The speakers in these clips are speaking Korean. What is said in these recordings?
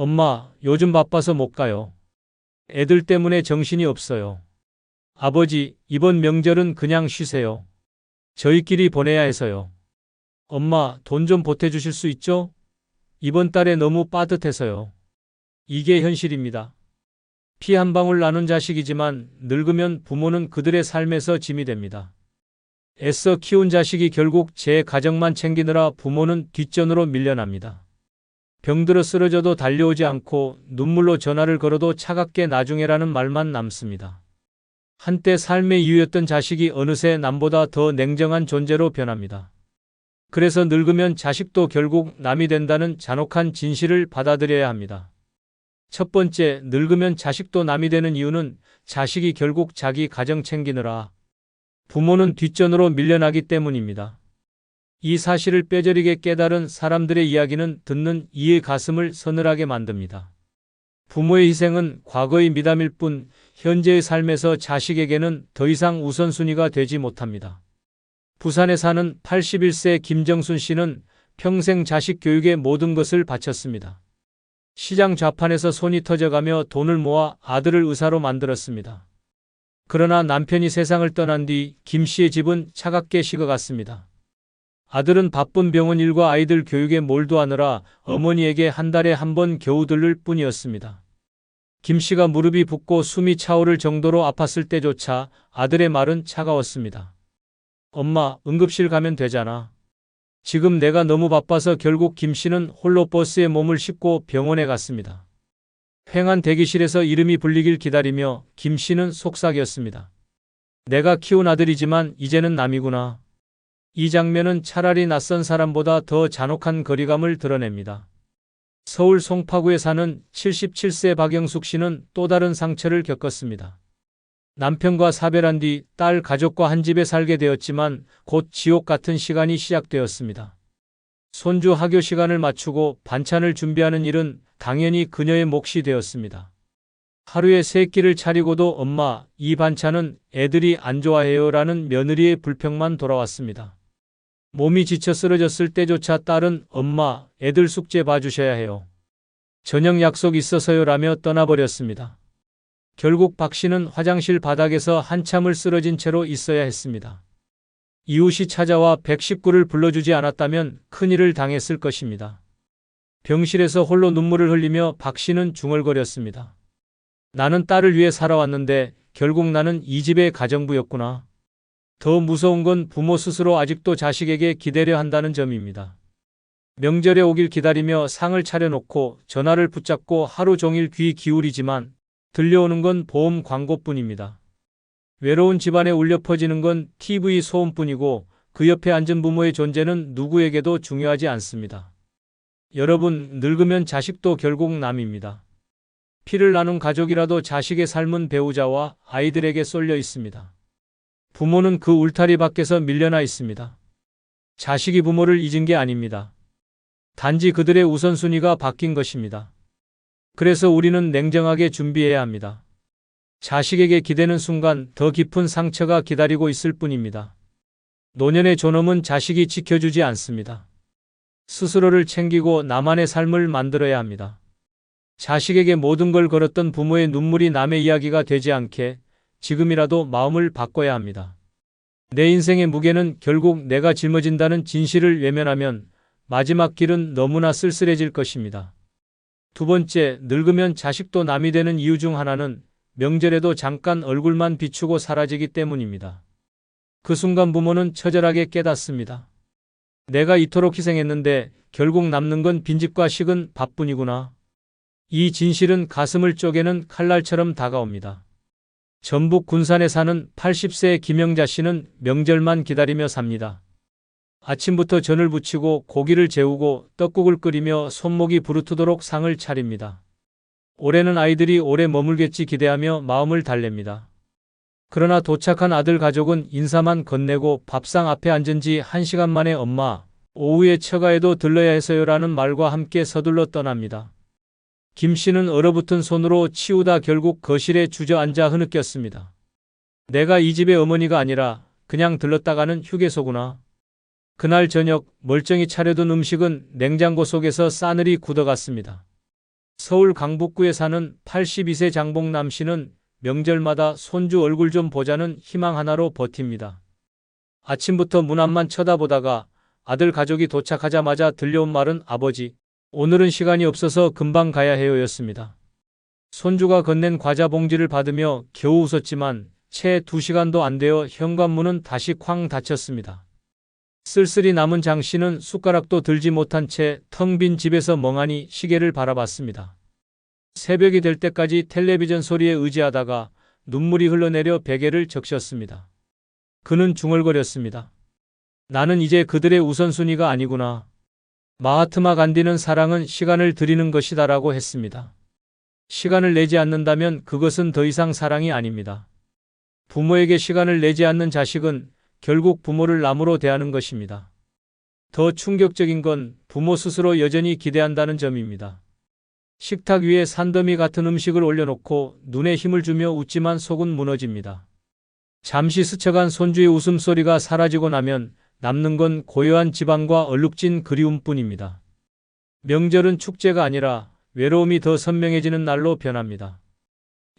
엄마, 요즘 바빠서 못 가요. 애들 때문에 정신이 없어요. 아버지, 이번 명절은 그냥 쉬세요. 저희끼리 보내야 해서요. 엄마, 돈 좀 보태주실 수 있죠? 이번 달에 너무 빠듯해서요. 이게 현실입니다. 피 한 방울 나눈 자식이지만 늙으면 부모는 그들의 삶에서 짐이 됩니다. 애써 키운 자식이 결국 제 가정만 챙기느라 부모는 뒷전으로 밀려납니다. 병들어 쓰러져도 달려오지 않고 눈물로 전화를 걸어도 차갑게 나중에라는 말만 남습니다. 한때 삶의 이유였던 자식이 어느새 남보다 더 냉정한 존재로 변합니다. 그래서 늙으면 자식도 결국 남이 된다는 잔혹한 진실을 받아들여야 합니다. 첫 번째, 늙으면 자식도 남이 되는 이유는 자식이 결국 자기 가정 챙기느라 부모는 뒷전으로 밀려나기 때문입니다. 이 사실을 뼈저리게 깨달은 사람들의 이야기는 듣는 이의 가슴을 서늘하게 만듭니다. 부모의 희생은 과거의 미담일 뿐 현재의 삶에서 자식에게는 더 이상 우선순위가 되지 못합니다. 부산에 사는 81세 김정순 씨는 평생 자식 교육에 모든 것을 바쳤습니다. 시장 좌판에서 손이 터져가며 돈을 모아 아들을 의사로 만들었습니다. 그러나 남편이 세상을 떠난 뒤 김 씨의 집은 차갑게 식어갔습니다. 아들은 바쁜 병원 일과 아이들 교육에 몰두하느라 어머니에게 한 달에 한 번 겨우 들를 뿐이었습니다. 김 씨가 무릎이 붓고 숨이 차오를 정도로 아팠을 때조차 아들의 말은 차가웠습니다. 엄마, 응급실 가면 되잖아. 지금 내가 너무 바빠서 결국 김 씨는 홀로 버스에 몸을 싣고 병원에 갔습니다. 횡한 대기실에서 이름이 불리길 기다리며 김 씨는 속삭였습니다. 내가 키운 아들이지만 이제는 남이구나. 이 장면은 차라리 낯선 사람보다 더 잔혹한 거리감을 드러냅니다. 서울 송파구에 사는 77세 박영숙 씨는 또 다른 상처를 겪었습니다. 남편과 사별한 뒤 딸 가족과 한 집에 살게 되었지만 곧 지옥 같은 시간이 시작되었습니다. 손주 학교 시간을 맞추고 반찬을 준비하는 일은 당연히 그녀의 몫이 되었습니다. 하루에 3끼를 차리고도 엄마, 이 반찬은 애들이 안 좋아해요 라는 며느리의 불평만 돌아왔습니다. 몸이 지쳐 쓰러졌을 때조차 딸은 엄마, 애들 숙제 봐주셔야 해요. 저녁 약속 있어서요 라며 떠나버렸습니다. 결국 박 씨는 화장실 바닥에서 한참을 쓰러진 채로 있어야 했습니다. 이웃이 찾아와 119를 불러주지 않았다면 큰일을 당했을 것입니다. 병실에서 홀로 눈물을 흘리며 박 씨는 중얼거렸습니다. 나는 딸을 위해 살아왔는데 결국 나는 이 집의 가정부였구나. 더 무서운 건 부모 스스로 아직도 자식에게 기대려 한다는 점입니다. 명절에 오길 기다리며 상을 차려놓고 전화를 붙잡고 하루 종일 귀 기울이지만 들려오는 건 보험 광고뿐입니다. 외로운 집안에 울려 퍼지는 건 TV 소음뿐이고 그 옆에 앉은 부모의 존재는 누구에게도 중요하지 않습니다. 여러분, 늙으면 자식도 결국 남입니다. 피를 나눈 가족이라도 자식의 삶은 배우자와 아이들에게 쏠려 있습니다. 부모는 그 울타리 밖에서 밀려나 있습니다. 자식이 부모를 잊은 게 아닙니다. 단지 그들의 우선순위가 바뀐 것입니다. 그래서 우리는 냉정하게 준비해야 합니다. 자식에게 기대는 순간 더 깊은 상처가 기다리고 있을 뿐입니다. 노년의 존엄은 자식이 지켜주지 않습니다. 스스로를 챙기고 나만의 삶을 만들어야 합니다. 자식에게 모든 걸 걸었던 부모의 눈물이 남의 이야기가 되지 않게 지금이라도 마음을 바꿔야 합니다. 내 인생의 무게는 결국 내가 짊어진다는 진실을 외면하면 마지막 길은 너무나 쓸쓸해질 것입니다. 두 번째, 늙으면 자식도 남이 되는 이유 중 하나는 명절에도 잠깐 얼굴만 비추고 사라지기 때문입니다. 그 순간 부모는 처절하게 깨닫습니다. 내가 이토록 희생했는데 결국 남는 건 빈집과 식은 밥뿐이구나. 이 진실은 가슴을 쪼개는 칼날처럼 다가옵니다. 전북 군산에 사는 80세 김영자 씨는 명절만 기다리며 삽니다. 아침부터 전을 부치고 고기를 재우고 떡국을 끓이며 손목이 부르트도록 상을 차립니다. 올해는 아이들이 오래 머물겠지 기대하며 마음을 달랩니다. 그러나 도착한 아들 가족은 인사만 건네고 밥상 앞에 앉은 지 1시간 만에 엄마, 오후에 처가에도 들러야 해서요 라는 말과 함께 서둘러 떠납니다. 김 씨는 얼어붙은 손으로 치우다 결국 거실에 주저앉아 흐느꼈습니다. 내가 이 집의 어머니가 아니라 그냥 들렀다 가는 휴게소구나. 그날 저녁 멀쩡히 차려둔 음식은 냉장고 속에서 싸늘히 굳어갔습니다. 서울 강북구에 사는 82세 장봉남 씨는 명절마다 손주 얼굴 좀 보자는 희망 하나로 버팁니다. 아침부터 문 앞만 쳐다보다가 아들 가족이 도착하자마자 들려온 말은 아버지, 오늘은 시간이 없어서 금방 가야 해요였습니다. 손주가 건넨 과자 봉지를 받으며 겨우 웃었지만 채 2시간도 안 되어 현관문은 다시 쾅 닫혔습니다. 쓸쓸히 남은 장 씨는 숟가락도 들지 못한 채 텅 빈 집에서 멍하니 시계를 바라봤습니다. 새벽이 될 때까지 텔레비전 소리에 의지하다가 눈물이 흘러내려 베개를 적셨습니다. 그는 중얼거렸습니다. 나는 이제 그들의 우선순위가 아니구나. 마하트마 간디는 사랑은 시간을 드리는 것이다라고 했습니다. 시간을 내지 않는다면 그것은 더 이상 사랑이 아닙니다. 부모에게 시간을 내지 않는 자식은 결국 부모를 남으로 대하는 것입니다. 더 충격적인 건 부모 스스로 여전히 기대한다는 점입니다. 식탁 위에 산더미 같은 음식을 올려놓고 눈에 힘을 주며 웃지만 속은 무너집니다. 잠시 스쳐간 손주의 웃음소리가 사라지고 나면 남는 건 고요한 집안과 얼룩진 그리움뿐입니다. 명절은 축제가 아니라 외로움이 더 선명해지는 날로 변합니다.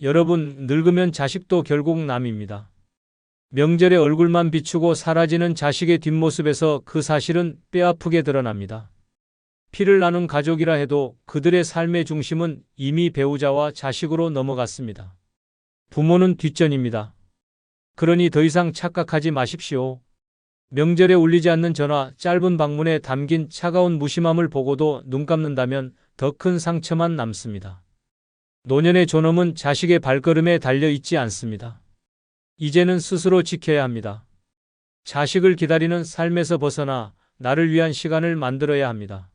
여러분, 늙으면 자식도 결국 남입니다. 명절에 얼굴만 비추고 사라지는 자식의 뒷모습에서 그 사실은 뼈아프게 드러납니다. 피를 나눈 가족이라 해도 그들의 삶의 중심은 이미 배우자와 자식으로 넘어갔습니다. 부모는 뒷전입니다. 그러니 더 이상 착각하지 마십시오. 명절에 울리지 않는 전화, 짧은 방문에 담긴 차가운 무심함을 보고도 눈 감는다면 더 큰 상처만 남습니다. 노년의 존엄은 자식의 발걸음에 달려 있지 않습니다. 이제는 스스로 지켜야 합니다. 자식을 기다리는 삶에서 벗어나 나를 위한 시간을 만들어야 합니다.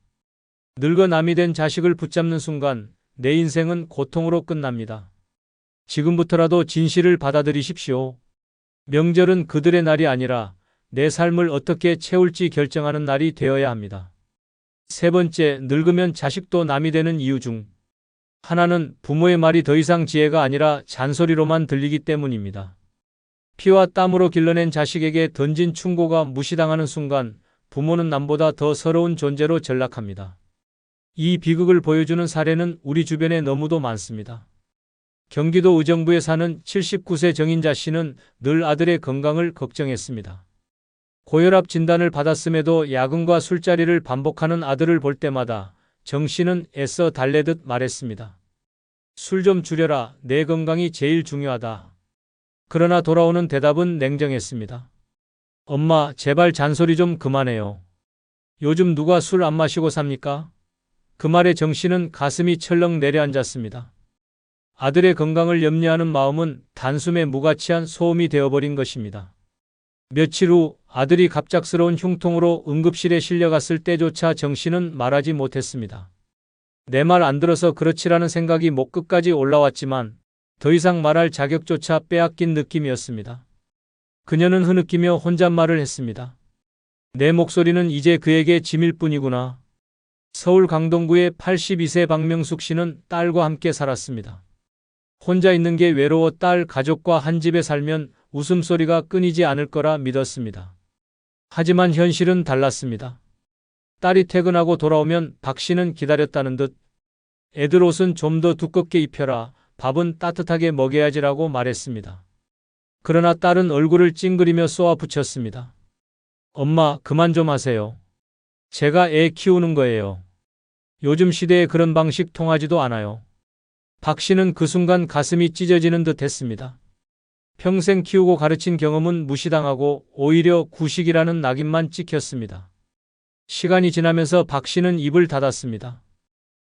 늙어 남이 된 자식을 붙잡는 순간 내 인생은 고통으로 끝납니다. 지금부터라도 진실을 받아들이십시오. 명절은 그들의 날이 아니라 내 삶을 어떻게 채울지 결정하는 날이 되어야 합니다. 세 번째, 늙으면 자식도 남이 되는 이유 중 하나는 부모의 말이 더 이상 지혜가 아니라 잔소리로만 들리기 때문입니다. 피와 땀으로 길러낸 자식에게 던진 충고가 무시당하는 순간 부모는 남보다 더 서러운 존재로 전락합니다. 이 비극을 보여주는 사례는 우리 주변에 너무도 많습니다. 경기도 의정부에 사는 79세 정인자 씨는 늘 아들의 건강을 걱정했습니다. 고혈압 진단을 받았음에도 야근과 술자리를 반복하는 아들을 볼 때마다 정 씨는 애써 달래듯 말했습니다. 술 좀 줄여라. 내 건강이 제일 중요하다. 그러나 돌아오는 대답은 냉정했습니다. 엄마, 제발 잔소리 좀 그만해요. 요즘 누가 술 안 마시고 삽니까? 그 말에 정 씨는 가슴이 철렁 내려앉았습니다. 아들의 건강을 염려하는 마음은 단숨에 무가치한 소음이 되어버린 것입니다. 며칠 후 아들이 갑작스러운 흉통으로 응급실에 실려갔을 때조차 정 씨는 말하지 못했습니다. 내 말 안 들어서 그렇지라는 생각이 목 끝까지 올라왔지만 더 이상 말할 자격조차 빼앗긴 느낌이었습니다. 그녀는 흐느끼며 혼잣말을 했습니다. 내 목소리는 이제 그에게 짐일 뿐이구나. 서울 강동구의 82세 박명숙 씨는 딸과 함께 살았습니다. 혼자 있는 게 외로워 딸 가족과 한 집에 살면 웃음소리가 끊이지 않을 거라 믿었습니다. 하지만 현실은 달랐습니다. 딸이 퇴근하고 돌아오면 박 씨는 기다렸다는 듯 애들 옷은 좀 더 두껍게 입혀라. 밥은 따뜻하게 먹여야지라고 말했습니다. 그러나 딸은 얼굴을 찡그리며 쏘아 붙였습니다. 엄마, 그만 좀 하세요. 제가 애 키우는 거예요. 요즘 시대에 그런 방식 통하지도 않아요. 박 씨는 그 순간 가슴이 찢어지는 듯 했습니다. 평생 키우고 가르친 경험은 무시당하고 오히려 구식이라는 낙인만 찍혔습니다. 시간이 지나면서 박 씨는 입을 닫았습니다.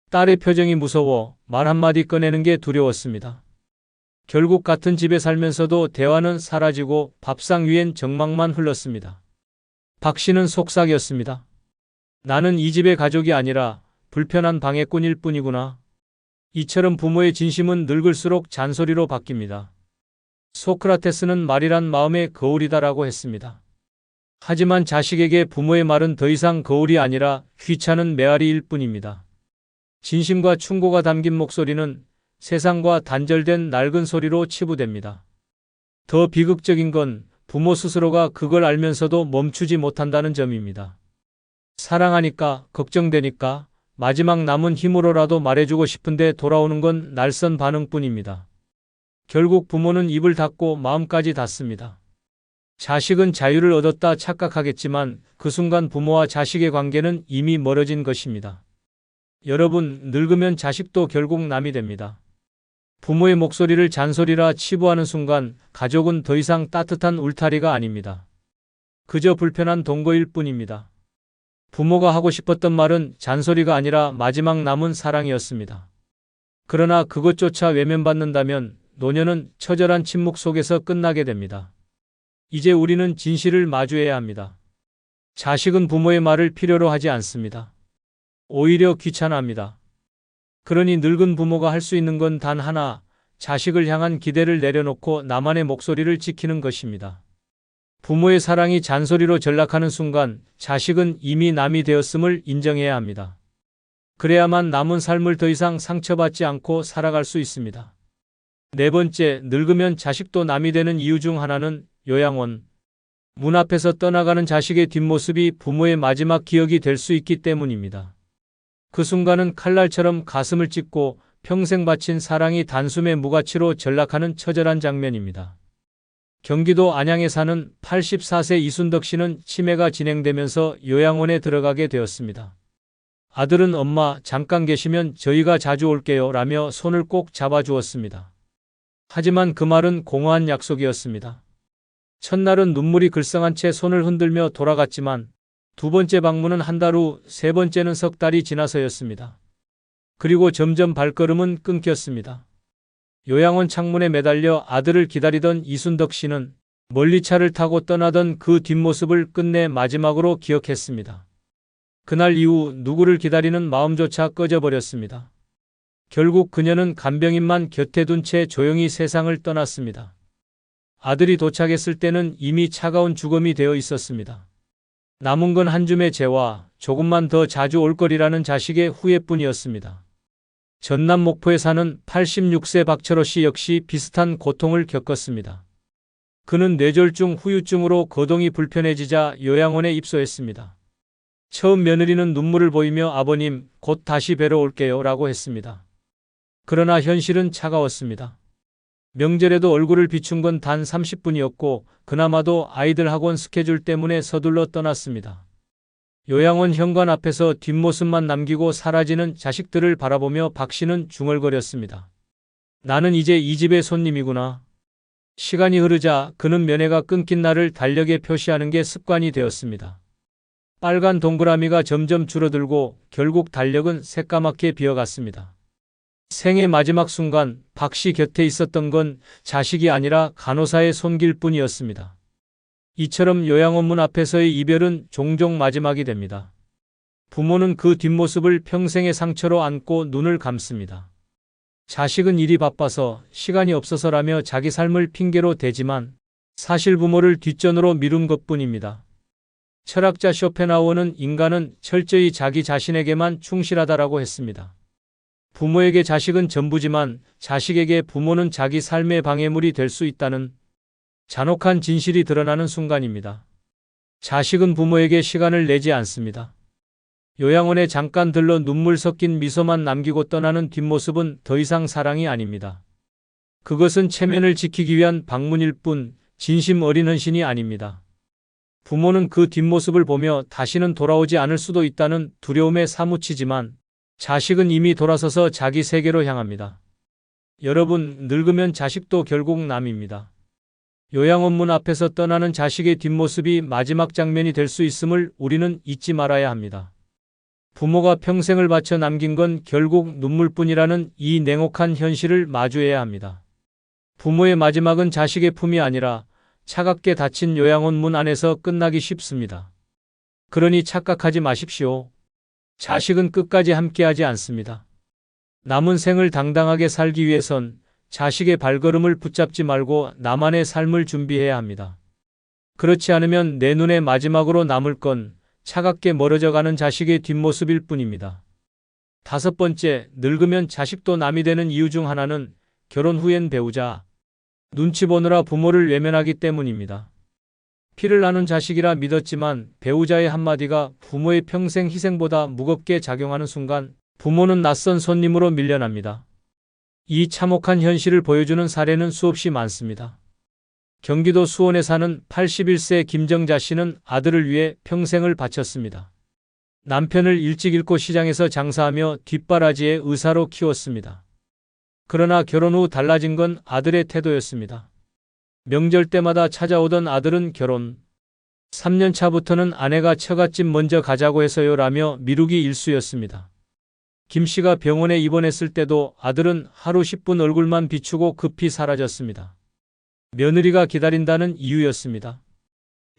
딸의 표정이 무서워 말 한마디 꺼내는 게 두려웠습니다. 결국 같은 집에 살면서도 대화는 사라지고 밥상 위엔 정막만 흘렀습니다. 박 씨는 속삭였습니다. 나는 이 집의 가족이 아니라 불편한 방해꾼일 뿐이구나. 이처럼 부모의 진심은 늙을수록 잔소리로 바뀝니다. 소크라테스는 말이란 마음의 거울이다라고 했습니다. 하지만 자식에게 부모의 말은 더 이상 거울이 아니라 귀찮은 메아리일 뿐입니다. 진심과 충고가 담긴 목소리는 세상과 단절된 낡은 소리로 치부됩니다. 더 비극적인 건 부모 스스로가 그걸 알면서도 멈추지 못한다는 점입니다. 사랑하니까, 걱정되니까 마지막 남은 힘으로라도 말해주고 싶은데 돌아오는 건 날선 반응뿐입니다. 결국 부모는 입을 닫고 마음까지 닫습니다. 자식은 자유를 얻었다 착각하겠지만 그 순간 부모와 자식의 관계는 이미 멀어진 것입니다. 여러분, 늙으면 자식도 결국 남이 됩니다. 부모의 목소리를 잔소리라 치부하는 순간 가족은 더 이상 따뜻한 울타리가 아닙니다. 그저 불편한 동거일 뿐입니다. 부모가 하고 싶었던 말은 잔소리가 아니라 마지막 남은 사랑이었습니다. 그러나 그것조차 외면받는다면 노년은 처절한 침묵 속에서 끝나게 됩니다. 이제 우리는 진실을 마주해야 합니다. 자식은 부모의 말을 필요로 하지 않습니다. 오히려 귀찮아합니다. 그러니 늙은 부모가 할 수 있는 건 단 하나, 자식을 향한 기대를 내려놓고 나만의 목소리를 지키는 것입니다. 부모의 사랑이 잔소리로 전락하는 순간 자식은 이미 남이 되었음을 인정해야 합니다. 그래야만 남은 삶을 더 이상 상처받지 않고 살아갈 수 있습니다. 네 번째, 늙으면 자식도 남이 되는 이유 중 하나는 요양원. 문 앞에서 떠나가는 자식의 뒷모습이 부모의 마지막 기억이 될 수 있기 때문입니다. 그 순간은 칼날처럼 가슴을 찢고 평생 바친 사랑이 단숨에 무가치로 전락하는 처절한 장면입니다. 경기도 안양에 사는 84세 이순덕 씨는 치매가 진행되면서 요양원에 들어가게 되었습니다. 아들은 엄마 잠깐 계시면 저희가 자주 올게요 라며 손을 꼭 잡아주었습니다. 하지만 그 말은 공허한 약속이었습니다. 첫날은 눈물이 글썽한 채 손을 흔들며 돌아갔지만 두 번째 방문은 한 달 후, 세 번째는 석 달이 지나서였습니다. 그리고 점점 발걸음은 끊겼습니다. 요양원 창문에 매달려 아들을 기다리던 이순덕 씨는 멀리 차를 타고 떠나던 그 뒷모습을 끝내 마지막으로 기억했습니다. 그날 이후 누구를 기다리는 마음조차 꺼져버렸습니다. 결국 그녀는 간병인만 곁에 둔 채 조용히 세상을 떠났습니다. 아들이 도착했을 때는 이미 차가운 죽음이 되어 있었습니다. 남은 건 한 줌의 재와 조금만 더 자주 올 거리라는 자식의 후회뿐이었습니다. 전남 목포에 사는 86세 박철호 씨 역시 비슷한 고통을 겪었습니다. 그는 뇌졸중 후유증으로 거동이 불편해지자 요양원에 입소했습니다. 처음 며느리는 눈물을 보이며 아버님, 곧 다시 뵈러 올게요 라고 했습니다. 그러나 현실은 차가웠습니다. 명절에도 얼굴을 비춘 건 단 30분이었고 그나마도 아이들 학원 스케줄 때문에 서둘러 떠났습니다. 요양원 현관 앞에서 뒷모습만 남기고 사라지는 자식들을 바라보며 박 씨는 중얼거렸습니다. 나는 이제 이 집의 손님이구나. 시간이 흐르자 그는 면회가 끊긴 날을 달력에 표시하는 게 습관이 되었습니다. 빨간 동그라미가 점점 줄어들고 결국 달력은 새까맣게 비어갔습니다. 생의 마지막 순간 박 씨 곁에 있었던 건 자식이 아니라 간호사의 손길 뿐이었습니다. 이처럼 요양원 문 앞에서의 이별은 종종 마지막이 됩니다. 부모는 그 뒷모습을 평생의 상처로 안고 눈을 감습니다. 자식은 일이 바빠서 시간이 없어서라며 자기 삶을 핑계로 대지만 사실 부모를 뒷전으로 미룬 것뿐입니다. 철학자 쇼펜하우어는 인간은 철저히 자기 자신에게만 충실하다라고 했습니다. 부모에게 자식은 전부지만 자식에게 부모는 자기 삶의 방해물이 될 수 있다는 잔혹한 진실이 드러나는 순간입니다. 자식은 부모에게 시간을 내지 않습니다. 요양원에 잠깐 들러 눈물 섞인 미소만 남기고 떠나는 뒷모습은 더 이상 사랑이 아닙니다. 그것은 체면을 지키기 위한 방문일 뿐 진심 어린 헌신이 아닙니다. 부모는 그 뒷모습을 보며 다시는 돌아오지 않을 수도 있다는 두려움에 사무치지만 자식은 이미 돌아서서 자기 세계로 향합니다. 여러분, 늙으면 자식도 결국 남입니다. 요양원 문 앞에서 떠나는 자식의 뒷모습이 마지막 장면이 될 수 있음을 우리는 잊지 말아야 합니다. 부모가 평생을 바쳐 남긴 건 결국 눈물뿐이라는 이 냉혹한 현실을 마주해야 합니다. 부모의 마지막은 자식의 품이 아니라 차갑게 닫힌 요양원 문 안에서 끝나기 쉽습니다. 그러니 착각하지 마십시오. 자식은 끝까지 함께하지 않습니다. 남은 생을 당당하게 살기 위해선 자식의 발걸음을 붙잡지 말고 나만의 삶을 준비해야 합니다. 그렇지 않으면 내 눈에 마지막으로 남을 건 차갑게 멀어져가는 자식의 뒷모습일 뿐입니다. 다섯 번째, 늙으면 자식도 남이 되는 이유 중 하나는 결혼 후엔 배우자, 눈치 보느라 부모를 외면하기 때문입니다. 피를 나눈 자식이라 믿었지만 배우자의 한마디가 부모의 평생 희생보다 무겁게 작용하는 순간 부모는 낯선 손님으로 밀려납니다. 이 참혹한 현실을 보여주는 사례는 수없이 많습니다. 경기도 수원에 사는 81세 김정자 씨는 아들을 위해 평생을 바쳤습니다. 남편을 일찍 잃고 시장에서 장사하며 뒷바라지에 의사로 키웠습니다. 그러나 결혼 후 달라진 건 아들의 태도였습니다. 명절 때마다 찾아오던 아들은 결혼 3년 차부터는 아내가 처갓집 먼저 가자고 해서요 라며 미루기 일쑤였습니다. 김 씨가 병원에 입원했을 때도 아들은 하루 10분 얼굴만 비추고 급히 사라졌습니다. 며느리가 기다린다는 이유였습니다.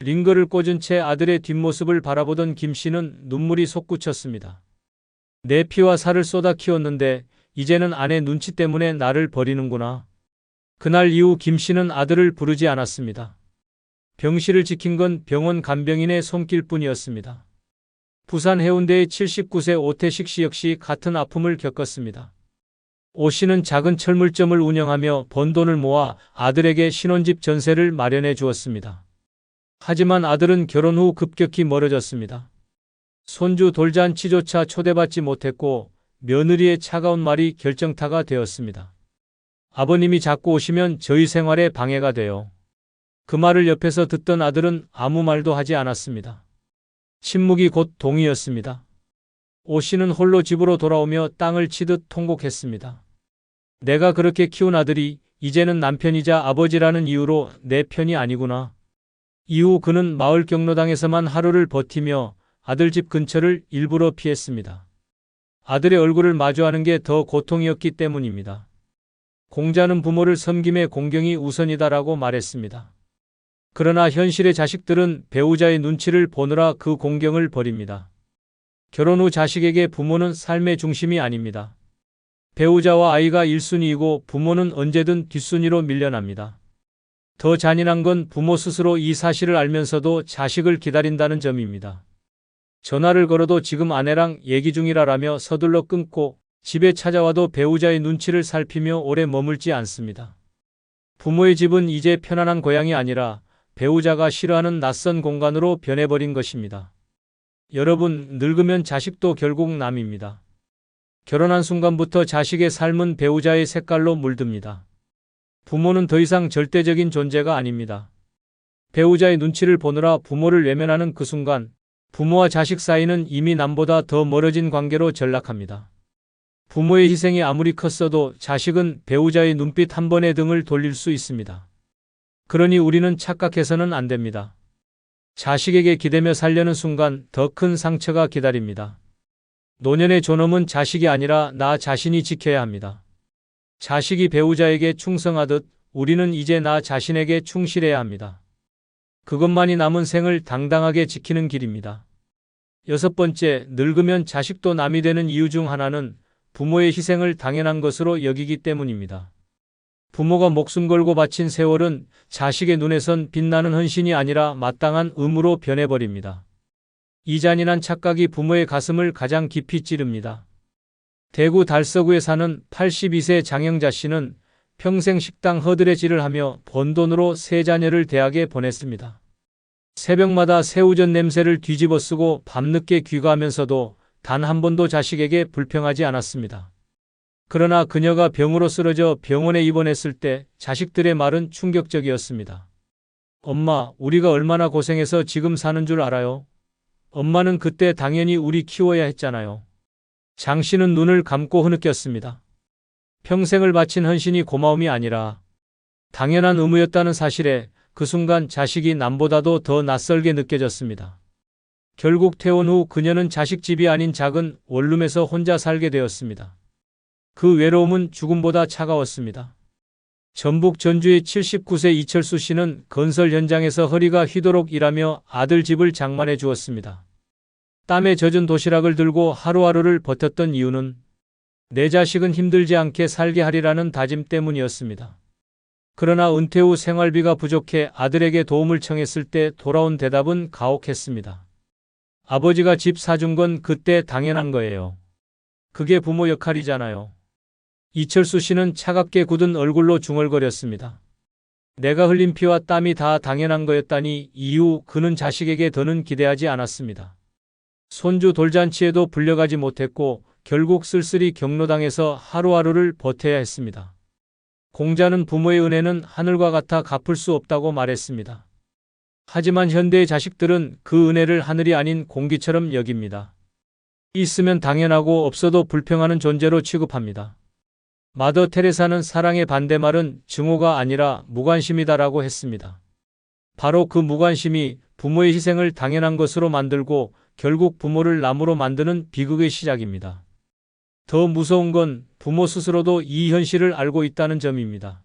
링거를 꽂은 채 아들의 뒷모습을 바라보던 김 씨는 눈물이 솟구쳤습니다. 내 피와 살을 쏟아 키웠는데 이제는 아내 눈치 때문에 나를 버리는구나. 그날 이후 김 씨는 아들을 부르지 않았습니다. 병실을 지킨 건 병원 간병인의 손길뿐이었습니다. 부산 해운대의 79세 오태식 씨 역시 같은 아픔을 겪었습니다. 오 씨는 작은 철물점을 운영하며 번 돈을 모아 아들에게 신혼집 전세를 마련해 주었습니다. 하지만 아들은 결혼 후 급격히 멀어졌습니다. 손주 돌잔치조차 초대받지 못했고 며느리의 차가운 말이 결정타가 되었습니다. 아버님이 자꾸 오시면 저희 생활에 방해가 돼요. 그 말을 옆에서 듣던 아들은 아무 말도 하지 않았습니다. 침묵이 곧 동의였습니다. 오 씨는 홀로 집으로 돌아오며 땅을 치듯 통곡했습니다. 내가 그렇게 키운 아들이 이제는 남편이자 아버지라는 이유로 내 편이 아니구나. 이후 그는 마을 경로당에서만 하루를 버티며 아들 집 근처를 일부러 피했습니다. 아들의 얼굴을 마주하는 게 더 고통이었기 때문입니다. 공자는 부모를 섬김의 공경이 우선이다라고 말했습니다. 그러나 현실의 자식들은 배우자의 눈치를 보느라 그 공경을 버립니다. 결혼 후 자식에게 부모는 삶의 중심이 아닙니다. 배우자와 아이가 1순위이고 부모는 언제든 뒷순위로 밀려납니다. 더 잔인한 건 부모 스스로 이 사실을 알면서도 자식을 기다린다는 점입니다. 전화를 걸어도 지금 아내랑 얘기 중이라며 서둘러 끊고 집에 찾아와도 배우자의 눈치를 살피며 오래 머물지 않습니다. 부모의 집은 이제 편안한 고향이 아니라 배우자가 싫어하는 낯선 공간으로 변해버린 것입니다. 여러분, 늙으면 자식도 결국 남입니다. 결혼한 순간부터 자식의 삶은 배우자의 색깔로 물듭니다. 부모는 더 이상 절대적인 존재가 아닙니다. 배우자의 눈치를 보느라 부모를 외면하는 그 순간 부모와 자식 사이는 이미 남보다 더 멀어진 관계로 전락합니다. 부모의 희생이 아무리 컸어도 자식은 배우자의 눈빛 한 번에 등을 돌릴 수 있습니다. 그러니 우리는 착각해서는 안 됩니다. 자식에게 기대며 살려는 순간 더 큰 상처가 기다립니다. 노년의 존엄은 자식이 아니라 나 자신이 지켜야 합니다. 자식이 배우자에게 충성하듯 우리는 이제 나 자신에게 충실해야 합니다. 그것만이 남은 생을 당당하게 지키는 길입니다. 6번째, 늙으면 자식도 남이 되는 이유 중 하나는 부모의 희생을 당연한 것으로 여기기 때문입니다. 부모가 목숨 걸고 바친 세월은 자식의 눈에선 빛나는 헌신이 아니라 마땅한 의무로 변해버립니다. 이 잔인한 착각이 부모의 가슴을 가장 깊이 찌릅니다. 대구 달서구에 사는 82세 장영자 씨는 평생 식당 허드레질을 하며 번 돈으로 세 자녀를 대학에 보냈습니다. 새벽마다 새우젓 냄새를 뒤집어 쓰고 밤늦게 귀가하면서도 단 한 번도 자식에게 불평하지 않았습니다. 그러나 그녀가 병으로 쓰러져 병원에 입원했을 때 자식들의 말은 충격적이었습니다. 엄마, 우리가 얼마나 고생해서 지금 사는 줄 알아요? 엄마는 그때 당연히 우리 키워야 했잖아요. 장 씨는 눈을 감고 흐느꼈습니다. 평생을 바친 헌신이 고마움이 아니라 당연한 의무였다는 사실에 그 순간 자식이 남보다도 더 낯설게 느껴졌습니다. 결국 퇴원 후 그녀는 자식집이 아닌 작은 원룸에서 혼자 살게 되었습니다. 그 외로움은 죽음보다 차가웠습니다. 전북 전주의 79세 이철수 씨는 건설 현장에서 허리가 휘도록 일하며 아들 집을 장만해 주었습니다. 땀에 젖은 도시락을 들고 하루하루를 버텼던 이유는 내 자식은 힘들지 않게 살게 하리라는 다짐 때문이었습니다. 그러나 은퇴 후 생활비가 부족해 아들에게 도움을 청했을 때 돌아온 대답은 가혹했습니다. 아버지가 집 사준 건 그때 당연한 거예요. 그게 부모 역할이잖아요. 이철수 씨는 차갑게 굳은 얼굴로 중얼거렸습니다. 내가 흘린 피와 땀이 다 당연한 거였다니 이후 그는 자식에게 더는 기대하지 않았습니다. 손주 돌잔치에도 불려가지 못했고 결국 쓸쓸히 경로당에서 하루하루를 버텨야 했습니다. 공자는 부모의 은혜는 하늘과 같아 갚을 수 없다고 말했습니다. 하지만 현대의 자식들은 그 은혜를 하늘이 아닌 공기처럼 여깁니다. 있으면 당연하고 없어도 불평하는 존재로 취급합니다. 마더 테레사는 사랑의 반대말은 증오가 아니라 무관심이다라고 했습니다. 바로 그 무관심이 부모의 희생을 당연한 것으로 만들고 결국 부모를 나무로 만드는 비극의 시작입니다. 더 무서운 건 부모 스스로도 이 현실을 알고 있다는 점입니다.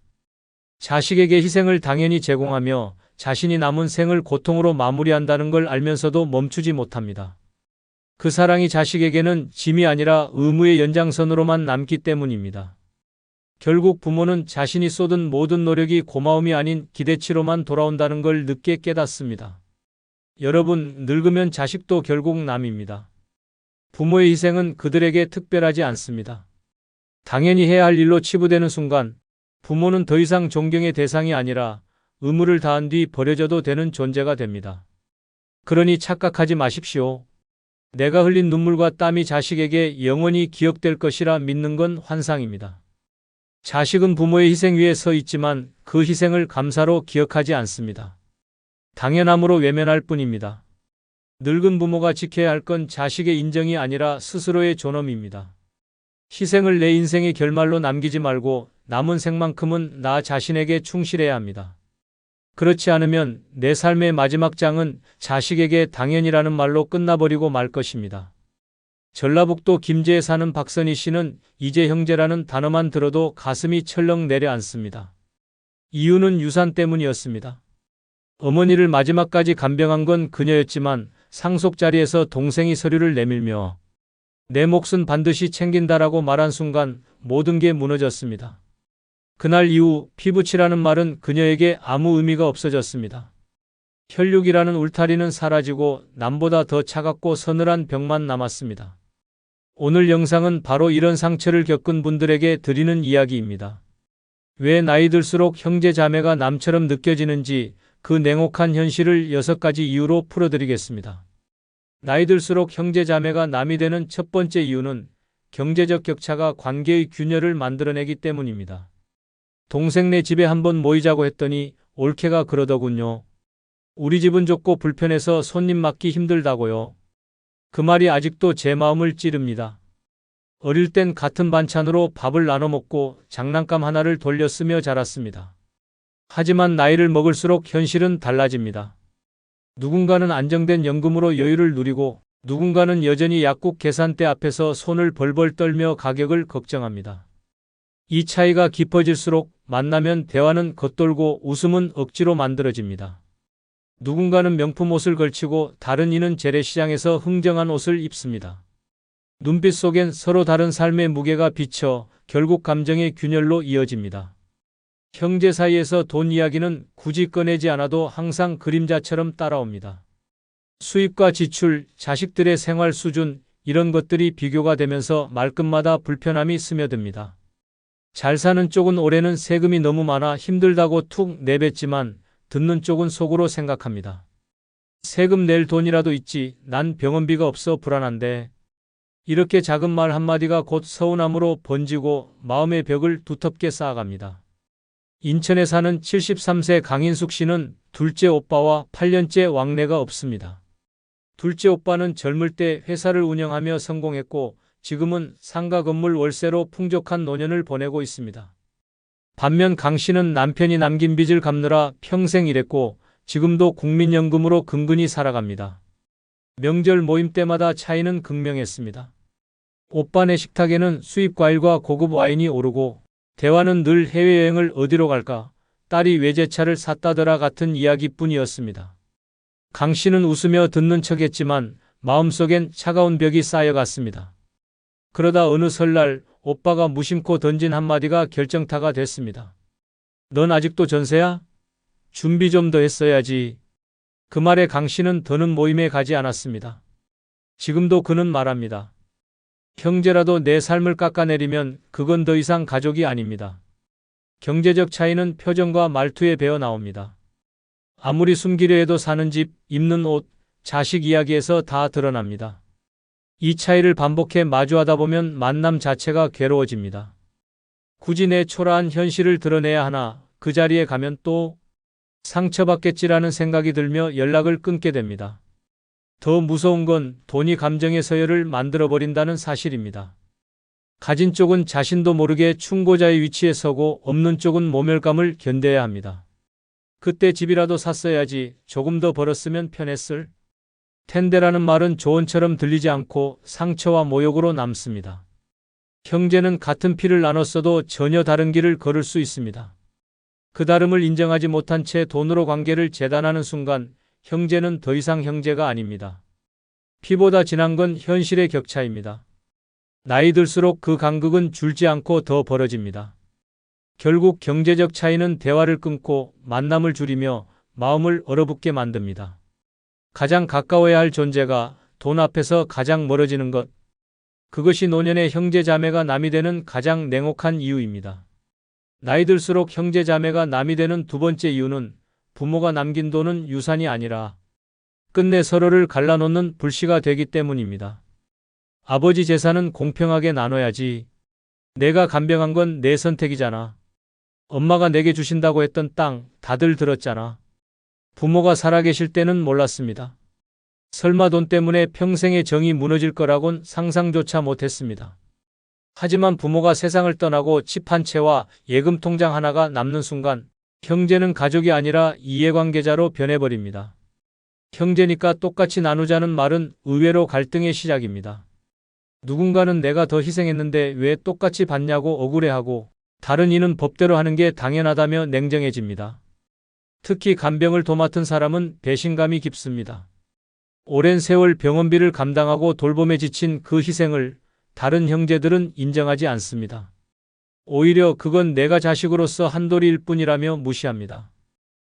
자식에게 희생을 당연히 제공하며 자신이 남은 생을 고통으로 마무리한다는 걸 알면서도 멈추지 못합니다. 그 사랑이 자식에게는 짐이 아니라 의무의 연장선으로만 남기 때문입니다. 결국 부모는 자신이 쏟은 모든 노력이 고마움이 아닌 기대치로만 돌아온다는 걸 늦게 깨닫습니다. 여러분, 늙으면 자식도 결국 남입니다. 부모의 희생은 그들에게 특별하지 않습니다. 당연히 해야 할 일로 치부되는 순간 부모는 더 이상 존경의 대상이 아니라 의무를 다한 뒤 버려져도 되는 존재가 됩니다. 그러니 착각하지 마십시오. 내가 흘린 눈물과 땀이 자식에게 영원히 기억될 것이라 믿는 건 환상입니다. 자식은 부모의 희생 위에 서 있지만 그 희생을 감사로 기억하지 않습니다. 당연함으로 외면할 뿐입니다. 늙은 부모가 지켜야 할 건 자식의 인정이 아니라 스스로의 존엄입니다. 희생을 내 인생의 결말로 남기지 말고 남은 생만큼은 나 자신에게 충실해야 합니다. 그렇지 않으면 내 삶의 마지막 장은 자식에게 당연이라는 말로 끝나버리고 말 것입니다. 전라북도 김제에 사는 박선희 씨는 이제 형제라는 단어만 들어도 가슴이 철렁 내려앉습니다. 이유는 유산 때문이었습니다. 어머니를 마지막까지 간병한 건 그녀였지만 상속 자리에서 동생이 서류를 내밀며 내 몫은 반드시 챙긴다라고 말한 순간 모든 게 무너졌습니다. 그날 이후 피부치라는 말은 그녀에게 아무 의미가 없어졌습니다. 혈육이라는 울타리는 사라지고 남보다 더 차갑고 서늘한 벽만 남았습니다. 오늘 영상은 바로 이런 상처를 겪은 분들에게 드리는 이야기입니다. 왜 나이 들수록 형제 자매가 남처럼 느껴지는지 그 냉혹한 현실을 6가지 이유로 풀어드리겠습니다. 나이 들수록 형제 자매가 남이 되는 첫 번째 이유는 경제적 격차가 관계의 균열을 만들어내기 때문입니다. 동생네 집에 한번 모이자고 했더니 올케가 그러더군요. 우리 집은 좁고 불편해서 손님 맡기 힘들다고요. 그 말이 아직도 제 마음을 찌릅니다. 어릴 땐 같은 반찬으로 밥을 나눠 먹고 장난감 하나를 돌려 쓰며 자랐습니다. 하지만 나이를 먹을수록 현실은 달라집니다. 누군가는 안정된 연금으로 여유를 누리고 누군가는 여전히 약국 계산대 앞에서 손을 벌벌 떨며 가격을 걱정합니다. 이 차이가 깊어질수록 만나면 대화는 겉돌고 웃음은 억지로 만들어집니다. 누군가는 명품 옷을 걸치고 다른 이는 재래시장에서 흥정한 옷을 입습니다. 눈빛 속엔 서로 다른 삶의 무게가 비쳐 결국 감정의 균열로 이어집니다. 형제 사이에서 돈 이야기는 굳이 꺼내지 않아도 항상 그림자처럼 따라옵니다. 수입과 지출, 자식들의 생활 수준, 이런 것들이 비교가 되면서 말끝마다 불편함이 스며듭니다. 잘 사는 쪽은 올해는 세금이 너무 많아 힘들다고 툭 내뱉지만 듣는 쪽은 속으로 생각합니다. 세금 낼 돈이라도 있지, 난 병원비가 없어 불안한데. 이렇게 작은 말 한마디가 곧 서운함으로 번지고 마음의 벽을 두텁게 쌓아갑니다. 인천에 사는 73세 강인숙 씨는 둘째 오빠와 8년째 왕래가 없습니다. 둘째 오빠는 젊을 때 회사를 운영하며 성공했고 지금은 상가 건물 월세로 풍족한 노년을 보내고 있습니다. 반면 강 씨는 남편이 남긴 빚을 갚느라 평생 일했고 지금도 국민연금으로 근근히 살아갑니다. 명절 모임 때마다 차이는 극명했습니다. 오빠네 식탁에는 수입 과일과 고급 와인이 오르고 대화는 늘 해외여행을 어디로 갈까, 딸이 외제차를 샀다더라 같은 이야기뿐이었습니다. 강 씨는 웃으며 듣는 척했지만 마음속엔 차가운 벽이 쌓여갔습니다. 그러다 어느 설날 오빠가 무심코 던진 한마디가 결정타가 됐습니다. 넌 아직도 전세야? 준비 좀 더 했어야지. 그 말에 강 씨는 더는 모임에 가지 않았습니다. 지금도 그는 말합니다. 형제라도 내 삶을 깎아내리면 그건 더 이상 가족이 아닙니다. 경제적 차이는 표정과 말투에 배어 나옵니다. 아무리 숨기려 해도 사는 집, 입는 옷, 자식 이야기에서 다 드러납니다. 이 차이를 반복해 마주하다 보면 만남 자체가 괴로워집니다. 굳이 내 초라한 현실을 드러내야 하나, 그 자리에 가면 또 상처받겠지라는 생각이 들며 연락을 끊게 됩니다. 더 무서운 건 돈이 감정의 서열을 만들어버린다는 사실입니다. 가진 쪽은 자신도 모르게 충고자의 위치에 서고 없는 쪽은 모멸감을 견뎌야 합니다. 그때 집이라도 샀어야지, 조금 더 벌었으면 편했을 텐데라는 말은 조언처럼 들리지 않고 상처와 모욕으로 남습니다. 형제는 같은 피를 나눴어도 전혀 다른 길을 걸을 수 있습니다. 그 다름을 인정하지 못한 채 돈으로 관계를 재단하는 순간 형제는 더 이상 형제가 아닙니다. 피보다 진한 건 현실의 격차입니다. 나이 들수록 그 간극은 줄지 않고 더 벌어집니다. 결국 경제적 차이는 대화를 끊고 만남을 줄이며 마음을 얼어붙게 만듭니다. 가장 가까워야 할 존재가 돈 앞에서 가장 멀어지는 것. 그것이 노년의 형제 자매가 남이 되는 가장 냉혹한 이유입니다. 나이 들수록 형제 자매가 남이 되는 두 번째 이유는 부모가 남긴 돈은 유산이 아니라 끝내 서로를 갈라놓는 불씨가 되기 때문입니다. 아버지 재산은 공평하게 나눠야지. 내가 간병한 건 내 선택이잖아. 엄마가 내게 주신다고 했던 땅 다들 들었잖아. 부모가 살아계실 때는 몰랐습니다. 설마 돈 때문에 평생의 정이 무너질 거라곤 상상조차 못했습니다. 하지만 부모가 세상을 떠나고 집 한 채와 예금 통장 하나가 남는 순간 형제는 가족이 아니라 이해관계자로 변해버립니다. 형제니까 똑같이 나누자는 말은 의외로 갈등의 시작입니다. 누군가는 내가 더 희생했는데 왜 똑같이 받냐고 억울해하고, 다른 이는 법대로 하는 게 당연하다며 냉정해집니다. 특히 간병을 도맡은 사람은 배신감이 깊습니다. 오랜 세월 병원비를 감당하고 돌봄에 지친 그 희생을 다른 형제들은 인정하지 않습니다. 오히려 그건 내가 자식으로서 한 도리일 뿐이라며 무시합니다.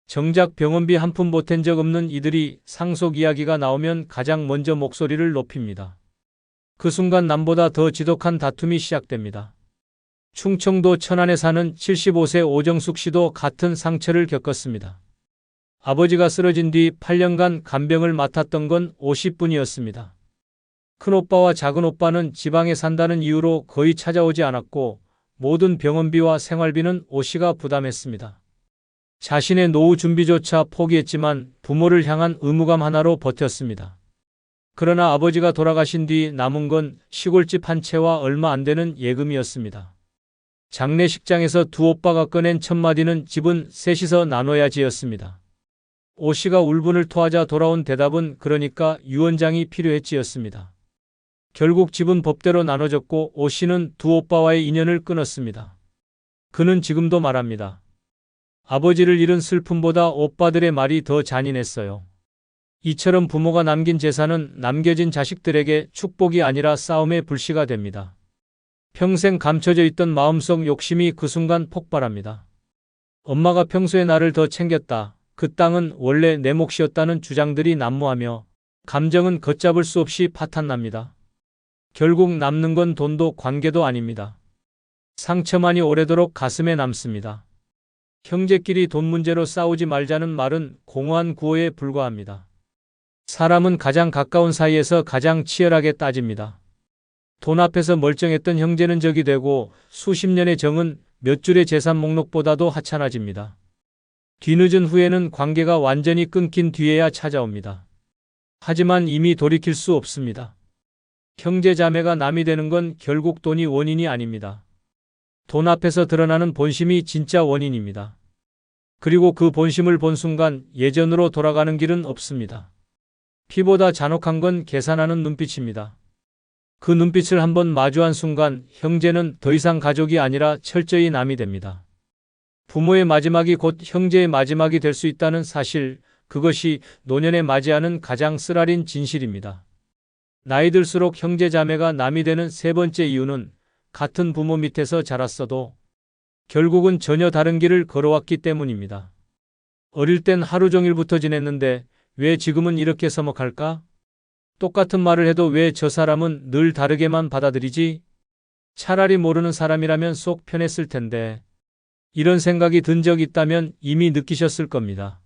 정작 병원비 한 푼 보탠 적 없는 이들이 상속 이야기가 나오면 가장 먼저 목소리를 높입니다. 그 순간 남보다 더 지독한 다툼이 시작됩니다. 충청도 천안에 사는 75세 오정숙 씨도 같은 상처를 겪었습니다. 아버지가 쓰러진 뒤 8년간 간병을 맡았던 건 50분이었습니다. 큰오빠와 작은오빠는 지방에 산다는 이유로 거의 찾아오지 않았고 모든 병원비와 생활비는 오 씨가 부담했습니다. 자신의 노후 준비조차 포기했지만 부모를 향한 의무감 하나로 버텼습니다. 그러나 아버지가 돌아가신 뒤 남은 건 시골집 한 채와 얼마 안 되는 예금이었습니다. 장례식장에서 두 오빠가 꺼낸 첫 마디는 집은 셋이서 나눠야지였습니다. 오 씨가 울분을 토하자 돌아온 대답은 그러니까 유언장이 필요했지였습니다. 결국 집은 법대로 나눠졌고 오 씨는 두 오빠와의 인연을 끊었습니다. 그는 지금도 말합니다. 아버지를 잃은 슬픔보다 오빠들의 말이 더 잔인했어요. 이처럼 부모가 남긴 재산은 남겨진 자식들에게 축복이 아니라 싸움의 불씨가 됩니다. 평생 감춰져 있던 마음속 욕심이 그 순간 폭발합니다. 엄마가 평소에 나를 더 챙겼다. 그 땅은 원래 내 몫이었다는 주장들이 난무하며 감정은 걷잡을 수 없이 파탄납니다. 결국 남는 건 돈도 관계도 아닙니다. 상처만이 오래도록 가슴에 남습니다. 형제끼리 돈 문제로 싸우지 말자는 말은 공허한 구호에 불과합니다. 사람은 가장 가까운 사이에서 가장 치열하게 따집니다. 돈 앞에서 멀쩡했던 형제는 적이 되고 수십 년의 정은 몇 줄의 재산 목록보다도 하찮아집니다. 뒤늦은 후에는 관계가 완전히 끊긴 뒤에야 찾아옵니다. 하지만 이미 돌이킬 수 없습니다. 형제 자매가 남이 되는 건 결국 돈이 원인이 아닙니다. 돈 앞에서 드러나는 본심이 진짜 원인입니다. 그리고 그 본심을 본 순간 예전으로 돌아가는 길은 없습니다. 피보다 잔혹한 건 계산하는 눈빛입니다. 그 눈빛을 한번 마주한 순간 형제는 더 이상 가족이 아니라 철저히 남이 됩니다. 부모의 마지막이 곧 형제의 마지막이 될 수 있다는 사실, 그것이 노년에 맞이하는 가장 쓰라린 진실입니다. 나이 들수록 형제 자매가 남이 되는 세 번째 이유는 같은 부모 밑에서 자랐어도 결국은 전혀 다른 길을 걸어왔기 때문입니다. 어릴 땐 하루 종일 붙어 지냈는데 왜 지금은 이렇게 서먹할까? 똑같은 말을 해도 왜 저 사람은 늘 다르게만 받아들이지? 차라리 모르는 사람이라면 속 편했을 텐데. 이런 생각이 든 적 있다면 이미 느끼셨을 겁니다.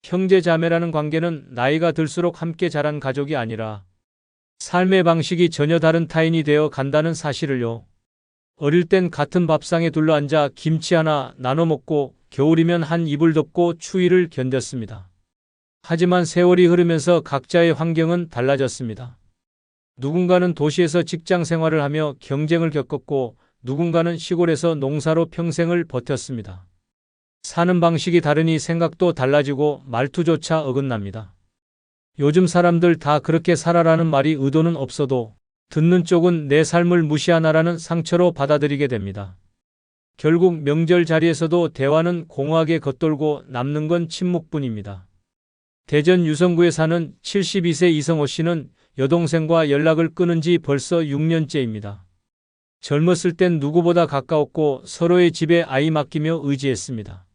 형제 자매라는 관계는 나이가 들수록 함께 자란 가족이 아니라 삶의 방식이 전혀 다른 타인이 되어 간다는 사실을요. 어릴 땐 같은 밥상에 둘러앉아 김치 하나 나눠 먹고 겨울이면 한 이불 덮고 추위를 견뎠습니다. 하지만 세월이 흐르면서 각자의 환경은 달라졌습니다. 누군가는 도시에서 직장 생활을 하며 경쟁을 겪었고 누군가는 시골에서 농사로 평생을 버텼습니다. 사는 방식이 다르니 생각도 달라지고 말투조차 어긋납니다. 요즘 사람들 다 그렇게 살아라는 말이 의도는 없어도 듣는 쪽은 내 삶을 무시하나라는 상처로 받아들이게 됩니다. 결국 명절 자리에서도 대화는 공허하게 겉돌고 남는 건 침묵뿐입니다. 대전 유성구에 사는 72세 이성호 씨는 여동생과 연락을 끊은 지 벌써 6년째입니다. 젊었을 땐 누구보다 가까웠고 서로의 집에 아이 맡기며 의지했습니다.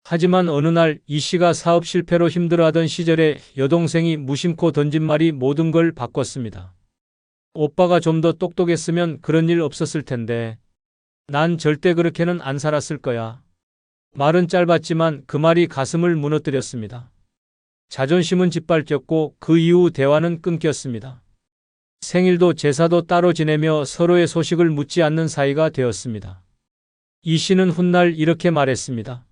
하지만 어느 날 이 씨가 사업 실패로 힘들어하던 시절에 여동생이 무심코 던진 말이 모든 걸 바꿨습니다. 오빠가 좀 더 똑똑했으면 그런 일 없었을 텐데. 난 절대 그렇게는 안 살았을 거야. 말은 짧았지만 그 말이 가슴을 무너뜨렸습니다. 자존심은 짓밟혔고 그 이후 대화는 끊겼습니다. 생일도 제사도 따로 지내며 서로의 소식을 묻지 않는 사이가 되었습니다. 이 씨는 훗날 이렇게 말했습니다.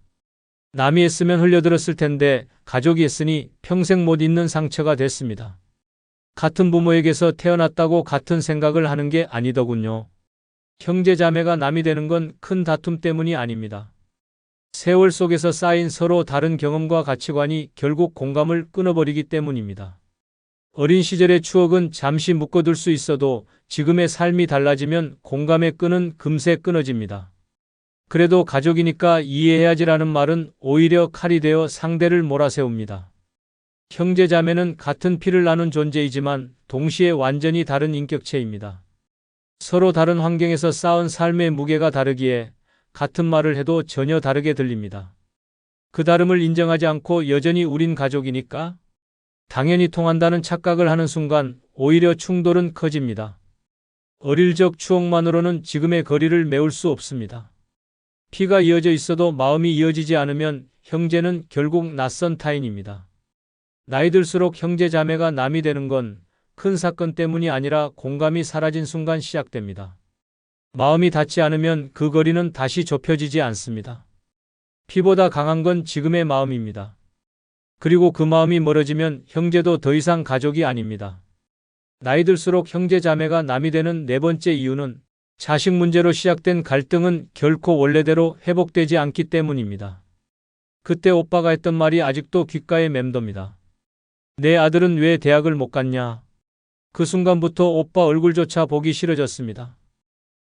남이 했으면 흘려들었을 텐데 가족이 했으니 평생 못 잊는 상처가 됐습니다. 같은 부모에게서 태어났다고 같은 생각을 하는 게 아니더군요. 형제 자매가 남이 되는 건 큰 다툼 때문이 아닙니다. 세월 속에서 쌓인 서로 다른 경험과 가치관이 결국 공감을 끊어버리기 때문입니다. 어린 시절의 추억은 잠시 묶어둘 수 있어도 지금의 삶이 달라지면 공감의 끈은 금세 끊어집니다. 그래도 가족이니까 이해해야지라는 말은 오히려 칼이 되어 상대를 몰아세웁니다. 형제 자매는 같은 피를 나눈 존재이지만 동시에 완전히 다른 인격체입니다. 서로 다른 환경에서 쌓은 삶의 무게가 다르기에 같은 말을 해도 전혀 다르게 들립니다. 그 다름을 인정하지 않고 여전히 우린 가족이니까 당연히 통한다는 착각을 하는 순간 오히려 충돌은 커집니다. 어릴 적 추억만으로는 지금의 거리를 메울 수 없습니다. 피가 이어져 있어도 마음이 이어지지 않으면 형제는 결국 낯선 타인입니다. 나이 들수록 형제 자매가 남이 되는 건 큰 사건 때문이 아니라 공감이 사라진 순간 시작됩니다. 마음이 닿지 않으면 그 거리는 다시 좁혀지지 않습니다. 피보다 강한 건 지금의 마음입니다. 그리고 그 마음이 멀어지면 형제도 더 이상 가족이 아닙니다. 나이 들수록 형제 자매가 남이 되는 네 번째 이유는 자식 문제로 시작된 갈등은 결코 원래대로 회복되지 않기 때문입니다. 그때 오빠가 했던 말이 아직도 귓가에 맴돕니다. 내 아들은 왜 대학을 못 갔냐? 그 순간부터 오빠 얼굴조차 보기 싫어졌습니다.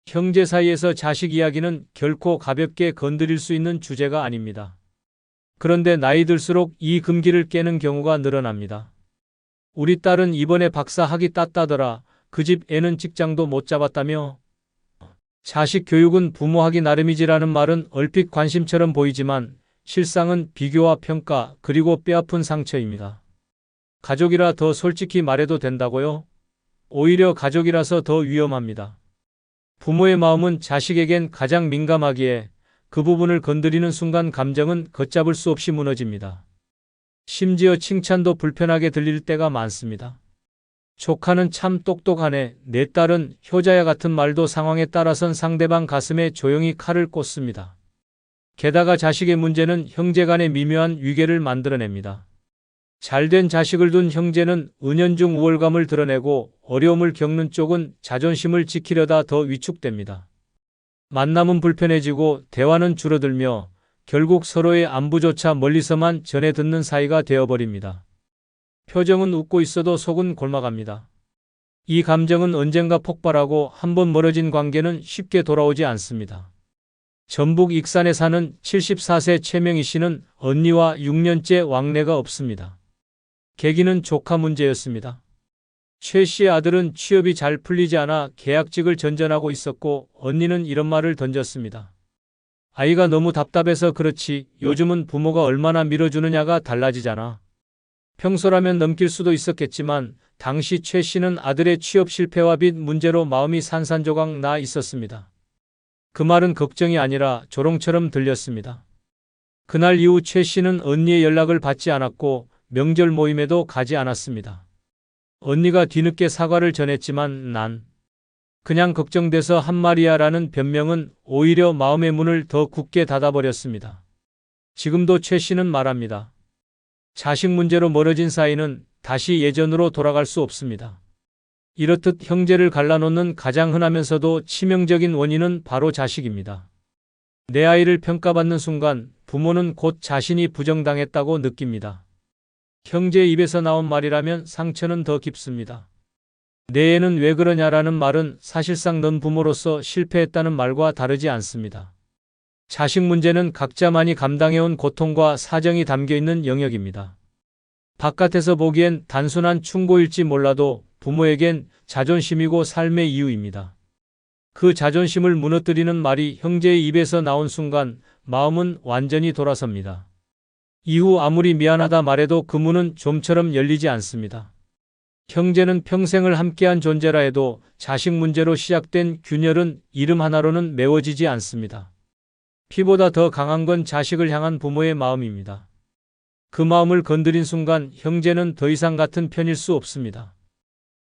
형제 사이에서 자식 이야기는 결코 가볍게 건드릴 수 있는 주제가 아닙니다. 그런데 나이 들수록 이 금기를 깨는 경우가 늘어납니다. 우리 딸은 이번에 박사 학위 땄다더라. 그 집 애는 직장도 못 잡았다며? 자식 교육은 부모 하기 나름이지라는 말은 얼핏 관심처럼 보이지만 실상은 비교와 평가 그리고 뼈아픈 상처입니다. 가족이라 더 솔직히 말해도 된다고요? 오히려 가족이라서 더 위험합니다. 부모의 마음은 자식에겐 가장 민감하기에 그 부분을 건드리는 순간 감정은 걷잡을 수 없이 무너집니다. 심지어 칭찬도 불편하게 들릴 때가 많습니다. 조카는 참 똑똑하네. 내 딸은 효자야 같은 말도 상황에 따라선 상대방 가슴에 조용히 칼을 꽂습니다. 게다가 자식의 문제는 형제 간의 미묘한 위계를 만들어냅니다. 잘된 자식을 둔 형제는 은연중 우월감을 드러내고 어려움을 겪는 쪽은 자존심을 지키려다 더 위축됩니다. 만남은 불편해지고 대화는 줄어들며 결국 서로의 안부조차 멀리서만 전해 듣는 사이가 되어버립니다. 표정은 웃고 있어도 속은 골마갑니다. 이 감정은 언젠가 폭발하고 한번 멀어진 관계는 쉽게 돌아오지 않습니다. 전북 익산에 사는 74세 최명희 씨는 언니와 6년째 왕래가 없습니다. 계기는 조카 문제였습니다. 최 씨의 아들은 취업이 잘 풀리지 않아 계약직을 전전하고 있었고 언니는 이런 말을 던졌습니다. 아이가 너무 답답해서 그렇지 요즘은 부모가 얼마나 밀어주느냐가 달라지잖아. 평소라면 넘길 수도 있었겠지만 당시 최 씨는 아들의 취업 실패와 빚 문제로 마음이 산산조각 나 있었습니다. 그 말은 걱정이 아니라 조롱처럼 들렸습니다. 그날 이후 최 씨는 언니의 연락을 받지 않았고 명절 모임에도 가지 않았습니다. 언니가 뒤늦게 사과를 전했지만 난 그냥 걱정돼서 한 말이야라는 변명은 오히려 마음의 문을 더 굳게 닫아버렸습니다. 지금도 최 씨는 말합니다. 자식 문제로 멀어진 사이는 다시 예전으로 돌아갈 수 없습니다. 이렇듯 형제를 갈라놓는 가장 흔하면서도 치명적인 원인은 바로 자식입니다. 내 아이를 평가받는 순간 부모는 곧 자신이 부정당했다고 느낍니다. 형제의 입에서 나온 말이라면 상처는 더 깊습니다. 내 애는 왜 그러냐라는 말은 사실상 넌 부모로서 실패했다는 말과 다르지 않습니다. 자식 문제는 각자만이 감당해온 고통과 사정이 담겨있는 영역입니다. 바깥에서 보기엔 단순한 충고일지 몰라도 부모에겐 자존심이고 삶의 이유입니다. 그 자존심을 무너뜨리는 말이 형제의 입에서 나온 순간 마음은 완전히 돌아섭니다. 이후 아무리 미안하다 말해도 그 문은 좀처럼 열리지 않습니다. 형제는 평생을 함께한 존재라 해도 자식 문제로 시작된 균열은 이름 하나로는 메워지지 않습니다. 피보다 더 강한 건 자식을 향한 부모의 마음입니다. 그 마음을 건드린 순간 형제는 더 이상 같은 편일 수 없습니다.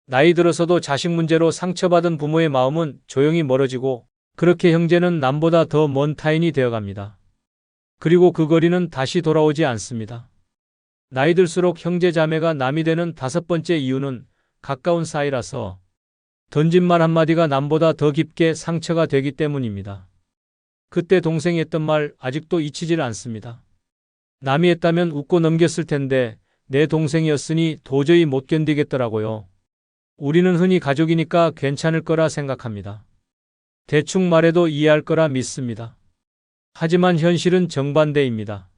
나이 들어서도 자식 문제로 상처받은 부모의 마음은 조용히 멀어지고 그렇게 형제는 남보다 더 먼 타인이 되어갑니다. 그리고 그 거리는 다시 돌아오지 않습니다. 나이 들수록 형제 자매가 남이 되는 다섯 번째 이유는 가까운 사이라서 던진 말 한마디가 남보다 더 깊게 상처가 되기 때문입니다. 그때 동생이 했던 말 아직도 잊히질 않습니다. 남이 했다면 웃고 넘겼을 텐데 내 동생이었으니 도저히 못 견디겠더라고요. 우리는 흔히 가족이니까 괜찮을 거라 생각합니다. 대충 말해도 이해할 거라 믿습니다. 하지만 현실은 정반대입니다.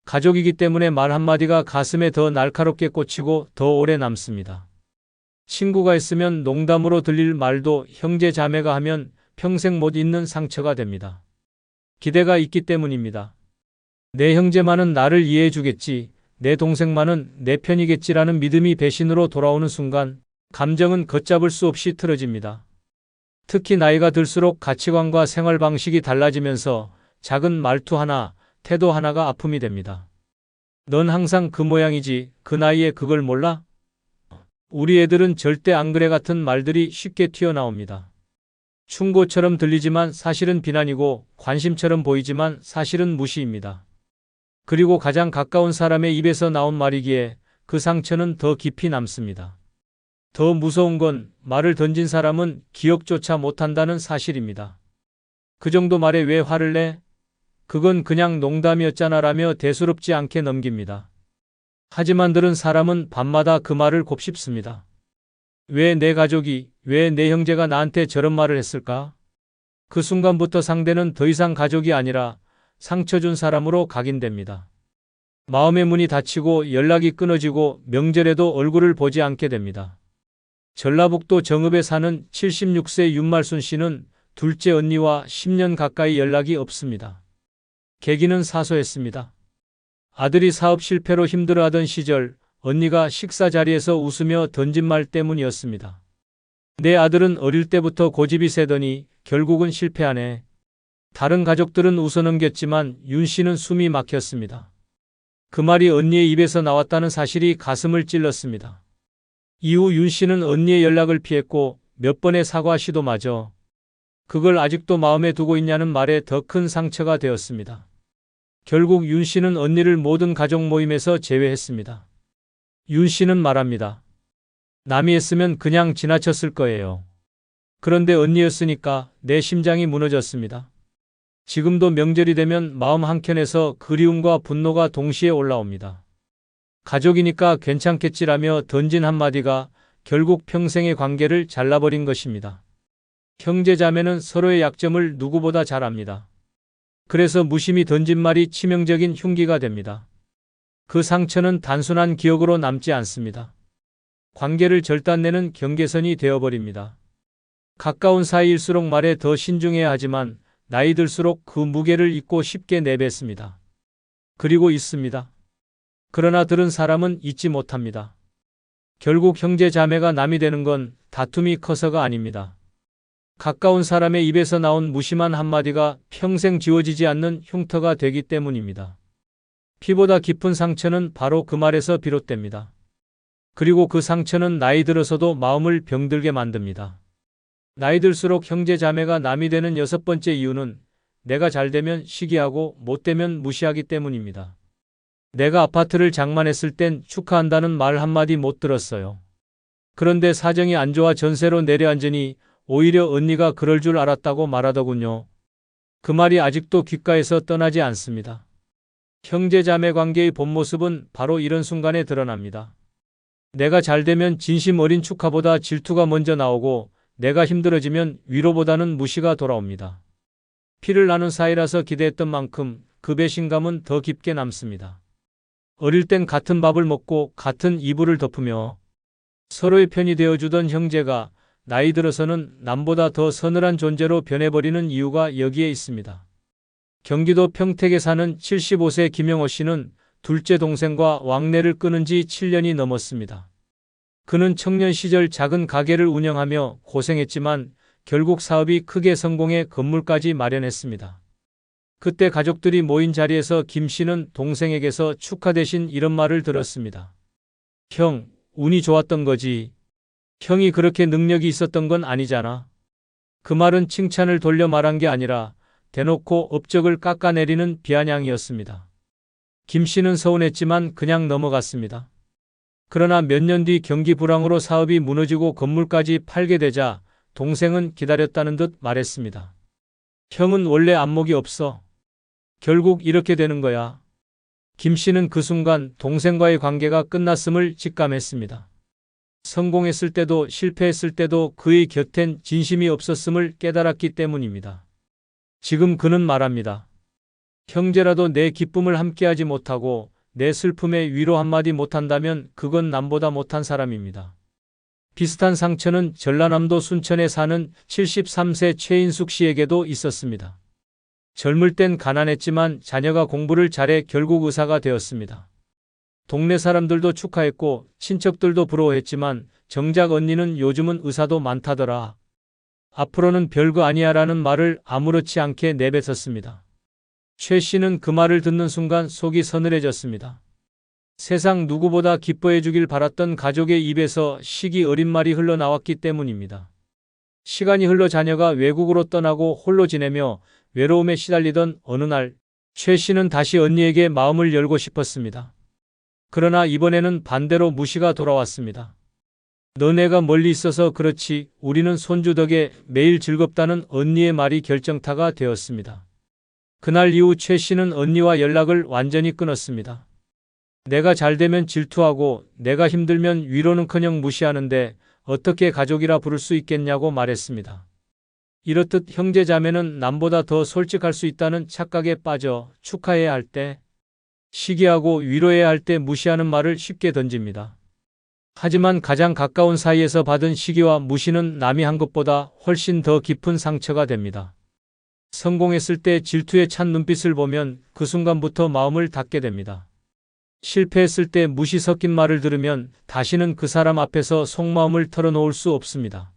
가족이기 때문에 말 한마디가 가슴에 더 날카롭게 꽂히고 더 오래 남습니다. 친구가 있으면 농담으로 들릴 말도 형제 자매가 하면 평생 못 잊는 상처가 됩니다. 기대가 있기 때문입니다. 내 형제만은 나를 이해해 주겠지, 내 동생만은 내 편이겠지라는 믿음이 배신으로 돌아오는 순간 감정은 걷잡을 수 없이 틀어집니다. 특히 나이가 들수록 가치관과 생활 방식이 달라지면서 작은 말투 하나, 태도 하나가 아픔이 됩니다. 넌 항상 그 모양이지, 그 나이에 그걸 몰라? 우리 애들은 절대 안 그래 같은 말들이 쉽게 튀어나옵니다. 충고처럼 들리지만 사실은 비난이고 관심처럼 보이지만 사실은 무시입니다. 그리고 가장 가까운 사람의 입에서 나온 말이기에 그 상처는 더 깊이 남습니다. 더 무서운 건 말을 던진 사람은 기억조차 못한다는 사실입니다. 그 정도 말에 왜 화를 내? 그건 그냥 농담이었잖아라며 대수롭지 않게 넘깁니다. 하지만 들은 사람은 밤마다 그 말을 곱씹습니다. 왜 내 가족이, 왜 내 형제가 나한테 저런 말을 했을까? 그 순간부터 상대는 더 이상 가족이 아니라 상처 준 사람으로 각인됩니다. 마음의 문이 닫히고 연락이 끊어지고 명절에도 얼굴을 보지 않게 됩니다. 전라북도 정읍에 사는 76세 윤말순 씨는 둘째 언니와 10년 가까이 연락이 없습니다. 계기는 사소했습니다. 아들이 사업 실패로 힘들어하던 시절 언니가 식사 자리에서 웃으며 던진 말 때문이었습니다. 내 아들은 어릴 때부터 고집이 세더니 결국은 실패하네. 다른 가족들은 웃어넘겼지만 윤 씨는 숨이 막혔습니다. 그 말이 언니의 입에서 나왔다는 사실이 가슴을 찔렀습니다. 이후 윤 씨는 언니의 연락을 피했고 몇 번의 사과 시도마저 그걸 아직도 마음에 두고 있냐는 말에 더 큰 상처가 되었습니다. 결국 윤 씨는 언니를 모든 가족 모임에서 제외했습니다. 윤 씨는 말합니다. 남이 했으면 그냥 지나쳤을 거예요. 그런데 언니였으니까 내 심장이 무너졌습니다. 지금도 명절이 되면 마음 한켠에서 그리움과 분노가 동시에 올라옵니다. 가족이니까 괜찮겠지라며 던진 한마디가 결국 평생의 관계를 잘라버린 것입니다. 형제자매는 서로의 약점을 누구보다 잘 압니다. 그래서 무심히 던진 말이 치명적인 흉기가 됩니다. 그 상처는 단순한 기억으로 남지 않습니다. 관계를 절단내는 경계선이 되어버립니다. 가까운 사이일수록 말에 더 신중해야 하지만 나이 들수록 그 무게를 잊고 쉽게 내뱉습니다. 그리고 잊습니다. 그러나 들은 사람은 잊지 못합니다. 결국 형제 자매가 남이 되는 건 다툼이 커서가 아닙니다. 가까운 사람의 입에서 나온 무심한 한마디가 평생 지워지지 않는 흉터가 되기 때문입니다. 피보다 깊은 상처는 바로 그 말에서 비롯됩니다. 그리고 그 상처는 나이 들어서도 마음을 병들게 만듭니다. 나이 들수록 형제 자매가 남이 되는 6번째 이유는 내가 잘 되면 시기하고 못 되면 무시하기 때문입니다. 내가 아파트를 장만했을 땐 축하한다는 말 한마디 못 들었어요. 그런데 사정이 안 좋아 전세로 내려앉으니 오히려 언니가 그럴 줄 알았다고 말하더군요. 그 말이 아직도 귓가에서 떠나지 않습니다. 형제 자매 관계의 본 모습은 바로 이런 순간에 드러납니다. 내가 잘 되면 진심 어린 축하보다 질투가 먼저 나오고 내가 힘들어지면 위로보다는 무시가 돌아옵니다. 피를 나눈 사이라서 기대했던 만큼 그 배신감은 더 깊게 남습니다. 어릴 땐 같은 밥을 먹고 같은 이불을 덮으며 서로의 편이 되어주던 형제가 나이 들어서는 남보다 더 서늘한 존재로 변해버리는 이유가 여기에 있습니다. 경기도 평택에 사는 75세 김영호 씨는 둘째 동생과 왕래를 끊은 지 7년이 넘었습니다. 그는 청년 시절 작은 가게를 운영하며 고생했지만 결국 사업이 크게 성공해 건물까지 마련했습니다. 그때 가족들이 모인 자리에서 김 씨는 동생에게서 축하 대신 이런 말을 들었습니다. 형, 운이 좋았던 거지. 형이 그렇게 능력이 있었던 건 아니잖아. 그 말은 칭찬을 돌려 말한 게 아니라 대놓고 업적을 깎아내리는 비아냥이었습니다. 김 씨는 서운했지만 그냥 넘어갔습니다. 그러나 몇 년 뒤 경기 불황으로 사업이 무너지고 건물까지 팔게 되자 동생은 기다렸다는 듯 말했습니다. 형은 원래 안목이 없어. 결국 이렇게 되는 거야. 김 씨는 그 순간 동생과의 관계가 끝났음을 직감했습니다. 성공했을 때도 실패했을 때도 그의 곁엔 진심이 없었음을 깨달았기 때문입니다. 지금 그는 말합니다. 형제라도 내 기쁨을 함께하지 못하고 내 슬픔에 위로 한마디 못한다면 그건 남보다 못한 사람입니다. 비슷한 상처는 전라남도 순천에 사는 73세 최인숙 씨에게도 있었습니다. 젊을 땐 가난했지만 자녀가 공부를 잘해 결국 의사가 되었습니다. 동네 사람들도 축하했고 친척들도 부러워했지만 정작 언니는 요즘은 의사도 많다더라. 앞으로는 별거 아니야라는 말을 아무렇지 않게 내뱉었습니다. 최 씨는 그 말을 듣는 순간 속이 서늘해졌습니다. 세상 누구보다 기뻐해 주길 바랐던 가족의 입에서 시기 어린 말이 흘러나왔기 때문입니다. 시간이 흘러 자녀가 외국으로 떠나고 홀로 지내며 외로움에 시달리던 어느 날, 최 씨는 다시 언니에게 마음을 열고 싶었습니다. 그러나 이번에는 반대로 무시가 돌아왔습니다. 너네가 멀리 있어서 그렇지 우리는 손주 덕에 매일 즐겁다는 언니의 말이 결정타가 되었습니다. 그날 이후 최 씨는 언니와 연락을 완전히 끊었습니다. 내가 잘 되면 질투하고 내가 힘들면 위로는커녕 무시하는데 어떻게 가족이라 부를 수 있겠냐고 말했습니다. 이렇듯 형제 자매는 남보다 더 솔직할 수 있다는 착각에 빠져 축하해야 할 때, 시기하고 위로해야 할 때 무시하는 말을 쉽게 던집니다. 하지만 가장 가까운 사이에서 받은 시기와 무시는 남이 한 것보다 훨씬 더 깊은 상처가 됩니다. 성공했을 때 질투에 찬 눈빛을 보면 그 순간부터 마음을 닫게 됩니다. 실패했을 때 무시 섞인 말을 들으면 다시는 그 사람 앞에서 속마음을 털어놓을 수 없습니다.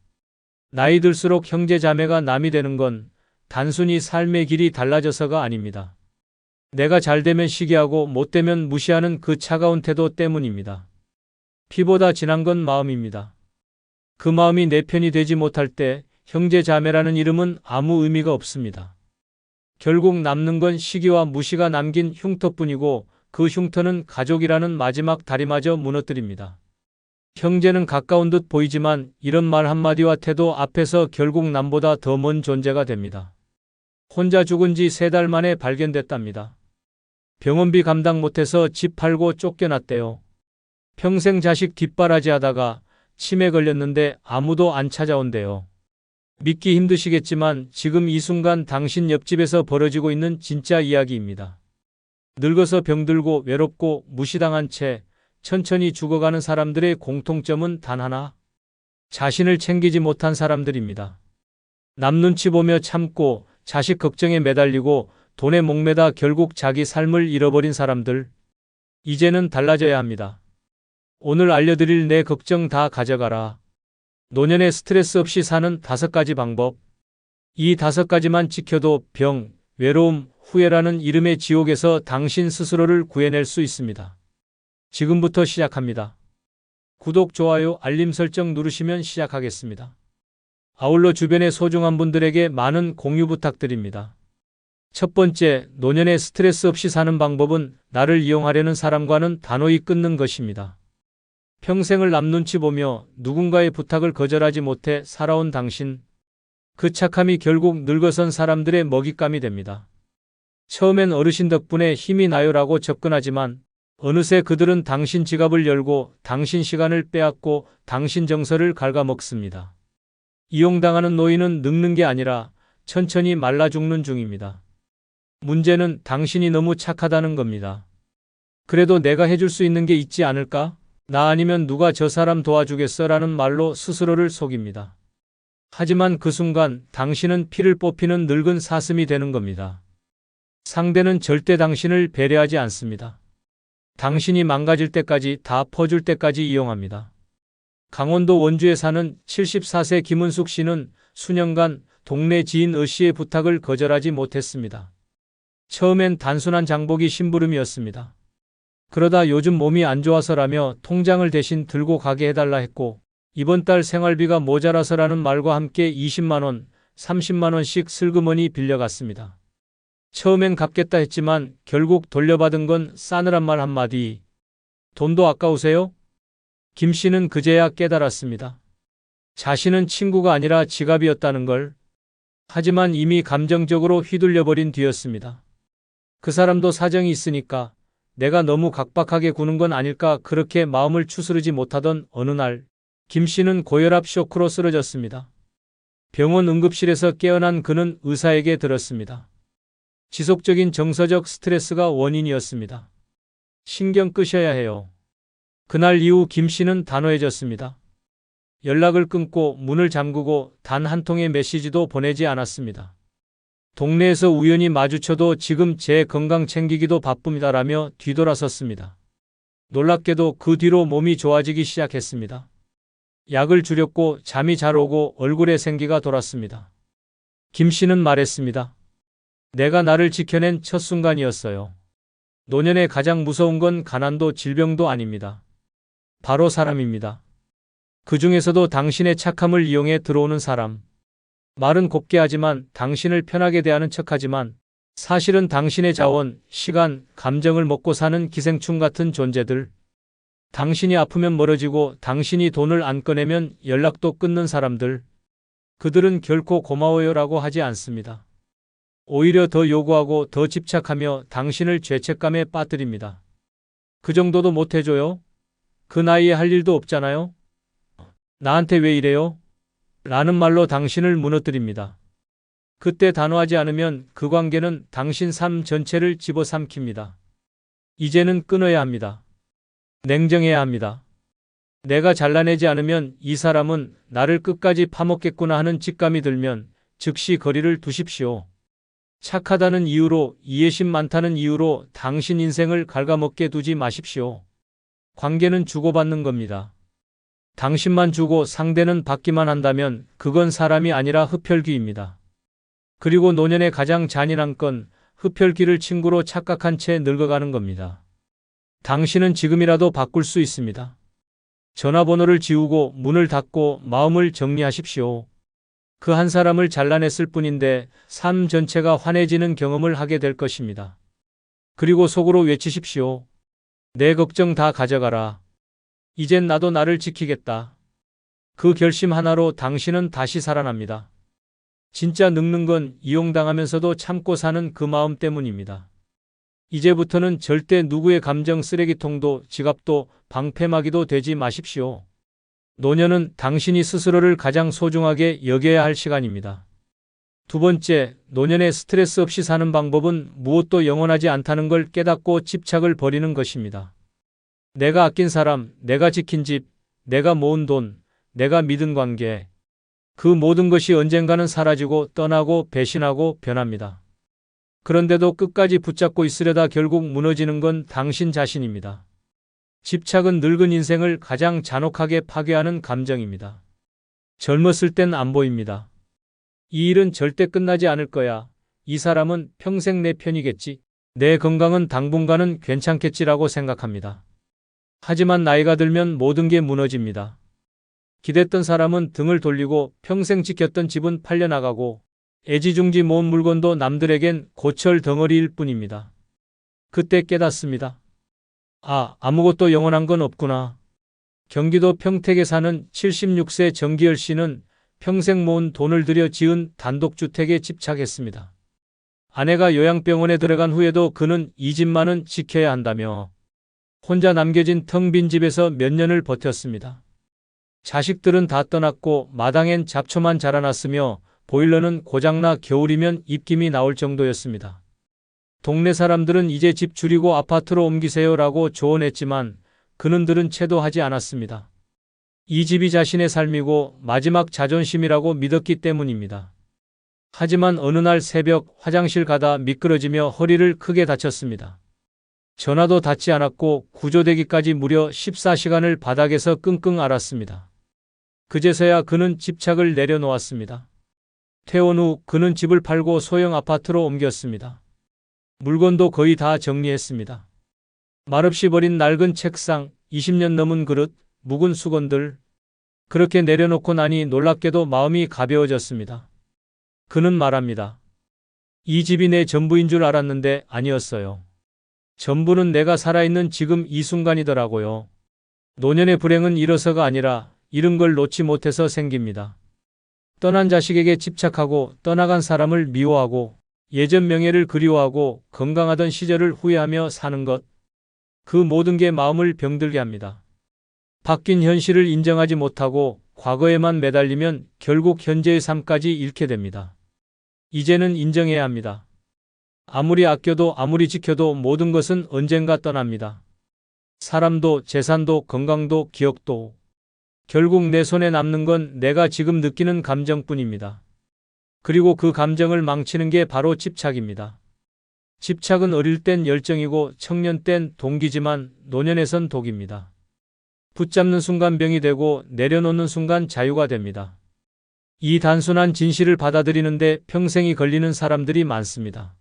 나이 들수록 형제 자매가 남이 되는 건 단순히 삶의 길이 달라져서가 아닙니다. 내가 잘 되면 시기하고 못 되면 무시하는 그 차가운 태도 때문입니다. 피보다 진한 건 마음입니다. 그 마음이 내 편이 되지 못할 때 형제 자매라는 이름은 아무 의미가 없습니다. 결국 남는 건 시기와 무시가 남긴 흉터뿐이고 그 흉터는 가족이라는 마지막 다리마저 무너뜨립니다. 형제는 가까운 듯 보이지만 이런 말 한마디와 태도 앞에서 결국 남보다 더 먼 존재가 됩니다. 혼자 죽은 지 3달 만에 발견됐답니다. 병원비 감당 못해서 집 팔고 쫓겨났대요. 평생 자식 뒷바라지 하다가 치매 걸렸는데 아무도 안 찾아온대요. 믿기 힘드시겠지만 지금 이 순간 당신 옆집에서 벌어지고 있는 진짜 이야기입니다. 늙어서 병들고 외롭고 무시당한 채 천천히 죽어가는 사람들의 공통점은 단 하나. 자신을 챙기지 못한 사람들입니다. 남 눈치 보며 참고 자식 걱정에 매달리고 돈에 목매다 결국 자기 삶을 잃어버린 사람들. 이제는 달라져야 합니다. 오늘 알려드릴 내 걱정 다 가져가라. 노년에 스트레스 없이 사는 5가지 방법. 이 5가지만 지켜도 병, 외로움, 후회라는 이름의 지옥에서 당신 스스로를 구해낼 수 있습니다. 지금부터 시작합니다. 구독, 좋아요, 알림 설정 누르시면 시작하겠습니다. 아울러 주변의 소중한 분들에게 많은 공유 부탁드립니다. 첫 번째, 노년에 스트레스 없이 사는 방법은 나를 이용하려는 사람과는 단호히 끊는 것입니다. 평생을 남 눈치 보며 누군가의 부탁을 거절하지 못해 살아온 당신, 그 착함이 결국 늙어선 사람들의 먹잇감이 됩니다. 처음엔 어르신 덕분에 힘이 나요라고 접근하지만 어느새 그들은 당신 지갑을 열고 당신 시간을 빼앗고 당신 정서를 갉아먹습니다. 이용당하는 노인은 늙는 게 아니라 천천히 말라 죽는 중입니다. 문제는 당신이 너무 착하다는 겁니다. 그래도 내가 해줄 수 있는 게 있지 않을까? 나 아니면 누가 저 사람 도와주겠어? 라는 말로 스스로를 속입니다. 하지만 그 순간 당신은 피를 뽑히는 늙은 사슴이 되는 겁니다. 상대는 절대 당신을 배려하지 않습니다. 당신이 망가질 때까지, 다 퍼줄 때까지 이용합니다. 강원도 원주에 사는 74세 김은숙 씨는 수년간 동네 지인 의 씨의 부탁을 거절하지 못했습니다. 처음엔 단순한 장보기 심부름이었습니다. 그러다 요즘 몸이 안 좋아서라며 통장을 대신 들고 가게 해달라 했고, 이번 달 생활비가 모자라서라는 말과 함께 20만 원, 30만 원씩 슬그머니 빌려갔습니다. 처음엔 갚겠다 했지만 결국 돌려받은 건 싸늘한 말 한마디. 돈도 아까우세요? 김 씨는 그제야 깨달았습니다. 자신은 친구가 아니라 지갑이었다는 걸. 하지만 이미 감정적으로 휘둘려버린 뒤였습니다. 그 사람도 사정이 있으니까 내가 너무 각박하게 구는 건 아닐까, 그렇게 마음을 추스르지 못하던 어느 날 김 씨는 고혈압 쇼크로 쓰러졌습니다. 병원 응급실에서 깨어난 그는 의사에게 들었습니다. 지속적인 정서적 스트레스가 원인이었습니다. 신경 끄셔야 해요. 그날 이후 김 씨는 단호해졌습니다. 연락을 끊고 문을 잠그고 단 한 통의 메시지도 보내지 않았습니다. 동네에서 우연히 마주쳐도 지금 제 건강 챙기기도 바쁩니다라며 뒤돌아섰습니다. 놀랍게도 그 뒤로 몸이 좋아지기 시작했습니다. 약을 줄였고 잠이 잘 오고 얼굴에 생기가 돌았습니다. 김 씨는 말했습니다. 내가 나를 지켜낸 첫 순간이었어요. 노년에 가장 무서운 건 가난도 질병도 아닙니다. 바로 사람입니다. 그 중에서도 당신의 착함을 이용해 들어오는 사람. 말은 곱게 하지만 당신을 편하게 대하는 척하지만 사실은 당신의 자원, 시간, 감정을 먹고 사는 기생충 같은 존재들. 당신이 아프면 멀어지고 당신이 돈을 안 꺼내면 연락도 끊는 사람들. 그들은 결코 고마워요라고 하지 않습니다. 오히려 더 요구하고 더 집착하며 당신을 죄책감에 빠뜨립니다. 그 정도도 못 해줘요? 그 나이에 할 일도 없잖아요? 나한테 왜 이래요? 라는 말로 당신을 무너뜨립니다. 그때 단호하지 않으면 그 관계는 당신 삶 전체를 집어삼킵니다. 이제는 끊어야 합니다. 냉정해야 합니다. 내가 잘라내지 않으면 이 사람은 나를 끝까지 파먹겠구나 하는 직감이 들면 즉시 거리를 두십시오. 착하다는 이유로, 이해심 많다는 이유로 당신 인생을 갉아먹게 두지 마십시오. 관계는 주고받는 겁니다. 당신만 주고 상대는 받기만 한다면 그건 사람이 아니라 흡혈귀입니다. 그리고 노년의 가장 잔인한 건 흡혈귀를 친구로 착각한 채 늙어가는 겁니다. 당신은 지금이라도 바꿀 수 있습니다. 전화번호를 지우고 문을 닫고 마음을 정리하십시오. 그 한 사람을 잘라냈을 뿐인데 삶 전체가 환해지는 경험을 하게 될 것입니다. 그리고 속으로 외치십시오. 내 걱정 다 가져가라. 이젠 나도 나를 지키겠다. 그 결심 하나로 당신은 다시 살아납니다. 진짜 늙는 건 이용당하면서도 참고 사는 그 마음 때문입니다. 이제부터는 절대 누구의 감정 쓰레기통도 지갑도 방패막이도 되지 마십시오. 노년은 당신이 스스로를 가장 소중하게 여겨야 할 시간입니다. 두 번째, 노년에 스트레스 없이 사는 방법은 무엇도 영원하지 않다는 걸 깨닫고 집착을 버리는 것입니다. 내가 아낀 사람, 내가 지킨 집, 내가 모은 돈, 내가 믿은 관계. 그 모든 것이 언젠가는 사라지고 떠나고 배신하고 변합니다. 그런데도 끝까지 붙잡고 있으려다 결국 무너지는 건 당신 자신입니다. 집착은 늙은 인생을 가장 잔혹하게 파괴하는 감정입니다. 젊었을 땐 안 보입니다. 이 일은 절대 끝나지 않을 거야. 이 사람은 평생 내 편이겠지. 내 건강은 당분간은 괜찮겠지라고 생각합니다. 하지만 나이가 들면 모든 게 무너집니다. 기댔던 사람은 등을 돌리고 평생 지켰던 집은 팔려나가고 애지중지 모은 물건도 남들에겐 고철 덩어리일 뿐입니다. 그때 깨닫습니다. 아무것도 영원한 건 없구나. 경기도 평택에 사는 76세 정기열 씨는 평생 모은 돈을 들여 지은 단독주택에 집착했습니다. 아내가 요양병원에 들어간 후에도 그는 이 집만은 지켜야 한다며 혼자 남겨진 텅 빈 집에서 몇 년을 버텼습니다. 자식들은 다 떠났고 마당엔 잡초만 자라났으며 보일러는 고장나 겨울이면 입김이 나올 정도였습니다. 동네 사람들은 이제 집 줄이고 아파트로 옮기세요라고 조언했지만 그는 들은 채도 하지 않았습니다. 이 집이 자신의 삶이고 마지막 자존심이라고 믿었기 때문입니다. 하지만 어느 날 새벽 화장실 가다 미끄러지며 허리를 크게 다쳤습니다. 전화도 닿지 않았고 구조되기까지 무려 14시간을 바닥에서 끙끙 앓았습니다. 그제서야 그는 집착을 내려놓았습니다. 퇴원 후 그는 집을 팔고 소형 아파트로 옮겼습니다. 물건도 거의 다 정리했습니다. 말없이 버린 낡은 책상, 20년 넘은 그릇, 묵은 수건들. 그렇게 내려놓고 나니 놀랍게도 마음이 가벼워졌습니다. 그는 말합니다. 이 집이 내 전부인 줄 알았는데 아니었어요. 전부는 내가 살아있는 지금 이 순간이더라고요. 노년의 불행은 잃어서가 아니라 잃은 걸 놓지 못해서 생깁니다. 떠난 자식에게 집착하고 떠나간 사람을 미워하고 예전 명예를 그리워하고 건강하던 시절을 후회하며 사는 것. 그 모든 게 마음을 병들게 합니다. 바뀐 현실을 인정하지 못하고 과거에만 매달리면 결국 현재의 삶까지 잃게 됩니다. 이제는 인정해야 합니다. 아무리 아껴도 아무리 지켜도 모든 것은 언젠가 떠납니다. 사람도 재산도 건강도 기억도. 결국 내 손에 남는 건 내가 지금 느끼는 감정뿐입니다. 그리고 그 감정을 망치는 게 바로 집착입니다. 집착은 어릴 땐 열정이고 청년 땐 동기지만 노년에선 독입니다. 붙잡는 순간 병이 되고 내려놓는 순간 자유가 됩니다. 이 단순한 진실을 받아들이는데 평생이 걸리는 사람들이 많습니다.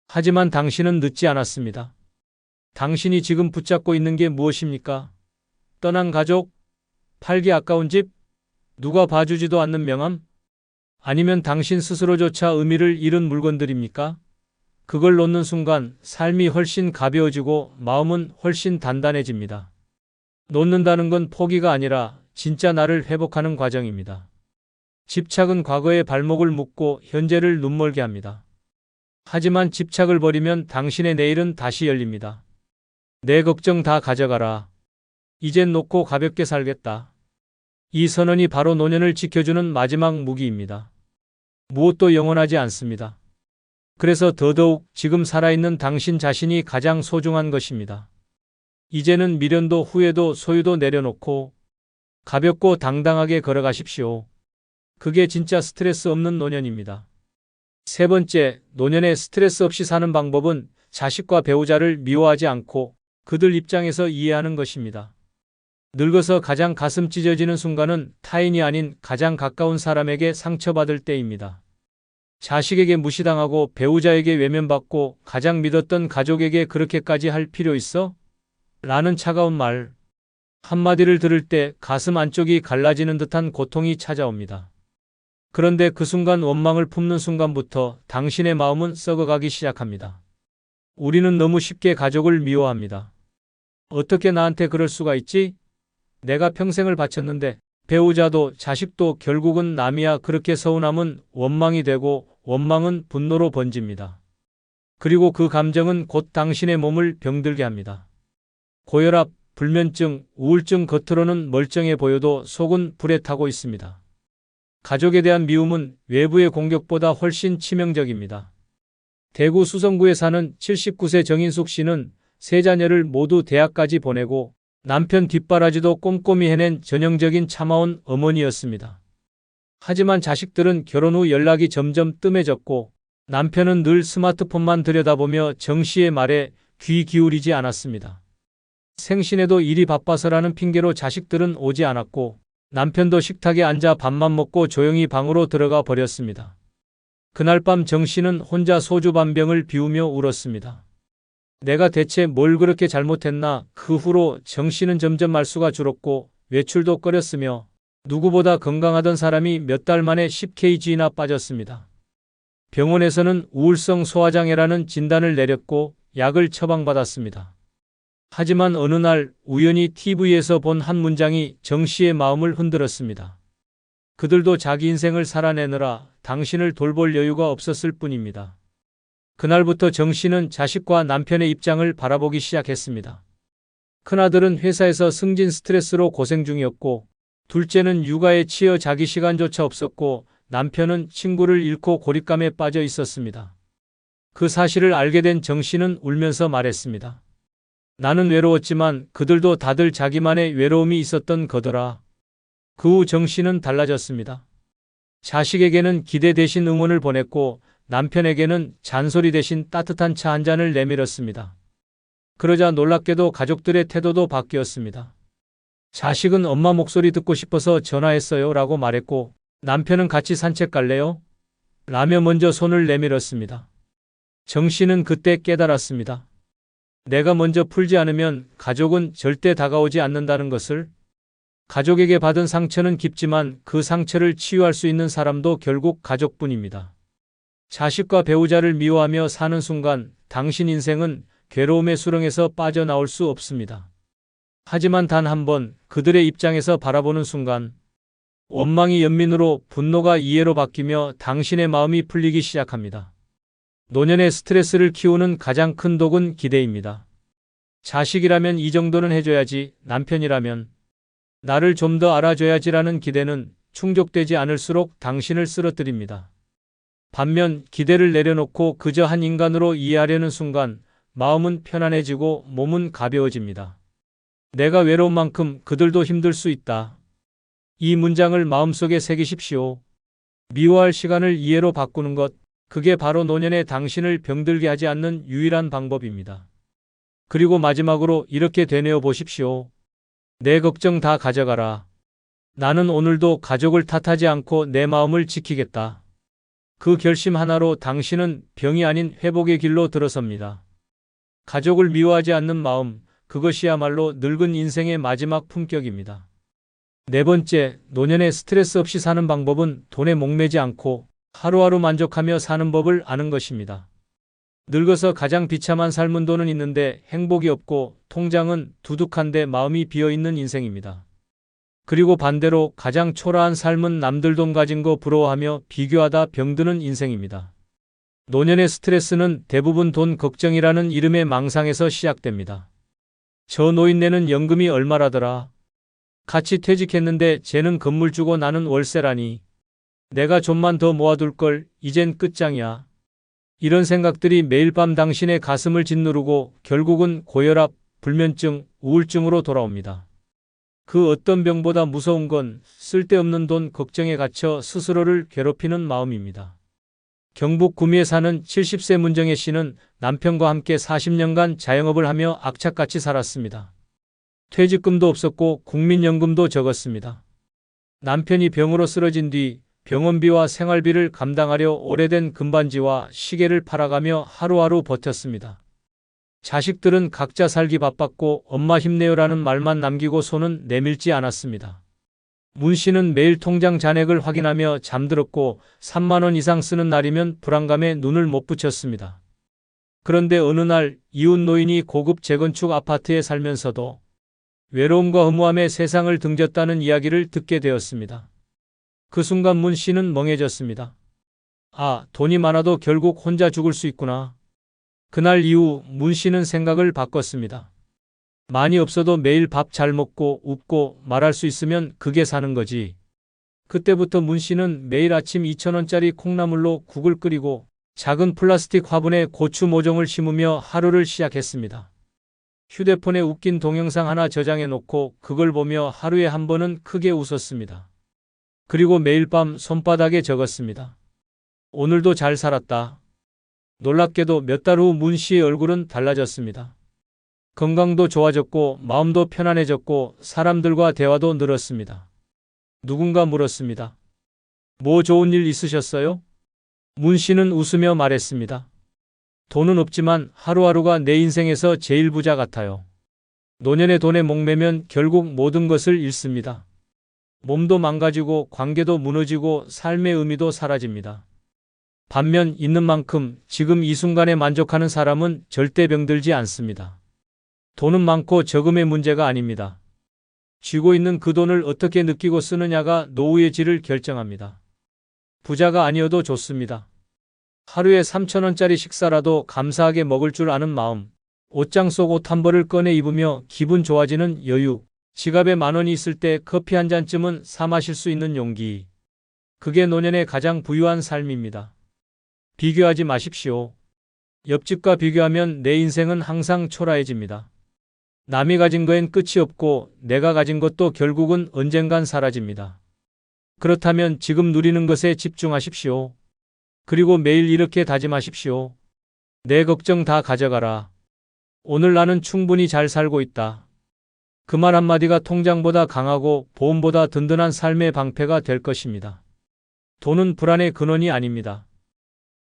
하지만 당신은 늦지 않았습니다. 당신이 지금 붙잡고 있는 게 무엇입니까? 떠난 가족? 팔기 아까운 집? 누가 봐주지도 않는 명함? 아니면 당신 스스로조차 의미를 잃은 물건들입니까? 그걸 놓는 순간 삶이 훨씬 가벼워지고 마음은 훨씬 단단해집니다. 놓는다는 건 포기가 아니라 진짜 나를 회복하는 과정입니다. 집착은 과거의 발목을 묶고 현재를 눈멀게 합니다. 하지만 집착을 버리면 당신의 내일은 다시 열립니다. 내 걱정 다 가져가라. 이젠 놓고 가볍게 살겠다. 이 선언이 바로 노년을 지켜주는 마지막 무기입니다. 무엇도 영원하지 않습니다. 그래서 더더욱 지금 살아있는 당신 자신이 가장 소중한 것입니다. 이제는 미련도 후회도 소유도 내려놓고 가볍고 당당하게 걸어가십시오. 그게 진짜 스트레스 없는 노년입니다. 세 번째, 노년에 스트레스 없이 사는 방법은 자식과 배우자를 미워하지 않고 그들 입장에서 이해하는 것입니다. 늙어서 가장 가슴 찢어지는 순간은 타인이 아닌 가장 가까운 사람에게 상처받을 때입니다. 자식에게 무시당하고 배우자에게 외면받고 가장 믿었던 가족에게 그렇게까지 할 필요 있어? 라는 차가운 말 한마디를 들을 때 가슴 안쪽이 갈라지는 듯한 고통이 찾아옵니다. 그런데 그 순간 원망을 품는 순간부터 당신의 마음은 썩어가기 시작합니다. 우리는 너무 쉽게 가족을 미워합니다. 어떻게 나한테 그럴 수가 있지? 내가 평생을 바쳤는데 배우자도 자식도 결국은 남이야. 그렇게 서운함은 원망이 되고 원망은 분노로 번집니다. 그리고 그 감정은 곧 당신의 몸을 병들게 합니다. 고혈압, 불면증, 우울증 겉으로는 멀쩡해 보여도 속은 불에 타고 있습니다. 가족에 대한 미움은 외부의 공격보다 훨씬 치명적입니다. 대구 수성구에 사는 79세 정인숙 씨는 세 자녀를 모두 대학까지 보내고 남편 뒷바라지도 꼼꼼히 해낸 전형적인 참아온 어머니였습니다. 하지만 자식들은 결혼 후 연락이 점점 뜸해졌고 남편은 늘 스마트폰만 들여다보며 정 씨의 말에 귀 기울이지 않았습니다. 생신에도 일이 바빠서라는 핑계로 자식들은 오지 않았고 남편도 식탁에 앉아 밥만 먹고 조용히 방으로 들어가 버렸습니다. 그날 밤 정 씨는 혼자 소주 반 병을 비우며 울었습니다. 내가 대체 뭘 그렇게 잘못했나. 그 후로 정 씨는 점점 말수가 줄었고 외출도 꺼렸으며 누구보다 건강하던 사람이 몇 달 만에 10kg나 빠졌습니다. 병원에서는 우울성 소화장애라는 진단을 내렸고 약을 처방받았습니다. 하지만 어느 날 우연히 TV에서 본 한 문장이 정 씨의 마음을 흔들었습니다. 그들도 자기 인생을 살아내느라 당신을 돌볼 여유가 없었을 뿐입니다. 그날부터 정 씨는 자식과 남편의 입장을 바라보기 시작했습니다. 큰아들은 회사에서 승진 스트레스로 고생 중이었고 둘째는 육아에 치여 자기 시간조차 없었고 남편은 친구를 잃고 고립감에 빠져 있었습니다. 그 사실을 알게 된 정 씨는 울면서 말했습니다. 나는 외로웠지만 그들도 다들 자기만의 외로움이 있었던 거더라. 그 후 정 씨는 달라졌습니다. 자식에게는 기대 대신 응원을 보냈고 남편에게는 잔소리 대신 따뜻한 차 한 잔을 내밀었습니다. 그러자 놀랍게도 가족들의 태도도 바뀌었습니다. 자식은 엄마 목소리 듣고 싶어서 전화했어요 라고 말했고 남편은 같이 산책 갈래요? 라며 먼저 손을 내밀었습니다. 정 씨는 그때 깨달았습니다. 내가 먼저 풀지 않으면 가족은 절대 다가오지 않는다는 것을. 가족에게 받은 상처는 깊지만 그 상처를 치유할 수 있는 사람도 결국 가족뿐입니다. 자식과 배우자를 미워하며 사는 순간 당신 인생은 괴로움의 수렁에서 빠져나올 수 없습니다. 하지만 단 한 번 그들의 입장에서 바라보는 순간 원망이 연민으로 분노가 이해로 바뀌며 당신의 마음이 풀리기 시작합니다. 노년의 스트레스를 키우는 가장 큰 독은 기대입니다. 자식이라면 이 정도는 해줘야지, 남편이라면 나를 좀 더 알아줘야지라는 기대는 충족되지 않을수록 당신을 쓰러뜨립니다. 반면 기대를 내려놓고 그저 한 인간으로 이해하려는 순간 마음은 편안해지고 몸은 가벼워집니다. 내가 외로운 만큼 그들도 힘들 수 있다. 이 문장을 마음속에 새기십시오. 미워할 시간을 이해로 바꾸는 것, 그게 바로 노년의 당신을 병들게 하지 않는 유일한 방법입니다. 그리고 마지막으로 이렇게 되뇌어 보십시오. 내 걱정 다 가져가라. 나는 오늘도 가족을 탓하지 않고 내 마음을 지키겠다. 그 결심 하나로 당신은 병이 아닌 회복의 길로 들어섭니다. 가족을 미워하지 않는 마음, 그것이야말로 늙은 인생의 마지막 품격입니다. 네 번째, 노년에 스트레스 없이 사는 방법은 돈에 목매지 않고 하루하루 만족하며 사는 법을 아는 것입니다. 늙어서 가장 비참한 삶은 돈은 있는데 행복이 없고 통장은 두둑한데 마음이 비어있는 인생입니다. 그리고 반대로 가장 초라한 삶은 남들 돈 가진 거 부러워하며 비교하다 병드는 인생입니다. 노년의 스트레스는 대부분 돈 걱정이라는 이름의 망상에서 시작됩니다. 저 노인네는 연금이 얼마라더라. 같이 퇴직했는데 쟤는 건물 주고 나는 월세라니. 내가 좀만 더 모아둘 걸, 이젠 끝장이야. 이런 생각들이 매일 밤 당신의 가슴을 짓누르고 결국은 고혈압, 불면증, 우울증으로 돌아옵니다. 그 어떤 병보다 무서운 건 쓸데없는 돈 걱정에 갇혀 스스로를 괴롭히는 마음입니다. 경북 구미에 사는 70세 문정혜 씨는 남편과 함께 40년간 자영업을 하며 악착같이 살았습니다. 퇴직금도 없었고 국민연금도 적었습니다. 남편이 병으로 쓰러진 뒤 병원비와 생활비를 감당하려 오래된 금반지와 시계를 팔아가며 하루하루 버텼습니다. 자식들은 각자 살기 바빴고 엄마 힘내요라는 말만 남기고 손은 내밀지 않았습니다. 문 씨는 매일 통장 잔액을 확인하며 잠들었고 3만 원 이상 쓰는 날이면 불안감에 눈을 못 붙였습니다. 그런데 어느 날 이웃 노인이 고급 재건축 아파트에 살면서도 외로움과 허무함에 세상을 등졌다는 이야기를 듣게 되었습니다. 그 순간 문 씨는 멍해졌습니다. 아, 돈이 많아도 결국 혼자 죽을 수 있구나. 그날 이후 문 씨는 생각을 바꿨습니다. 많이 없어도 매일 밥 잘 먹고 웃고 말할 수 있으면 그게 사는 거지. 그때부터 문 씨는 매일 아침 2,000원짜리 콩나물로 국을 끓이고 작은 플라스틱 화분에 고추 모종을 심으며 하루를 시작했습니다. 휴대폰에 웃긴 동영상 하나 저장해 놓고 그걸 보며 하루에 한 번은 크게 웃었습니다. 그리고 매일 밤 손바닥에 적었습니다. 오늘도 잘 살았다. 놀랍게도 몇 달 후 문 씨의 얼굴은 달라졌습니다. 건강도 좋아졌고 마음도 편안해졌고 사람들과 대화도 늘었습니다. 누군가 물었습니다. 뭐 좋은 일 있으셨어요? 문 씨는 웃으며 말했습니다. 돈은 없지만 하루하루가 내 인생에서 제일 부자 같아요. 노년의 돈에 목매면 결국 모든 것을 잃습니다. 몸도 망가지고 관계도 무너지고 삶의 의미도 사라집니다. 반면 있는 만큼 지금 이 순간에 만족하는 사람은 절대 병들지 않습니다. 돈은 많고 적음의 문제가 아닙니다. 쥐고 있는 그 돈을 어떻게 느끼고 쓰느냐가 노후의 질을 결정합니다. 부자가 아니어도 좋습니다. 하루에 3,000원짜리 식사라도 감사하게 먹을 줄 아는 마음, 옷장 속 옷 한 벌을 꺼내 입으며 기분 좋아지는 여유, 지갑에 10,000원이 있을 때 커피 한 잔쯤은 사 마실 수 있는 용기. 그게 노년의 가장 부유한 삶입니다. 비교하지 마십시오. 옆집과 비교하면 내 인생은 항상 초라해집니다. 남이 가진 거엔 끝이 없고 내가 가진 것도 결국은 언젠간 사라집니다. 그렇다면 지금 누리는 것에 집중하십시오. 그리고 매일 이렇게 다짐하십시오. 내 걱정 다 가져가라. 오늘 나는 충분히 잘 살고 있다. 그 말 한마디가 통장보다 강하고 보험보다 든든한 삶의 방패가 될 것입니다. 돈은 불안의 근원이 아닙니다.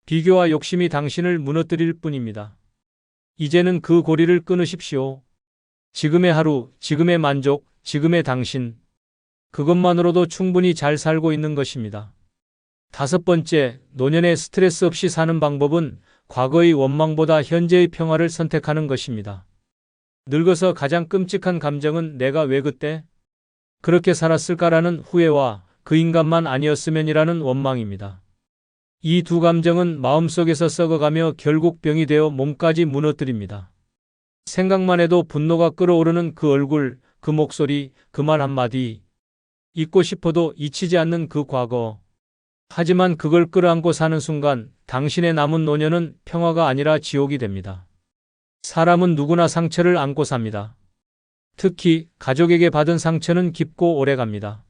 비교와 욕심이 당신을 무너뜨릴 뿐입니다. 이제는 그 고리를 끊으십시오. 지금의 하루, 지금의 만족, 지금의 당신. 그것만으로도 충분히 잘 살고 있는 것입니다. 5번째, 노년에 스트레스 없이 사는 방법은 과거의 원망보다 현재의 평화를 선택하는 것입니다. 늙어서 가장 끔찍한 감정은 내가 왜 그때 그렇게 살았을까라는 후회와 그 인간만 아니었으면이라는 원망입니다. 이 두 감정은 마음속에서 썩어가며 결국 병이 되어 몸까지 무너뜨립니다. 생각만 해도 분노가 끓어오르는 그 얼굴, 그 목소리, 그 말 한마디. 잊고 싶어도 잊히지 않는 그 과거. 하지만 그걸 끌어안고 사는 순간 당신의 남은 노년은 평화가 아니라 지옥이 됩니다. 사람은 누구나 상처를 안고 삽니다. 특히 가족에게 받은 상처는 깊고 오래갑니다.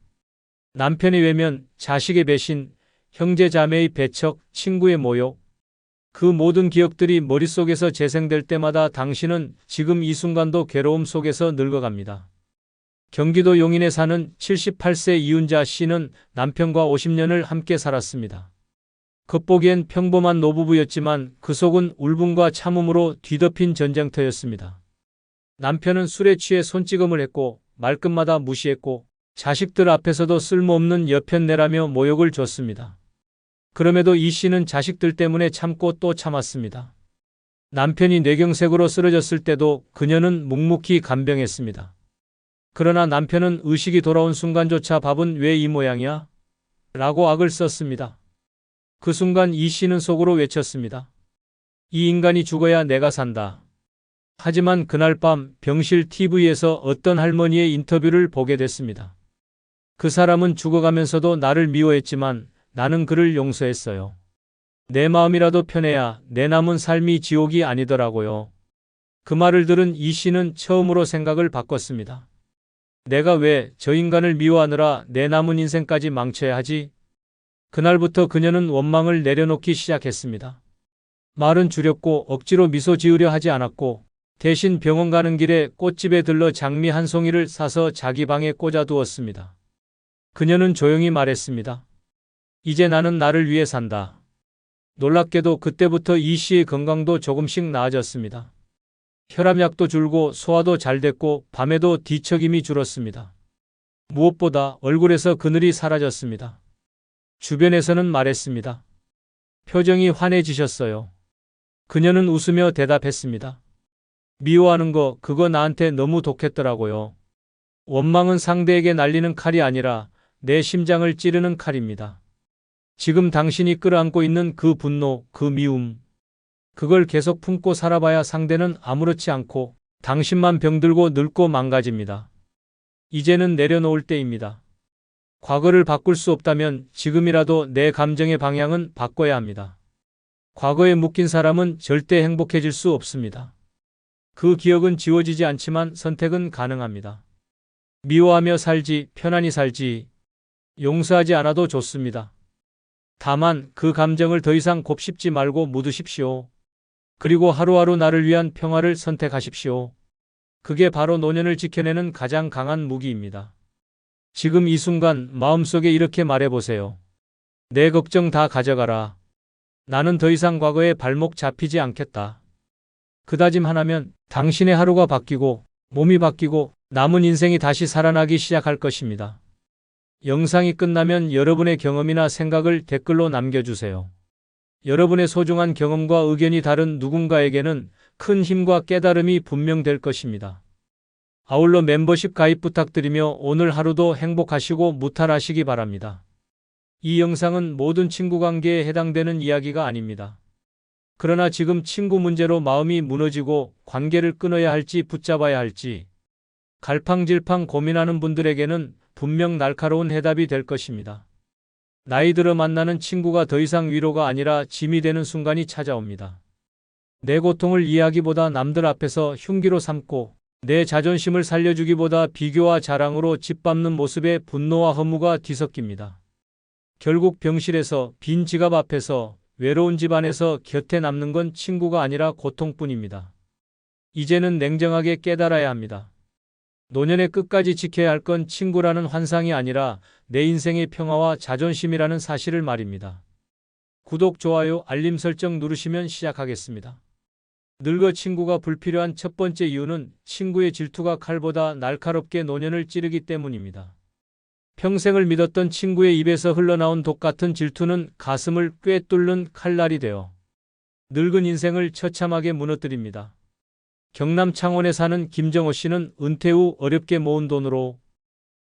남편의 외면, 자식의 배신, 형제 자매의 배척, 친구의 모욕. 그 모든 기억들이 머릿속에서 재생될 때마다 당신은 지금 이 순간도 괴로움 속에서 늙어갑니다. 경기도 용인에 사는 78세 이윤자 씨는 남편과 50년을 함께 살았습니다. 겉보기엔 평범한 노부부였지만 그 속은 울분과 참음으로 뒤덮인 전쟁터였습니다. 남편은 술에 취해 손찌검을 했고 말끝마다 무시했고 자식들 앞에서도 쓸모없는 여편네라며 모욕을 줬습니다. 그럼에도 이 씨는 자식들 때문에 참고 또 참았습니다. 남편이 뇌경색으로 쓰러졌을 때도 그녀는 묵묵히 간병했습니다. 그러나 남편은 의식이 돌아온 순간조차 밥은 왜 이 모양이야? 라고 악을 썼습니다. 그 순간 이 씨는 속으로 외쳤습니다. 이 인간이 죽어야 내가 산다. 하지만 그날 밤 병실 TV에서 어떤 할머니의 인터뷰를 보게 됐습니다. 그 사람은 죽어가면서도 나를 미워했지만 나는 그를 용서했어요. 내 마음이라도 편해야 내 남은 삶이 지옥이 아니더라고요. 그 말을 들은 이 씨는 처음으로 생각을 바꿨습니다. 내가 왜 저 인간을 미워하느라 내 남은 인생까지 망쳐야 하지? 그날부터 그녀는 원망을 내려놓기 시작했습니다. 말은 줄였고 억지로 미소 지으려 하지 않았고 대신 병원 가는 길에 꽃집에 들러 장미 한 송이를 사서 자기 방에 꽂아두었습니다. 그녀는 조용히 말했습니다. 이제 나는 나를 위해 산다. 놀랍게도 그때부터 이 씨의 건강도 조금씩 나아졌습니다. 혈압약도 줄고 소화도 잘 됐고 밤에도 뒤척임이 줄었습니다. 무엇보다 얼굴에서 그늘이 사라졌습니다. 주변에서는 말했습니다. 표정이 환해지셨어요. 그녀는 웃으며 대답했습니다. 미워하는 거 그거 나한테 너무 독했더라고요. 원망은 상대에게 날리는 칼이 아니라 내 심장을 찌르는 칼입니다. 지금 당신이 끌어안고 있는 그 분노, 그 미움. 그걸 계속 품고 살아봐야 상대는 아무렇지 않고 당신만 병들고 늙고 망가집니다. 이제는 내려놓을 때입니다. 과거를 바꿀 수 없다면 지금이라도 내 감정의 방향은 바꿔야 합니다. 과거에 묶인 사람은 절대 행복해질 수 없습니다. 그 기억은 지워지지 않지만 선택은 가능합니다. 미워하며 살지, 편안히 살지, 용서하지 않아도 좋습니다. 다만 그 감정을 더 이상 곱씹지 말고 묻으십시오. 그리고 하루하루 나를 위한 평화를 선택하십시오. 그게 바로 노년을 지켜내는 가장 강한 무기입니다. 지금 이 순간 마음속에 이렇게 말해보세요. 내 걱정 다 가져가라. 나는 더 이상 과거에 발목 잡히지 않겠다. 그 다짐 하나면 당신의 하루가 바뀌고 몸이 바뀌고 남은 인생이 다시 살아나기 시작할 것입니다. 영상이 끝나면 여러분의 경험이나 생각을 댓글로 남겨주세요. 여러분의 소중한 경험과 의견이 다른 누군가에게는 큰 힘과 깨달음이 분명될 것입니다. 아울러 멤버십 가입 부탁드리며 오늘 하루도 행복하시고 무탈하시기 바랍니다. 이 영상은 모든 친구 관계에 해당되는 이야기가 아닙니다. 그러나 지금 친구 문제로 마음이 무너지고 관계를 끊어야 할지 붙잡아야 할지 갈팡질팡 고민하는 분들에게는 분명 날카로운 해답이 될 것입니다. 나이 들어 만나는 친구가 더 이상 위로가 아니라 짐이 되는 순간이 찾아옵니다. 내 고통을 이해하기보다 남들 앞에서 흉기로 삼고 내 자존심을 살려주기보다 비교와 자랑으로 짓밟는 모습에 분노와 허무가 뒤섞입니다. 결국 병실에서 빈 지갑 앞에서 외로운 집 안에서 곁에 남는 건 친구가 아니라 고통뿐입니다. 이제는 냉정하게 깨달아야 합니다. 노년의 끝까지 지켜야 할 건 친구라는 환상이 아니라 내 인생의 평화와 자존심이라는 사실을 말입니다. 구독, 좋아요, 알림 설정 누르시면 시작하겠습니다. 늙어 친구가 불필요한 첫 번째 이유는 친구의 질투가 칼보다 날카롭게 노년을 찌르기 때문입니다. 평생을 믿었던 친구의 입에서 흘러나온 독 같은 질투는 가슴을 꿰뚫는 칼날이 되어 늙은 인생을 처참하게 무너뜨립니다. 경남 창원에 사는 김정호 씨는 은퇴 후 어렵게 모은 돈으로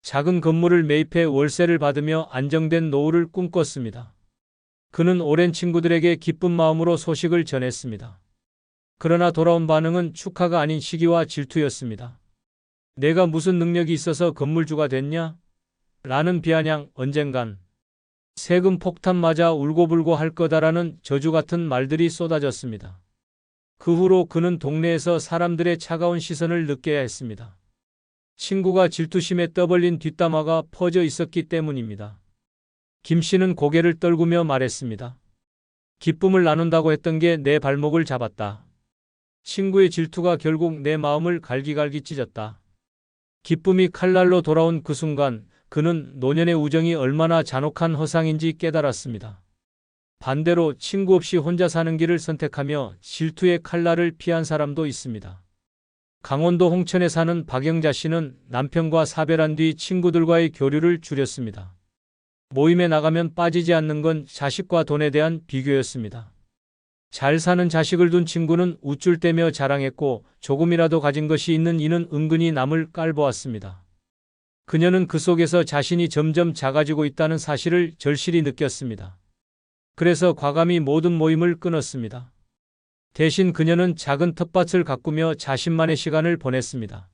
작은 건물을 매입해 월세를 받으며 안정된 노후를 꿈꿨습니다. 그는 오랜 친구들에게 기쁜 마음으로 소식을 전했습니다. 그러나 돌아온 반응은 축하가 아닌 시기와 질투였습니다. 내가 무슨 능력이 있어서 건물주가 됐냐? 라는 비아냥, 언젠간 세금 폭탄 맞아 울고불고 할 거다라는 저주 같은 말들이 쏟아졌습니다. 그 후로 그는 동네에서 사람들의 차가운 시선을 느껴야 했습니다. 친구가 질투심에 떠벌린 뒷담화가 퍼져 있었기 때문입니다. 김 씨는 고개를 떨구며 말했습니다. 기쁨을 나눈다고 했던 게 내 발목을 잡았다. 친구의 질투가 결국 내 마음을 갈기갈기 찢었다. 기쁨이 칼날로 돌아온 그 순간 그는 노년의 우정이 얼마나 잔혹한 허상인지 깨달았습니다. 반대로 친구 없이 혼자 사는 길을 선택하며 질투의 칼날을 피한 사람도 있습니다. 강원도 홍천에 사는 박영자 씨는 남편과 사별한 뒤 친구들과의 교류를 줄였습니다. 모임에 나가면 빠지지 않는 건 자식과 돈에 대한 비교였습니다. 잘 사는 자식을 둔 친구는 우쭐대며 자랑했고 조금이라도 가진 것이 있는 이는 은근히 남을 깔보았습니다. 그녀는 그 속에서 자신이 점점 작아지고 있다는 사실을 절실히 느꼈습니다. 그래서 과감히 모든 모임을 끊었습니다. 대신 그녀는 작은 텃밭을 가꾸며 자신만의 시간을 보냈습니다.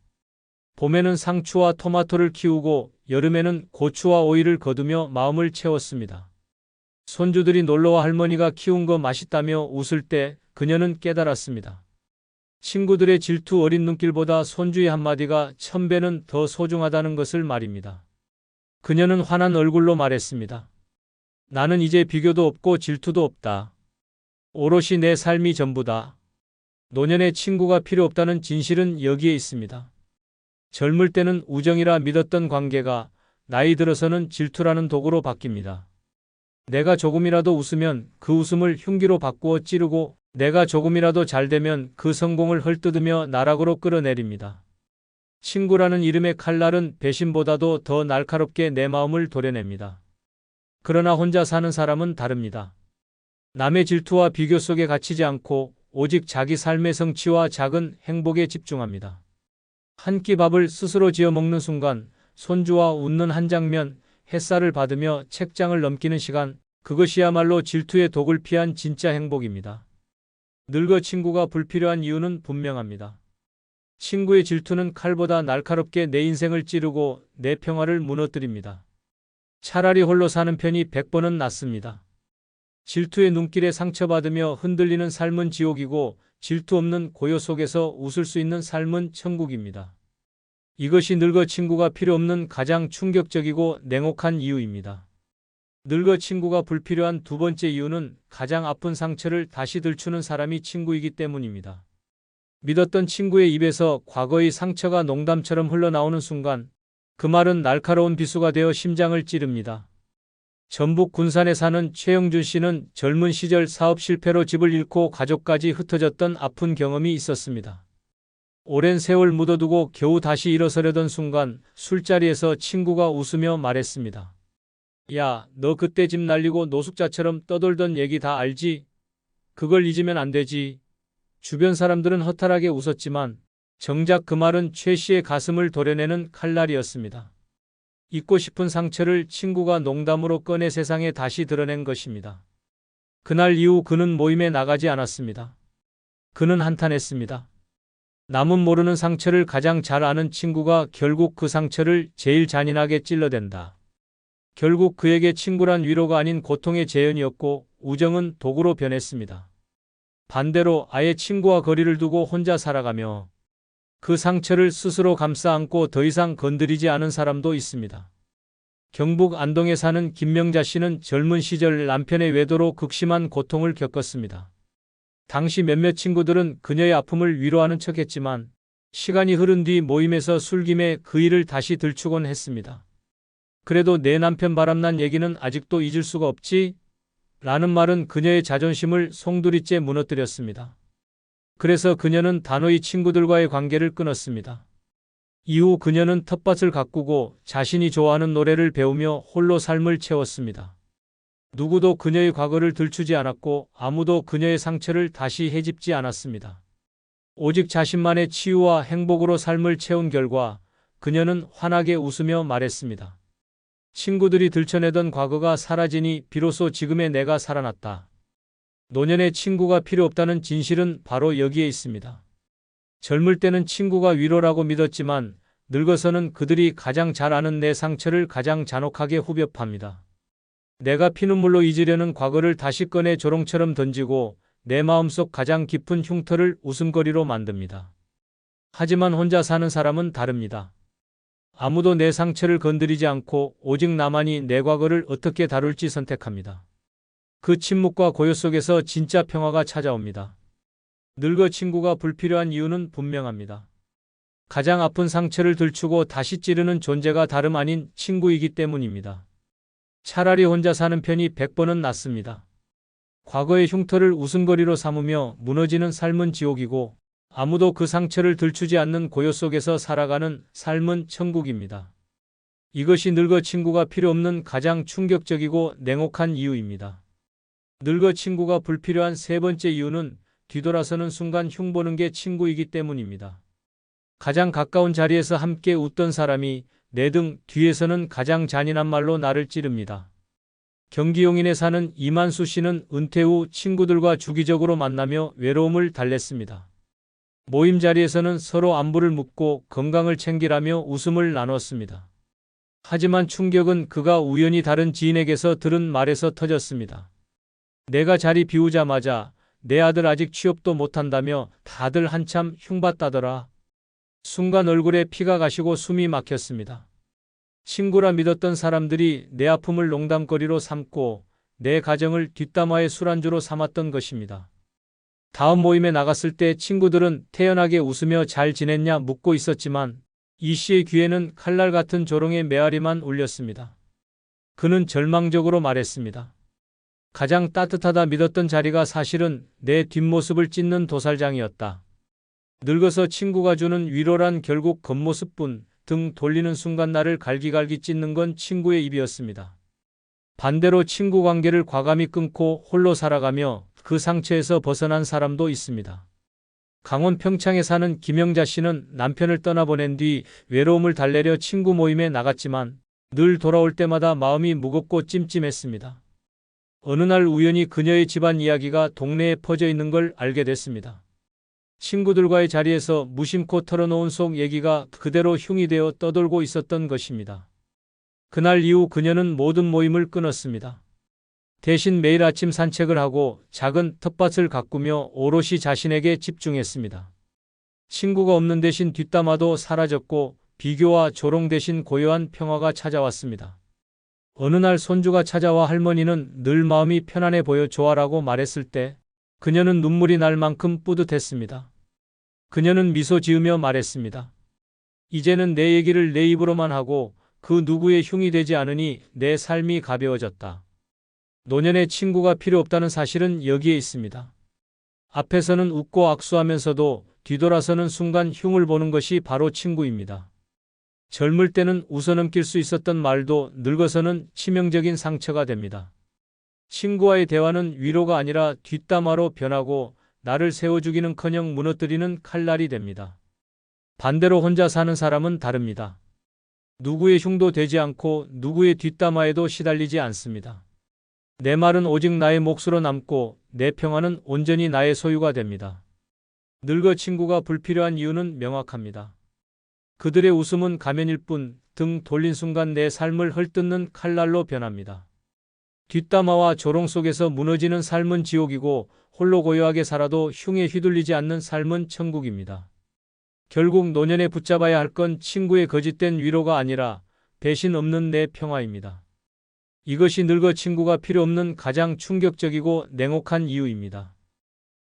봄에는 상추와 토마토를 키우고 여름에는 고추와 오이를 거두며 마음을 채웠습니다. 손주들이 놀러와 할머니가 키운 거 맛있다며 웃을 때 그녀는 깨달았습니다. 친구들의 질투 어린 눈길보다 손주의 한마디가 1000배는 더 소중하다는 것을 말입니다. 그녀는 환한 얼굴로 말했습니다. 나는 이제 비교도 없고 질투도 없다. 오롯이 내 삶이 전부다. 노년의 친구가 필요 없다는 진실은 여기에 있습니다. 젊을 때는 우정이라 믿었던 관계가 나이 들어서는 질투라는 도구로 바뀝니다. 내가 조금이라도 웃으면 그 웃음을 흉기로 바꾸어 찌르고 내가 조금이라도 잘되면 그 성공을 헐뜯으며 나락으로 끌어내립니다. 친구라는 이름의 칼날은 배신보다도 더 날카롭게 내 마음을 도려냅니다. 그러나 혼자 사는 사람은 다릅니다. 남의 질투와 비교 속에 갇히지 않고 오직 자기 삶의 성취와 작은 행복에 집중합니다. 한 끼 밥을 스스로 지어 먹는 순간, 손주와 웃는 한 장면, 햇살을 받으며 책장을 넘기는 시간, 그것이야말로 질투의 독을 피한 진짜 행복입니다. 늙어 친구가 불필요한 이유는 분명합니다. 친구의 질투는 칼보다 날카롭게 내 인생을 찌르고 내 평화를 무너뜨립니다. 차라리 홀로 사는 편이 100번은 낫습니다. 질투의 눈길에 상처받으며 흔들리는 삶은 지옥이고 질투 없는 고요 속에서 웃을 수 있는 삶은 천국입니다. 이것이 늙어 친구가 필요 없는 가장 충격적이고 냉혹한 이유입니다. 늙어 친구가 불필요한 두 번째 이유는 가장 아픈 상처를 다시 들추는 사람이 친구이기 때문입니다. 믿었던 친구의 입에서 과거의 상처가 농담처럼 흘러나오는 순간 그 말은 날카로운 비수가 되어 심장을 찌릅니다. 전북 군산에 사는 최영준 씨는 젊은 시절 사업 실패로 집을 잃고 가족까지 흩어졌던 아픈 경험이 있었습니다. 오랜 세월 묻어두고 겨우 다시 일어서려던 순간 술자리에서 친구가 웃으며 말했습니다. 야, 너 그때 집 날리고 노숙자처럼 떠돌던 얘기 다 알지? 그걸 잊으면 안 되지. 주변 사람들은 허탈하게 웃었지만 정작 그 말은 최 씨의 가슴을 도려내는 칼날이었습니다. 잊고 싶은 상처를 친구가 농담으로 꺼내 세상에 다시 드러낸 것입니다. 그날 이후 그는 모임에 나가지 않았습니다. 그는 한탄했습니다. 남은 모르는 상처를 가장 잘 아는 친구가 결국 그 상처를 제일 잔인하게 찔러댄다. 결국 그에게 친구란 위로가 아닌 고통의 재현이었고 우정은 도구로 변했습니다. 반대로 아예 친구와 거리를 두고 혼자 살아가며 그 상처를 스스로 감싸 안고 더 이상 건드리지 않은 사람도 있습니다. 경북 안동에 사는 김명자 씨는 젊은 시절 남편의 외도로 극심한 고통을 겪었습니다. 당시 몇몇 친구들은 그녀의 아픔을 위로하는 척했지만 시간이 흐른 뒤 모임에서 술김에 그 일을 다시 들추곤 했습니다. 그래도 내 남편 바람난 얘기는 아직도 잊을 수가 없지? 라는 말은 그녀의 자존심을 송두리째 무너뜨렸습니다. 그래서 그녀는 단호히 친구들과의 관계를 끊었습니다. 이후 그녀는 텃밭을 가꾸고 자신이 좋아하는 노래를 배우며 홀로 삶을 채웠습니다. 누구도 그녀의 과거를 들추지 않았고 아무도 그녀의 상처를 다시 헤집지 않았습니다. 오직 자신만의 치유와 행복으로 삶을 채운 결과 그녀는 환하게 웃으며 말했습니다. 친구들이 들춰내던 과거가 사라지니 비로소 지금의 내가 살아났다. 노년의 친구가 필요 없다는 진실은 바로 여기에 있습니다. 젊을 때는 친구가 위로라고 믿었지만 늙어서는 그들이 가장 잘 아는 내 상처를 가장 잔혹하게 후벼 팝니다. 내가 피눈물로 잊으려는 과거를 다시 꺼내 조롱처럼 던지고 내 마음속 가장 깊은 흉터를 웃음거리로 만듭니다. 하지만 혼자 사는 사람은 다릅니다. 아무도 내 상처를 건드리지 않고 오직 나만이 내 과거를 어떻게 다룰지 선택합니다. 그 침묵과 고요 속에서 진짜 평화가 찾아옵니다. 늙어 친구가 불필요한 이유는 분명합니다. 가장 아픈 상처를 들추고 다시 찌르는 존재가 다름 아닌 친구이기 때문입니다. 차라리 혼자 사는 편이 100번은 낫습니다. 과거의 흉터를 웃음거리로 삼으며 무너지는 삶은 지옥이고 아무도 그 상처를 들추지 않는 고요 속에서 살아가는 삶은 천국입니다. 이것이 늙어 친구가 필요 없는 가장 충격적이고 냉혹한 이유입니다. 늙어 친구가 불필요한 세 번째 이유는 뒤돌아서는 순간 흉보는 게 친구이기 때문입니다. 가장 가까운 자리에서 함께 웃던 사람이 내 등 뒤에서는 가장 잔인한 말로 나를 찌릅니다. 경기 용인에 사는 이만수 씨는 은퇴 후 친구들과 주기적으로 만나며 외로움을 달랬습니다. 모임 자리에서는 서로 안부를 묻고 건강을 챙기라며 웃음을 나눴습니다. 하지만 충격은 그가 우연히 다른 지인에게서 들은 말에서 터졌습니다. 내가 자리 비우자마자 내 아들 아직 취업도 못한다며 다들 한참 흉봤다더라. 순간 얼굴에 피가 가시고 숨이 막혔습니다. 친구라 믿었던 사람들이 내 아픔을 농담거리로 삼고 내 가정을 뒷담화의 술안주로 삼았던 것입니다. 다음 모임에 나갔을 때 친구들은 태연하게 웃으며 잘 지냈냐 묻고 있었지만 이 씨의 귀에는 칼날 같은 조롱의 메아리만 울렸습니다. 그는 절망적으로 말했습니다. 가장 따뜻하다 믿었던 자리가 사실은 내 뒷모습을 찢는 도살장이었다. 늙어서 친구가 주는 위로란 결국 겉모습뿐, 등 돌리는 순간 나를 갈기갈기 찢는 건 친구의 입이었습니다. 반대로 친구 관계를 과감히 끊고 홀로 살아가며 그 상처에서 벗어난 사람도 있습니다. 강원 평창에 사는 김영자 씨는 남편을 떠나보낸 뒤 외로움을 달래려 친구 모임에 나갔지만 늘 돌아올 때마다 마음이 무겁고 찜찜했습니다. 어느 날 우연히 그녀의 집안 이야기가 동네에 퍼져 있는 걸 알게 됐습니다. 친구들과의 자리에서 무심코 털어놓은 속 얘기가 그대로 흉이 되어 떠돌고 있었던 것입니다. 그날 이후 그녀는 모든 모임을 끊었습니다. 대신 매일 아침 산책을 하고 작은 텃밭을 가꾸며 오롯이 자신에게 집중했습니다. 친구가 없는 대신 뒷담화도 사라졌고 비교와 조롱 대신 고요한 평화가 찾아왔습니다. 어느 날 손주가 찾아와 할머니는 늘 마음이 편안해 보여 좋아라고 말했을 때 그녀는 눈물이 날 만큼 뿌듯했습니다. 그녀는 미소 지으며 말했습니다. 이제는 내 얘기를 내 입으로만 하고 그 누구의 흉이 되지 않으니 내 삶이 가벼워졌다. 노년의 친구가 필요 없다는 사실은 여기에 있습니다. 앞에서는 웃고 악수하면서도 뒤돌아서는 순간 흉을 보는 것이 바로 친구입니다. 젊을 때는 웃어넘길 수 있었던 말도 늙어서는 치명적인 상처가 됩니다. 친구와의 대화는 위로가 아니라 뒷담화로 변하고 나를 세워주기는커녕 무너뜨리는 칼날이 됩니다. 반대로 혼자 사는 사람은 다릅니다. 누구의 흉도 되지 않고 누구의 뒷담화에도 시달리지 않습니다. 내 말은 오직 나의 몫으로 남고 내 평화는 온전히 나의 소유가 됩니다. 늙어 친구가 불필요한 이유는 명확합니다. 그들의 웃음은 가면일 뿐 등 돌린 순간 내 삶을 헐뜯는 칼날로 변합니다. 뒷담화와 조롱 속에서 무너지는 삶은 지옥이고 홀로 고요하게 살아도 흉에 휘둘리지 않는 삶은 천국입니다. 결국 노년에 붙잡아야 할 건 친구의 거짓된 위로가 아니라 배신 없는 내 평화입니다. 이것이 늙어 친구가 필요 없는 가장 충격적이고 냉혹한 이유입니다.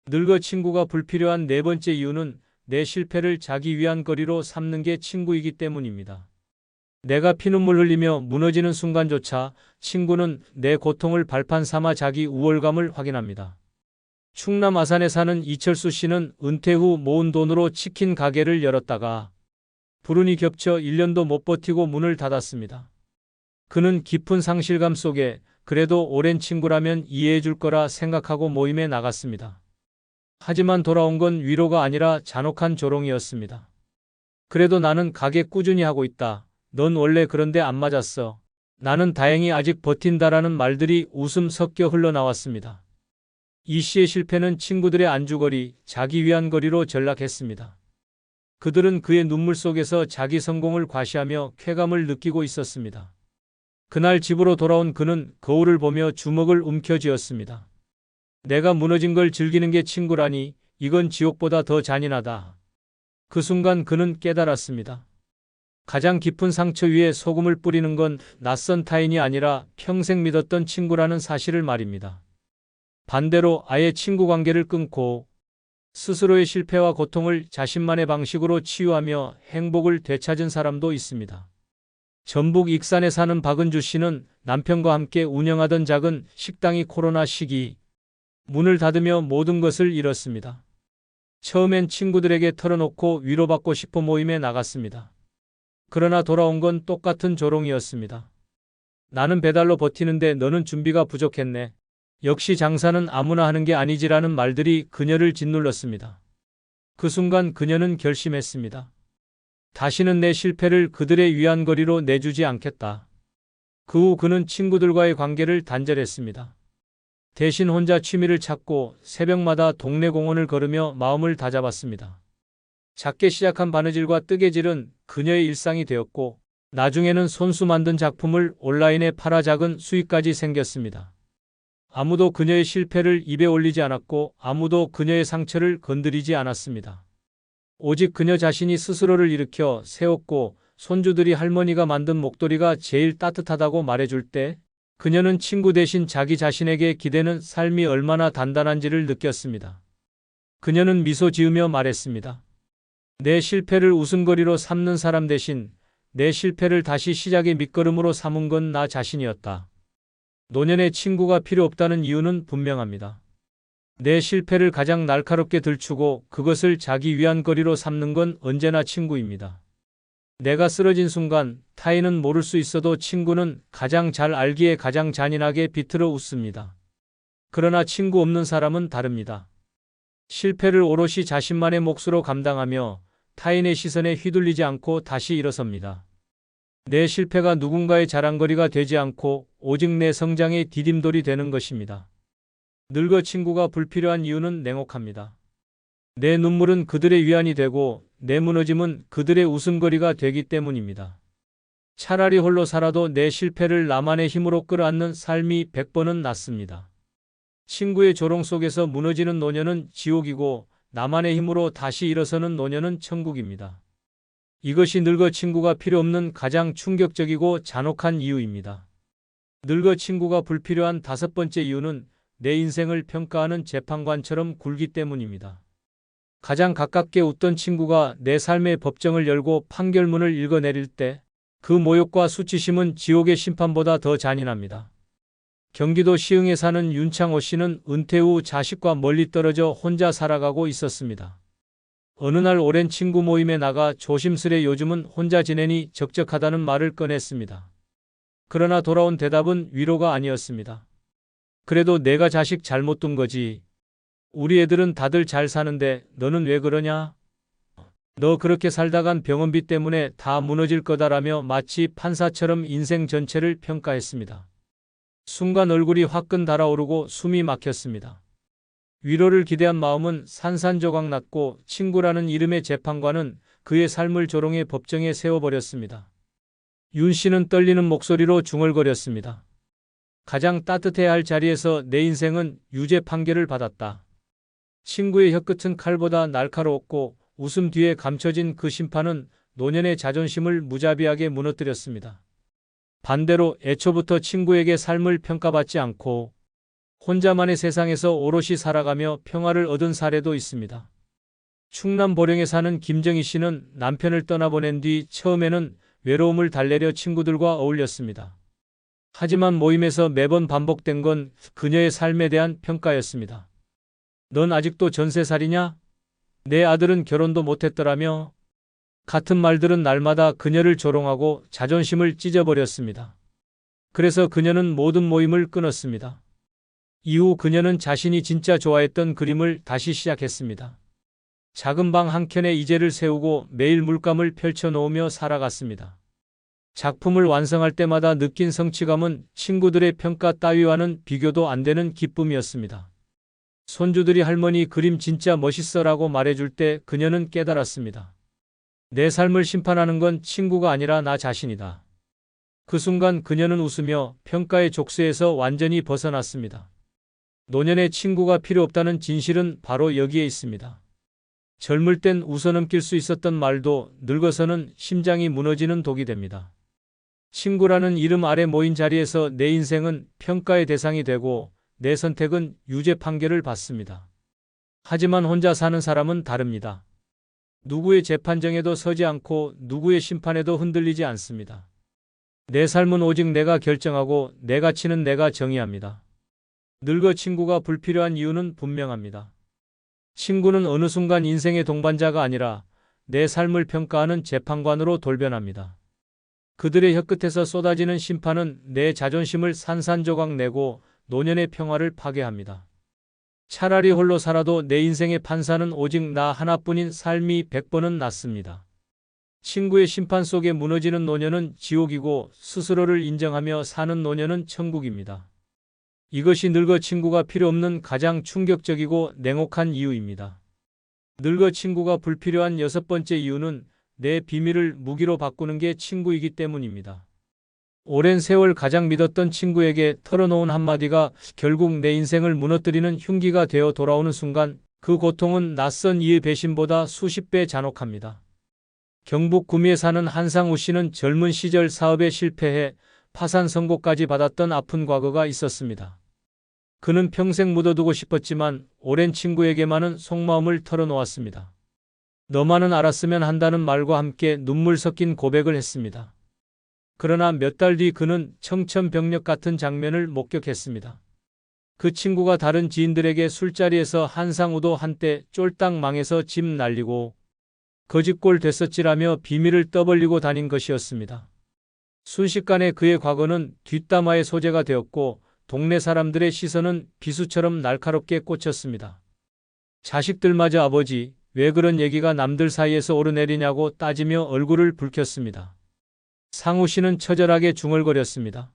늙어 친구가 불필요한 네 번째 이유는 내 실패를 자기 위안거리로 삼는 게 친구이기 때문입니다. 내가 피눈물 흘리며 무너지는 순간조차 친구는 내 고통을 발판 삼아 자기 우월감을 확인합니다. 충남 아산에 사는 이철수 씨는 은퇴 후 모은 돈으로 치킨 가게를 열었다가 불운이 겹쳐 1년도 못 버티고 문을 닫았습니다. 그는 깊은 상실감 속에 그래도 오랜 친구라면 이해해 줄 거라 생각하고 모임에 나갔습니다. 하지만 돌아온 건 위로가 아니라 잔혹한 조롱이었습니다. 그래도 나는 가게 꾸준히 하고 있다. 넌 원래 그런데 안 맞았어. 나는 다행히 아직 버틴다라는 말들이 웃음 섞여 흘러나왔습니다. 이 씨의 실패는 친구들의 안주거리, 자기 위안거리로 전락했습니다. 그들은 그의 눈물 속에서 자기 성공을 과시하며 쾌감을 느끼고 있었습니다. 그날 집으로 돌아온 그는 거울을 보며 주먹을 움켜쥐었습니다. 내가 무너진 걸 즐기는 게 친구라니 이건 지옥보다 더 잔인하다. 그 순간 그는 깨달았습니다. 가장 깊은 상처 위에 소금을 뿌리는 건 낯선 타인이 아니라 평생 믿었던 친구라는 사실을 말입니다. 반대로 아예 친구 관계를 끊고 스스로의 실패와 고통을 자신만의 방식으로 치유하며 행복을 되찾은 사람도 있습니다. 전북 익산에 사는 박은주 씨는 남편과 함께 운영하던 작은 식당이 코로나 시기 문을 닫으며 모든 것을 잃었습니다. 처음엔 친구들에게 털어놓고 위로받고 싶어 모임에 나갔습니다. 그러나 돌아온 건 똑같은 조롱이었습니다. 나는 배달로 버티는데 너는 준비가 부족했네. 역시 장사는 아무나 하는 게 아니지라는 말들이 그녀를 짓눌렀습니다. 그 순간 그녀는 결심했습니다. 다시는 내 실패를 그들의 위안거리로 내주지 않겠다. 그 후 그는 친구들과의 관계를 단절했습니다. 대신 혼자 취미를 찾고 새벽마다 동네 공원을 걸으며 마음을 다잡았습니다. 작게 시작한 바느질과 뜨개질은 그녀의 일상이 되었고 나중에는 손수 만든 작품을 온라인에 팔아 작은 수익까지 생겼습니다. 아무도 그녀의 실패를 입에 올리지 않았고 아무도 그녀의 상처를 건드리지 않았습니다. 오직 그녀 자신이 스스로를 일으켜 세웠고 손주들이 할머니가 만든 목도리가 제일 따뜻하다고 말해줄 때 그녀는 친구 대신 자기 자신에게 기대는 삶이 얼마나 단단한지를 느꼈습니다. 그녀는 미소 지으며 말했습니다. 내 실패를 웃음거리로 삼는 사람 대신 내 실패를 다시 시작의 밑거름으로 삼은 건 나 자신이었다. 노년의 친구가 필요 없다는 이유는 분명합니다. 내 실패를 가장 날카롭게 들추고 그것을 자기 위안거리로 삼는 건 언제나 친구입니다. 내가 쓰러진 순간 타인은 모를 수 있어도 친구는 가장 잘 알기에 가장 잔인하게 비틀어 웃습니다. 그러나 친구 없는 사람은 다릅니다. 실패를 오롯이 자신만의 몫으로 감당하며 타인의 시선에 휘둘리지 않고 다시 일어섭니다. 내 실패가 누군가의 자랑거리가 되지 않고 오직 내 성장의 디딤돌이 되는 것입니다. 늙어 친구가 불필요한 이유는 냉혹합니다. 내 눈물은 그들의 위안이 되고 내 무너짐은 그들의 웃음거리가 되기 때문입니다. 차라리 홀로 살아도 내 실패를 나만의 힘으로 끌어안는 삶이 100번은 낫습니다. 친구의 조롱 속에서 무너지는 노년은 지옥이고 나만의 힘으로 다시 일어서는 노년은 천국입니다. 이것이 늙어 친구가 필요 없는 가장 충격적이고 잔혹한 이유입니다. 늙어 친구가 불필요한 5번째 이유는 내 인생을 평가하는 재판관처럼 굴기 때문입니다. 가장 가깝게 웃던 친구가 내 삶의 법정을 열고 판결문을 읽어내릴 때 그 모욕과 수치심은 지옥의 심판보다 더 잔인합니다. 경기도 시흥에 사는 윤창호 씨는 은퇴 후 자식과 멀리 떨어져 혼자 살아가고 있었습니다. 어느 날 오랜 친구 모임에 나가 조심스레 요즘은 혼자 지내니 적적하다는 말을 꺼냈습니다. 그러나 돌아온 대답은 위로가 아니었습니다. 그래도 내가 자식 잘못 둔 거지. 우리 애들은 다들 잘 사는데 너는 왜 그러냐? 너 그렇게 살다간 병원비 때문에 다 무너질 거다라며 마치 판사처럼 인생 전체를 평가했습니다. 순간 얼굴이 화끈 달아오르고 숨이 막혔습니다. 위로를 기대한 마음은 산산조각 났고 친구라는 이름의 재판관은 그의 삶을 조롱해 법정에 세워버렸습니다. 윤 씨는 떨리는 목소리로 중얼거렸습니다. 가장 따뜻해야 할 자리에서 내 인생은 유죄 판결을 받았다. 친구의 혀끝은 칼보다 날카로웠고 웃음 뒤에 감춰진 그 심판은 노년의 자존심을 무자비하게 무너뜨렸습니다. 반대로 애초부터 친구에게 삶을 평가받지 않고 혼자만의 세상에서 오롯이 살아가며 평화를 얻은 사례도 있습니다. 충남 보령에 사는 김정희 씨는 남편을 떠나보낸 뒤 처음에는 외로움을 달래려 친구들과 어울렸습니다. 하지만 모임에서 매번 반복된 건 그녀의 삶에 대한 평가였습니다. 넌 아직도 전세살이냐? 내 아들은 결혼도 못했더라며? 같은 말들은 날마다 그녀를 조롱하고 자존심을 찢어버렸습니다. 그래서 그녀는 모든 모임을 끊었습니다. 이후 그녀는 자신이 진짜 좋아했던 그림을 다시 시작했습니다. 작은 방 한켠에 이젤을 세우고 매일 물감을 펼쳐놓으며 살아갔습니다. 작품을 완성할 때마다 느낀 성취감은 친구들의 평가 따위와는 비교도 안 되는 기쁨이었습니다. 손주들이 할머니 그림 진짜 멋있어라고 말해줄 때 그녀는 깨달았습니다. 내 삶을 심판하는 건 친구가 아니라 나 자신이다. 그 순간 그녀는 웃으며 평가의 족쇄에서 완전히 벗어났습니다. 노년의 친구가 필요 없다는 진실은 바로 여기에 있습니다. 젊을 땐 웃어넘길 수 있었던 말도 늙어서는 심장이 무너지는 독이 됩니다. 친구라는 이름 아래 모인 자리에서 내 인생은 평가의 대상이 되고 내 선택은 유죄 판결을 받습니다. 하지만 혼자 사는 사람은 다릅니다. 누구의 재판정에도 서지 않고 누구의 심판에도 흔들리지 않습니다. 내 삶은 오직 내가 결정하고 내 가치는 내가 정의합니다. 늙어 친구가 불필요한 이유는 분명합니다. 친구는 어느 순간 인생의 동반자가 아니라 내 삶을 평가하는 재판관으로 돌변합니다. 그들의 혀끝에서 쏟아지는 심판은 내 자존심을 산산조각 내고 노년의 평화를 파괴합니다. 차라리 홀로 살아도 내 인생의 판사는 오직 나 하나뿐인 삶이 100번은 낫습니다. 친구의 심판 속에 무너지는 노년은 지옥이고 스스로를 인정하며 사는 노년은 천국입니다. 이것이 늙어 친구가 필요 없는 가장 충격적이고 냉혹한 이유입니다. 늙어 친구가 불필요한 6번째 이유는 내 비밀을 무기로 바꾸는 게 친구이기 때문입니다. 오랜 세월 가장 믿었던 친구에게 털어놓은 한마디가 결국 내 인생을 무너뜨리는 흉기가 되어 돌아오는 순간 그 고통은 낯선 이의 배신보다 수십 배 잔혹합니다. 경북 구미에 사는 한상우 씨는 젊은 시절 사업에 실패해 파산 선고까지 받았던 아픈 과거가 있었습니다. 그는 평생 묻어두고 싶었지만 오랜 친구에게만은 속마음을 털어놓았습니다. 너만은 알았으면 한다는 말과 함께 눈물 섞인 고백을 했습니다. 그러나 몇 달 뒤 그는 청천벽력 같은 장면을 목격했습니다. 그 친구가 다른 지인들에게 술자리에서 한상우도 한때 쫄딱 망해서 집 날리고 거지꼴 됐었지라며 비밀을 떠벌리고 다닌 것이었습니다. 순식간에 그의 과거는 뒷담화의 소재가 되었고 동네 사람들의 시선은 비수처럼 날카롭게 꽂혔습니다. 자식들마저 아버지, 왜 그런 얘기가 남들 사이에서 오르내리냐고 따지며 얼굴을 붉혔습니다. 상우 씨는 처절하게 중얼거렸습니다.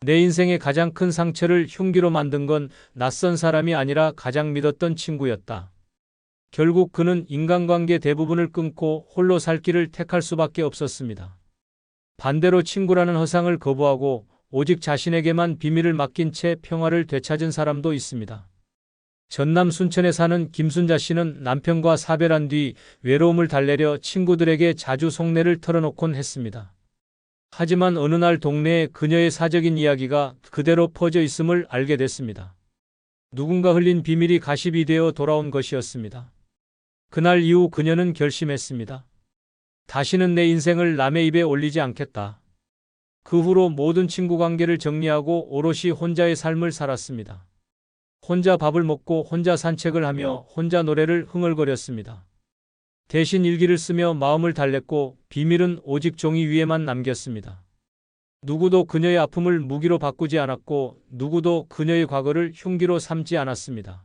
내 인생의 가장 큰 상처를 흉기로 만든 건 낯선 사람이 아니라 가장 믿었던 친구였다. 결국 그는 인간관계 대부분을 끊고 홀로 살 길을 택할 수밖에 없었습니다. 반대로 친구라는 허상을 거부하고 오직 자신에게만 비밀을 맡긴 채 평화를 되찾은 사람도 있습니다. 전남 순천에 사는 김순자 씨는 남편과 사별한 뒤 외로움을 달래려 친구들에게 자주 속내를 털어놓곤 했습니다. 하지만 어느 날 동네에 그녀의 사적인 이야기가 그대로 퍼져 있음을 알게 됐습니다. 누군가 흘린 비밀이 가십이 되어 돌아온 것이었습니다. 그날 이후 그녀는 결심했습니다. 다시는 내 인생을 남의 입에 올리지 않겠다. 그 후로 모든 친구 관계를 정리하고 오롯이 혼자의 삶을 살았습니다. 혼자 밥을 먹고 혼자 산책을 하며 혼자 노래를 흥얼거렸습니다. 대신 일기를 쓰며 마음을 달랬고 비밀은 오직 종이 위에만 남겼습니다. 누구도 그녀의 아픔을 무기로 바꾸지 않았고 누구도 그녀의 과거를 흉기로 삼지 않았습니다.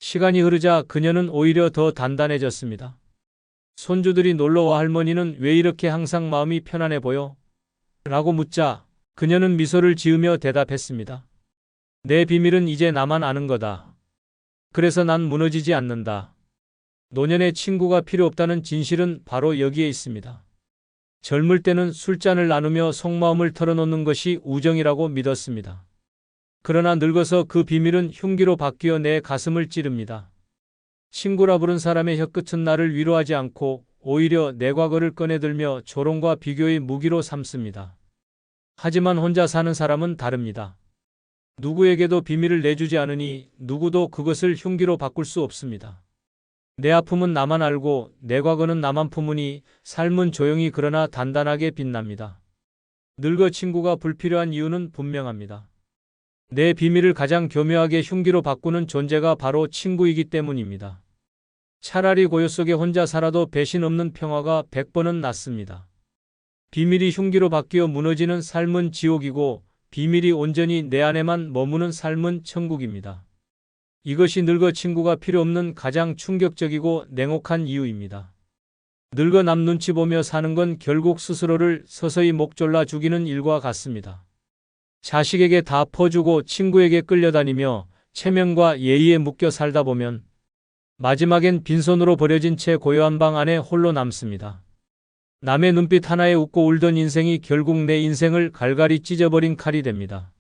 시간이 흐르자 그녀는 오히려 더 단단해졌습니다. 손주들이 놀러와 할머니는 왜 이렇게 항상 마음이 편안해 보여? 라고 묻자 그녀는 미소를 지으며 대답했습니다. 내 비밀은 이제 나만 아는 거다. 그래서 난 무너지지 않는다. 노년의 친구가 필요 없다는 진실은 바로 여기에 있습니다. 젊을 때는 술잔을 나누며 속마음을 털어놓는 것이 우정이라고 믿었습니다. 그러나 늙어서 그 비밀은 흉기로 바뀌어 내 가슴을 찌릅니다. 친구라 부른 사람의 혀끝은 나를 위로하지 않고 오히려 내 과거를 꺼내들며 조롱과 비교의 무기로 삼습니다. 하지만 혼자 사는 사람은 다릅니다. 누구에게도 비밀을 내주지 않으니 누구도 그것을 흉기로 바꿀 수 없습니다. 내 아픔은 나만 알고 내 과거는 나만 품으니 삶은 조용히 그러나 단단하게 빛납니다. 늙어 친구가 불필요한 이유는 분명합니다. 내 비밀을 가장 교묘하게 흉기로 바꾸는 존재가 바로 친구이기 때문입니다. 차라리 고요 속에 혼자 살아도 배신 없는 평화가 100번은 낫습니다. 비밀이 흉기로 바뀌어 무너지는 삶은 지옥이고 비밀이 온전히 내 안에만 머무는 삶은 천국입니다. 이것이 늙어 친구가 필요 없는 가장 충격적이고 냉혹한 이유입니다. 늙어 남 눈치 보며 사는 건 결국 스스로를 서서히 목 졸라 죽이는 일과 같습니다. 자식에게 다 퍼주고 친구에게 끌려다니며 체면과 예의에 묶여 살다 보면 마지막엔 빈손으로 버려진 채 고요한 방 안에 홀로 남습니다. 남의 눈빛 하나에 웃고 울던 인생이 결국 내 인생을 갈갈이 찢어버린 칼이 됩니다.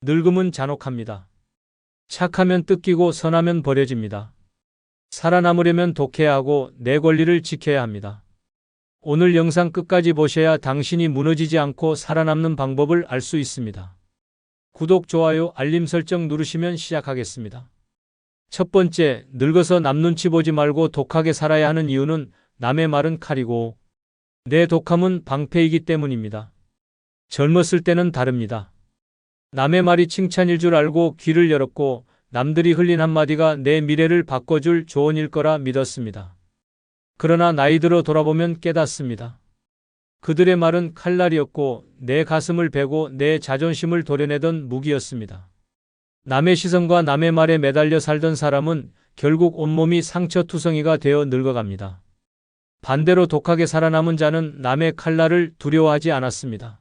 늙음은 잔혹합니다. 착하면 뜯기고 선하면 버려집니다. 살아남으려면 독해야 하고 내 권리를 지켜야 합니다. 오늘 영상 끝까지 보셔야 당신이 무너지지 않고 살아남는 방법을 알 수 있습니다. 구독, 좋아요, 알림 설정 누르시면 시작하겠습니다. 첫 번째, 늙어서 남 눈치 보지 말고 독하게 살아야 하는 이유는 남의 말은 칼이고 내 독함은 방패이기 때문입니다. 젊었을 때는 다릅니다. 남의 말이 칭찬일 줄 알고 귀를 열었고 남들이 흘린 한마디가 내 미래를 바꿔줄 조언일 거라 믿었습니다. 그러나 나이 들어 돌아보면 깨닫습니다. 그들의 말은 칼날이었고 내 가슴을 베고 내 자존심을 도려내던 무기였습니다. 남의 시선과 남의 말에 매달려 살던 사람은 결국 온몸이 상처투성이가 되어 늙어갑니다. 반대로 독하게 살아남은 자는 남의 칼날을 두려워하지 않았습니다.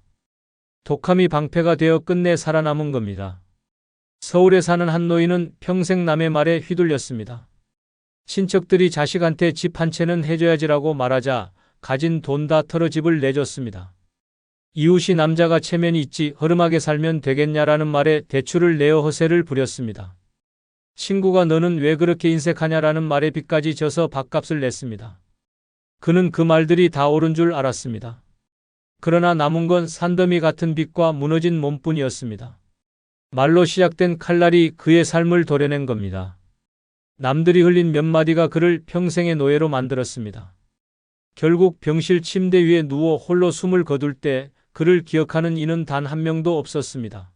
독함이 방패가 되어 끝내 살아남은 겁니다. 서울에 사는 한 노인은 평생 남의 말에 휘둘렸습니다. 친척들이 자식한테 집 한 채는 해줘야지라고 말하자 가진 돈 다 털어 집을 내줬습니다. 이웃이 남자가 체면이 있지 허름하게 살면 되겠냐라는 말에 대출을 내어 허세를 부렸습니다. 친구가 너는 왜 그렇게 인색하냐라는 말에 빚까지 져서 밥값을 냈습니다. 그는 그 말들이 다 옳은 줄 알았습니다. 그러나 남은 건 산더미 같은 빚과 무너진 몸뿐이었습니다. 말로 시작된 칼날이 그의 삶을 도려낸 겁니다. 남들이 흘린 몇 마디가 그를 평생의 노예로 만들었습니다. 결국 병실 침대 위에 누워 홀로 숨을 거둘 때 그를 기억하는 이는 단 한 명도 없었습니다.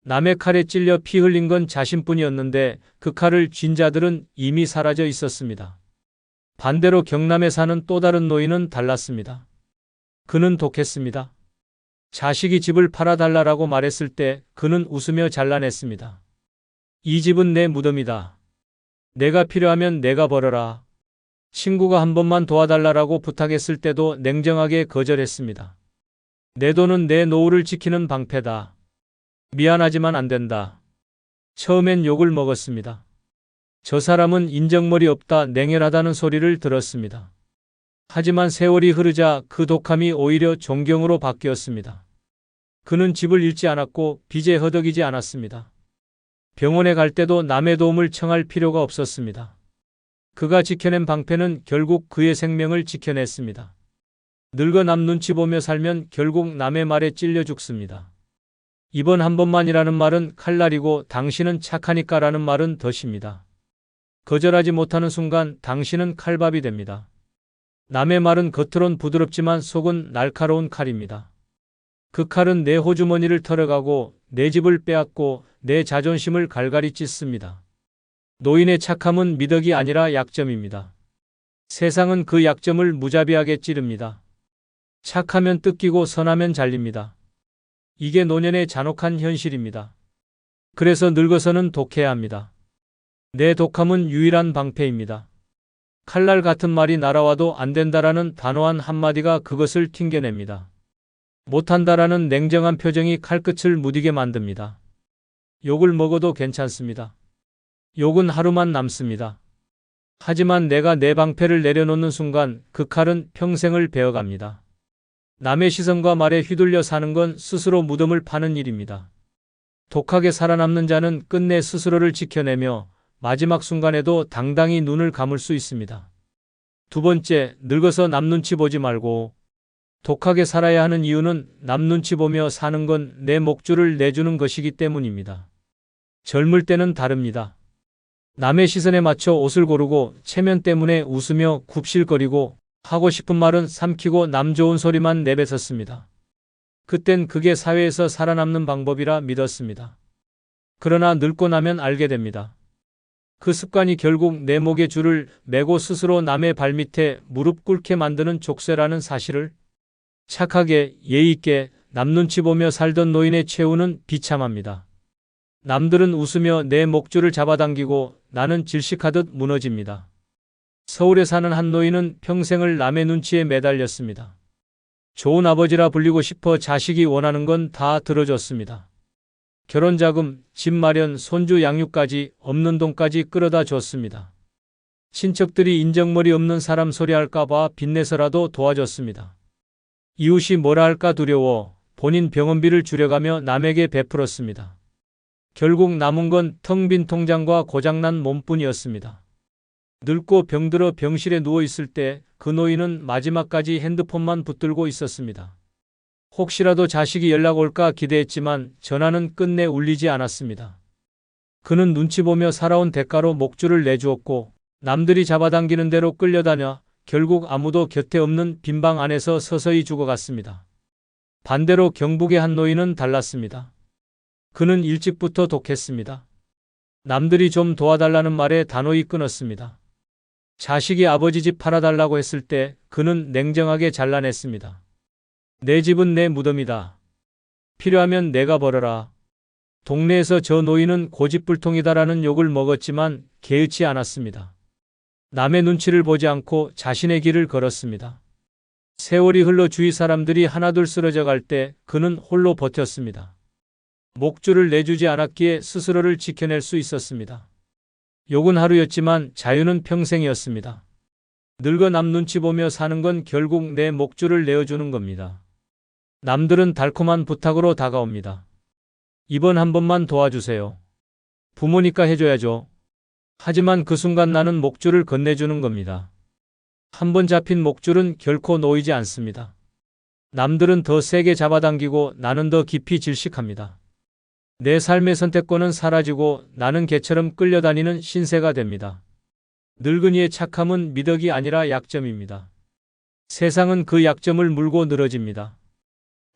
남의 칼에 찔려 피 흘린 건 자신뿐이었는데 그 칼을 쥔 자들은 이미 사라져 있었습니다. 반대로 경남에 사는 또 다른 노인은 달랐습니다. 그는 독했습니다. 자식이 집을 팔아달라고 말했을 때 그는 웃으며 잘라냈습니다. 이 집은 내 무덤이다. 내가 필요하면 내가 벌어라. 친구가 한 번만 도와달라고 부탁했을 때도 냉정하게 거절했습니다. 내 돈은 내 노후를 지키는 방패다. 미안하지만 안 된다. 처음엔 욕을 먹었습니다. 저 사람은 인정머리 없다, 냉혈하다는 소리를 들었습니다. 하지만 세월이 흐르자 그 독함이 오히려 존경으로 바뀌었습니다. 그는 집을 잃지 않았고 빚에 허덕이지 않았습니다. 병원에 갈 때도 남의 도움을 청할 필요가 없었습니다. 그가 지켜낸 방패는 결국 그의 생명을 지켜냈습니다. 늙어 남 눈치 보며 살면 결국 남의 말에 찔려 죽습니다. 이번 한 번만이라는 말은 칼날이고 당신은 착하니까라는 말은 덫입니다. 거절하지 못하는 순간 당신은 칼밥이 됩니다. 남의 말은 겉으론 부드럽지만 속은 날카로운 칼입니다. 그 칼은 내 호주머니를 털어가고 내 집을 빼앗고 내 자존심을 갈갈이 찢습니다. 노인의 착함은 미덕이 아니라 약점입니다. 세상은 그 약점을 무자비하게 찌릅니다. 착하면 뜯기고 선하면 잘립니다. 이게 노년의 잔혹한 현실입니다. 그래서 늙어서는 독해야 합니다. 내 독함은 유일한 방패입니다. 칼날 같은 말이 날아와도 안 된다라는 단호한 한마디가 그것을 튕겨냅니다. 못한다라는 냉정한 표정이 칼끝을 무디게 만듭니다. 욕을 먹어도 괜찮습니다. 욕은 하루만 남습니다. 하지만 내가 내 방패를 내려놓는 순간 그 칼은 평생을 베어갑니다. 남의 시선과 말에 휘둘려 사는 건 스스로 무덤을 파는 일입니다. 독하게 살아남는 자는 끝내 스스로를 지켜내며 마지막 순간에도 당당히 눈을 감을 수 있습니다. 두 번째, 늙어서 남 눈치 보지 말고. 독하게 살아야 하는 이유는 남 눈치 보며 사는 건 내 목줄을 내주는 것이기 때문입니다. 젊을 때는 다릅니다. 남의 시선에 맞춰 옷을 고르고 체면 때문에 웃으며 굽실거리고 하고 싶은 말은 삼키고 남 좋은 소리만 내뱉었습니다. 그땐 그게 사회에서 살아남는 방법이라 믿었습니다. 그러나 늙고 나면 알게 됩니다. 그 습관이 결국 내 목에 줄을 매고 스스로 남의 발밑에 무릎 꿇게 만드는 족쇄라는 사실을. 착하게 예의 있게 남 눈치 보며 살던 노인의 최후는 비참합니다. 남들은 웃으며 내 목줄을 잡아당기고 나는 질식하듯 무너집니다. 서울에 사는 한 노인은 평생을 남의 눈치에 매달렸습니다. 좋은 아버지라 불리고 싶어 자식이 원하는 건 다 들어줬습니다. 결혼자금, 집 마련, 손주 양육까지 없는 돈까지 끌어다 줬습니다. 친척들이 인정머리 없는 사람 소리할까봐 빚내서라도 도와줬습니다. 이웃이 뭐라 할까 두려워 본인 병원비를 줄여가며 남에게 베풀었습니다. 결국 남은 건 텅 빈 통장과 고장난 몸뿐이었습니다. 늙고 병들어 병실에 누워있을 때 그 노인은 마지막까지 핸드폰만 붙들고 있었습니다. 혹시라도 자식이 연락 올까 기대했지만 전화는 끝내 울리지 않았습니다. 그는 눈치 보며 살아온 대가로 목줄을 내주었고 남들이 잡아당기는 대로 끌려다녀 결국 아무도 곁에 없는 빈방 안에서 서서히 죽어갔습니다. 반대로 경북의 한 노인은 달랐습니다. 그는 일찍부터 독했습니다. 남들이 좀 도와달라는 말에 단호히 끊었습니다. 자식이 아버지 집 팔아달라고 했을 때 그는 냉정하게 잘라냈습니다. 내 집은 내 무덤이다. 필요하면 내가 벌어라. 동네에서 저 노인은 고집불통이다라는 욕을 먹었지만 개의치 않았습니다. 남의 눈치를 보지 않고 자신의 길을 걸었습니다. 세월이 흘러 주위 사람들이 하나둘 쓰러져 갈 때 그는 홀로 버텼습니다. 목줄을 내주지 않았기에 스스로를 지켜낼 수 있었습니다. 욕은 하루였지만 자유는 평생이었습니다. 늙어 남 눈치 보며 사는 건 결국 내 목줄을 내어주는 겁니다. 남들은 달콤한 부탁으로 다가옵니다. 이번 한 번만 도와주세요. 부모니까 해줘야죠. 하지만 그 순간 나는 목줄을 건네주는 겁니다. 한 번 잡힌 목줄은 결코 놓이지 않습니다. 남들은 더 세게 잡아당기고 나는 더 깊이 질식합니다. 내 삶의 선택권은 사라지고 나는 개처럼 끌려다니는 신세가 됩니다. 늙은이의 착함은 미덕이 아니라 약점입니다. 세상은 그 약점을 물고 늘어집니다.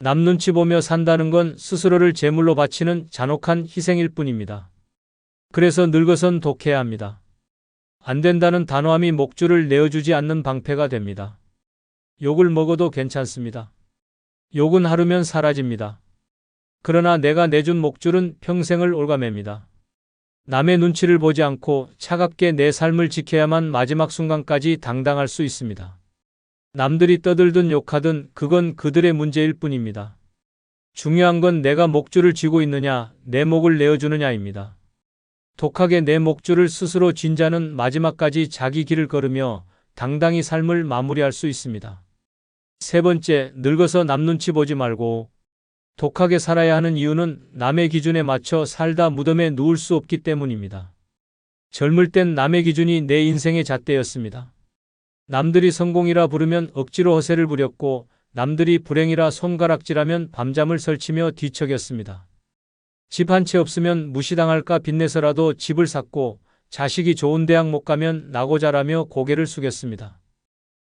남 눈치 보며 산다는 건 스스로를 제물로 바치는 잔혹한 희생일 뿐입니다. 그래서 늙어선 독해야 합니다. 안 된다는 단호함이 목줄을 내어주지 않는 방패가 됩니다. 욕을 먹어도 괜찮습니다. 욕은 하루면 사라집니다. 그러나 내가 내준 목줄은 평생을 옭아맵니다. 남의 눈치를 보지 않고 차갑게 내 삶을 지켜야만 마지막 순간까지 당당할 수 있습니다. 남들이 떠들든 욕하든 그건 그들의 문제일 뿐입니다. 중요한 건 내가 목줄을 쥐고 있느냐, 내 목을 내어주느냐입니다. 독하게 내 목줄을 스스로 쥔 자는 마지막까지 자기 길을 걸으며 당당히 삶을 마무리할 수 있습니다. 세 번째, 늙어서 남 눈치 보지 말고. 독하게 살아야 하는 이유는 남의 기준에 맞춰 살다 무덤에 누울 수 없기 때문입니다. 젊을 땐 남의 기준이 내 인생의 잣대였습니다. 남들이 성공이라 부르면 억지로 허세를 부렸고 남들이 불행이라 손가락질하면 밤잠을 설치며 뒤척였습니다. 집 한 채 없으면 무시당할까 빚내서라도 집을 샀고 자식이 좋은 대학 못 가면 나고 자라며 고개를 숙였습니다.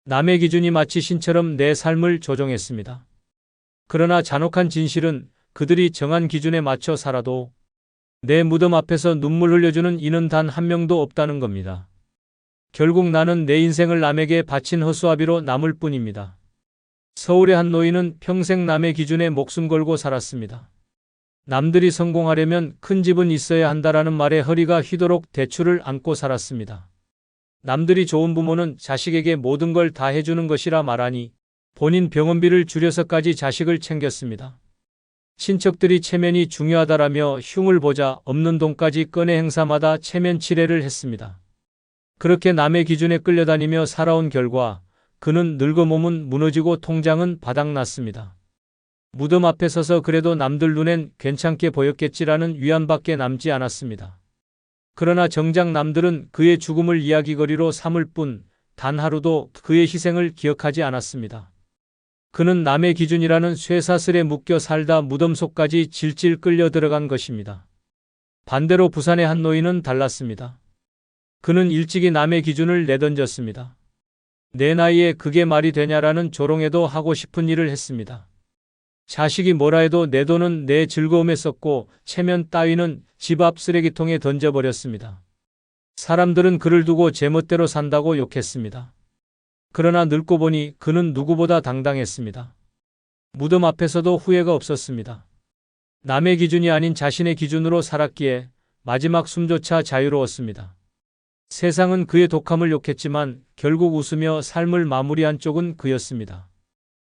남의 기준이 마치 신처럼 내 삶을 조종했습니다. 그러나 잔혹한 진실은 그들이 정한 기준에 맞춰 살아도 내 무덤 앞에서 눈물 흘려주는 이는 단 한 명도 없다는 겁니다. 결국 나는 내 인생을 남에게 바친 허수아비로 남을 뿐입니다. 서울의 한 노인은 평생 남의 기준에 목숨 걸고 살았습니다. 남들이 성공하려면 큰 집은 있어야 한다라는 말에 허리가 휘도록 대출을 안고 살았습니다. 남들이 좋은 부모는 자식에게 모든 걸 다 해주는 것이라 말하니 본인 병원비를 줄여서까지 자식을 챙겼습니다. 친척들이 체면이 중요하다라며 흉을 보자 없는 돈까지 꺼내 행사마다 체면 치레를 했습니다. 그렇게 남의 기준에 끌려다니며 살아온 결과 그는 늙어 몸은 무너지고 통장은 바닥났습니다. 무덤 앞에 서서 그래도 남들 눈엔 괜찮게 보였겠지라는 위안밖에 남지 않았습니다. 그러나 정작 남들은 그의 죽음을 이야기거리로 삼을 뿐 단 하루도 그의 희생을 기억하지 않았습니다. 그는 남의 기준이라는 쇠사슬에 묶여 살다 무덤 속까지 질질 끌려 들어간 것입니다. 반대로 부산의 한 노인은 달랐습니다. 그는 일찍이 남의 기준을 내던졌습니다. 내 나이에 그게 말이 되냐라는 조롱에도 하고 싶은 일을 했습니다. 자식이 뭐라 해도 내 돈은 내 즐거움에 썼고 체면 따위는 집 앞 쓰레기통에 던져버렸습니다. 사람들은 그를 두고 제멋대로 산다고 욕했습니다. 그러나 늙고 보니 그는 누구보다 당당했습니다. 무덤 앞에서도 후회가 없었습니다. 남의 기준이 아닌 자신의 기준으로 살았기에 마지막 숨조차 자유로웠습니다. 세상은 그의 독함을 욕했지만 결국 웃으며 삶을 마무리한 쪽은 그였습니다.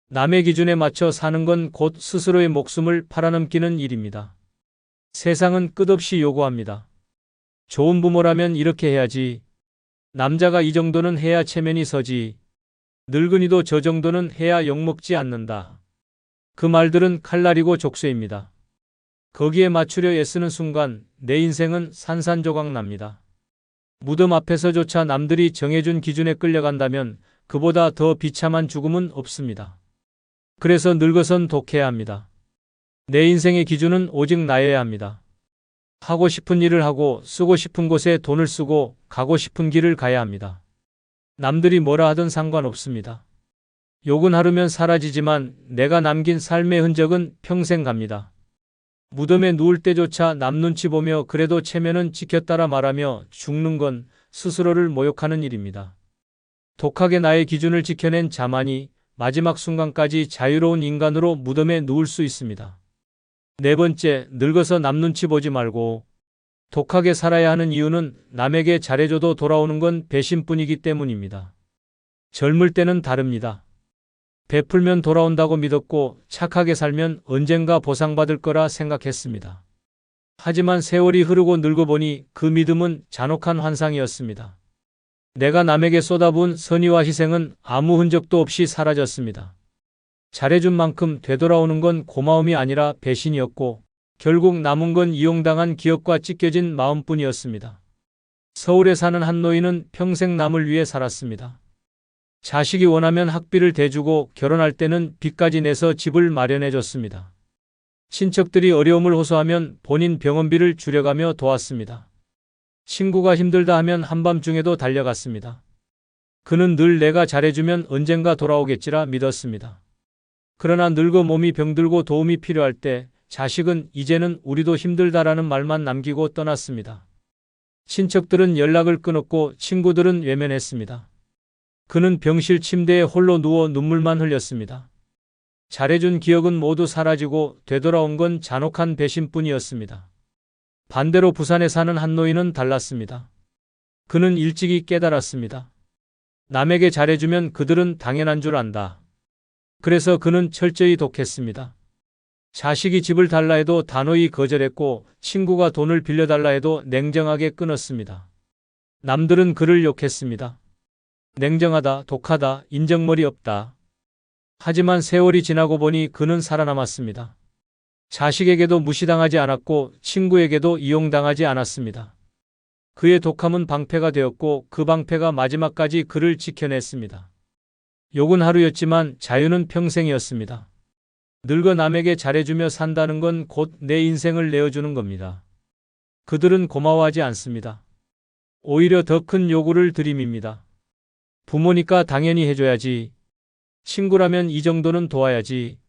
남의 기준에 맞춰 사는 건 곧 스스로의 목숨을 팔아넘기는 일입니다. 세상은 끝없이 요구합니다. 좋은 부모라면 이렇게 해야지. 남자가 이 정도는 해야 체면이 서지. 늙은이도 저 정도는 해야 욕먹지 않는다. 그 말들은 칼날이고 족쇄입니다. 거기에 맞추려 애쓰는 순간 내 인생은 산산조각 납니다. 무덤 앞에서조차 남들이 정해준 기준에 끌려간다면 그보다 더 비참한 죽음은 없습니다. 그래서 늙어선 독해야 합니다. 내 인생의 기준은 오직 나여야 합니다. 하고 싶은 일을 하고 쓰고 싶은 곳에 돈을 쓰고 가고 싶은 길을 가야 합니다. 남들이 뭐라 하든 상관없습니다. 욕은 하루면 사라지지만 내가 남긴 삶의 흔적은 평생 갑니다. 무덤에 누울 때조차 남 눈치 보며 그래도 체면은 지켰다라 말하며 죽는 건 스스로를 모욕하는 일입니다. 독하게 나의 기준을 지켜낸 자만이 마지막 순간까지 자유로운 인간으로 무덤에 누울 수 있습니다. 네 번째, 늙어서 남 눈치 보지 말고 독하게 살아야 하는 이유는 남에게 잘해줘도 돌아오는 건 배신뿐이기 때문입니다. 젊을 때는 다릅니다. 베풀면 돌아온다고 믿었고 착하게 살면 언젠가 보상받을 거라 생각했습니다. 하지만 세월이 흐르고 늙어보니 그 믿음은 잔혹한 환상이었습니다. 내가 남에게 쏟아부은 선의와 희생은 아무 흔적도 없이 사라졌습니다. 잘해준 만큼 되돌아오는 건 고마움이 아니라 배신이었고 결국 남은 건 이용당한 기억과 찢겨진 마음뿐이었습니다. 서울에 사는 한 노인은 평생 남을 위해 살았습니다. 자식이 원하면 학비를 대주고 결혼할 때는 빚까지 내서 집을 마련해줬습니다. 친척들이 어려움을 호소하면 본인 병원비를 줄여가며 도왔습니다. 친구가 힘들다 하면 한밤중에도 달려갔습니다. 그는 늘 내가 잘해주면 언젠가 돌아오겠지라 믿었습니다. 그러나 늙어 몸이 병들고 도움이 필요할 때 자식은 이제는 우리도 힘들다라는 말만 남기고 떠났습니다. 친척들은 연락을 끊었고 친구들은 외면했습니다. 그는 병실 침대에 홀로 누워 눈물만 흘렸습니다. 잘해준 기억은 모두 사라지고 되돌아온 건 잔혹한 배신뿐이었습니다. 반대로 부산에 사는 한 노인은 달랐습니다. 그는 일찍이 깨달았습니다. 남에게 잘해주면 그들은 당연한 줄 안다. 그래서 그는 철저히 독했습니다. 자식이 집을 달라 해도 단호히 거절했고 친구가 돈을 빌려달라 해도 냉정하게 끊었습니다. 남들은 그를 욕했습니다. 냉정하다, 독하다, 인정머리 없다. 하지만 세월이 지나고 보니 그는 살아남았습니다. 자식에게도 무시당하지 않았고 친구에게도 이용당하지 않았습니다. 그의 독함은 방패가 되었고 그 방패가 마지막까지 그를 지켜냈습니다. 욕은 하루였지만 자유는 평생이었습니다. 늙어 남에게 잘해주며 산다는 건 곧 내 인생을 내어주는 겁니다. 그들은 고마워하지 않습니다. 오히려 더 큰 요구를 들임입니다. 부모니까 당연히 해줘야지. 친구라면 이 정도는 도와야지.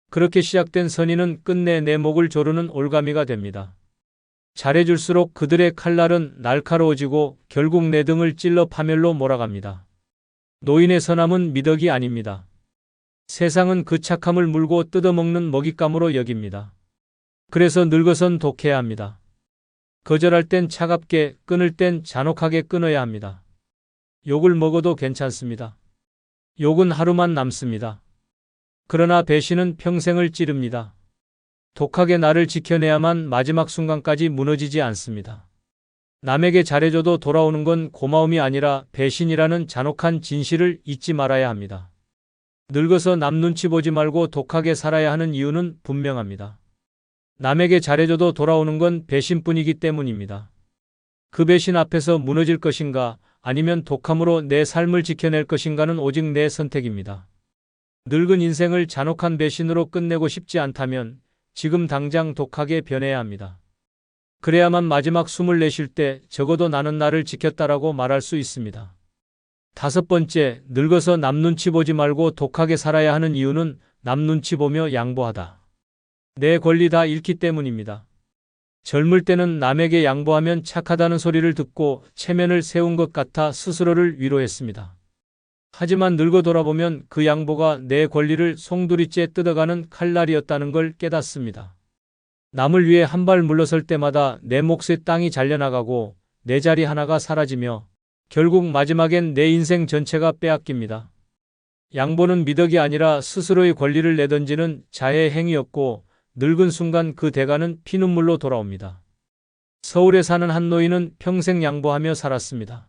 그렇게 시작된 선의는 끝내 내 목을 조르는 올가미가 됩니다. 잘해줄수록 그들의 칼날은 날카로워지고 결국 내 등을 찔러 파멸로 몰아갑니다. 노인의 선함은 미덕이 아닙니다. 세상은 그 착함을 물고 뜯어먹는 먹잇감으로 여깁니다. 그래서 늙어선 독해야 합니다. 거절할 땐 차갑게, 끊을 땐 잔혹하게 끊어야 합니다. 욕을 먹어도 괜찮습니다. 욕은 하루만 남습니다. 그러나 배신은 평생을 찌릅니다. 독하게 나를 지켜내야만 마지막 순간까지 무너지지 않습니다. 남에게 잘해줘도 돌아오는 건 고마움이 아니라 배신이라는 잔혹한 진실을 잊지 말아야 합니다. 늙어서 남 눈치 보지 말고 독하게 살아야 하는 이유는 분명합니다. 남에게 잘해줘도 돌아오는 건 배신뿐이기 때문입니다. 그 배신 앞에서 무너질 것인가 아니면 독함으로 내 삶을 지켜낼 것인가는 오직 내 선택입니다. 늙은 인생을 잔혹한 배신으로 끝내고 싶지 않다면 지금 당장 독하게 변해야 합니다. 그래야만 마지막 숨을 내쉴 때 적어도 나는 나를 지켰다라고 말할 수 있습니다. 5번째, 늙어서 남 눈치 보지 말고 독하게 살아야 하는 이유는 남 눈치 보며 양보하다. 내 권리 다 잃기 때문입니다. 젊을 때는 남에게 양보하면 착하다는 소리를 듣고 체면을 세운 것 같아 스스로를 위로했습니다. 하지만 늙어 돌아보면 그 양보가 내 권리를 송두리째 뜯어가는 칼날이었다는 걸 깨닫습니다. 남을 위해 한 발 물러설 때마다 내 몫의 땅이 잘려나가고 내 자리 하나가 사라지며 결국 마지막엔 내 인생 전체가 빼앗깁니다. 양보는 미덕이 아니라 스스로의 권리를 내던지는 자해의 행위였고 늙은 순간 그 대가는 피눈물로 돌아옵니다. 서울에 사는 한 노인은 평생 양보하며 살았습니다.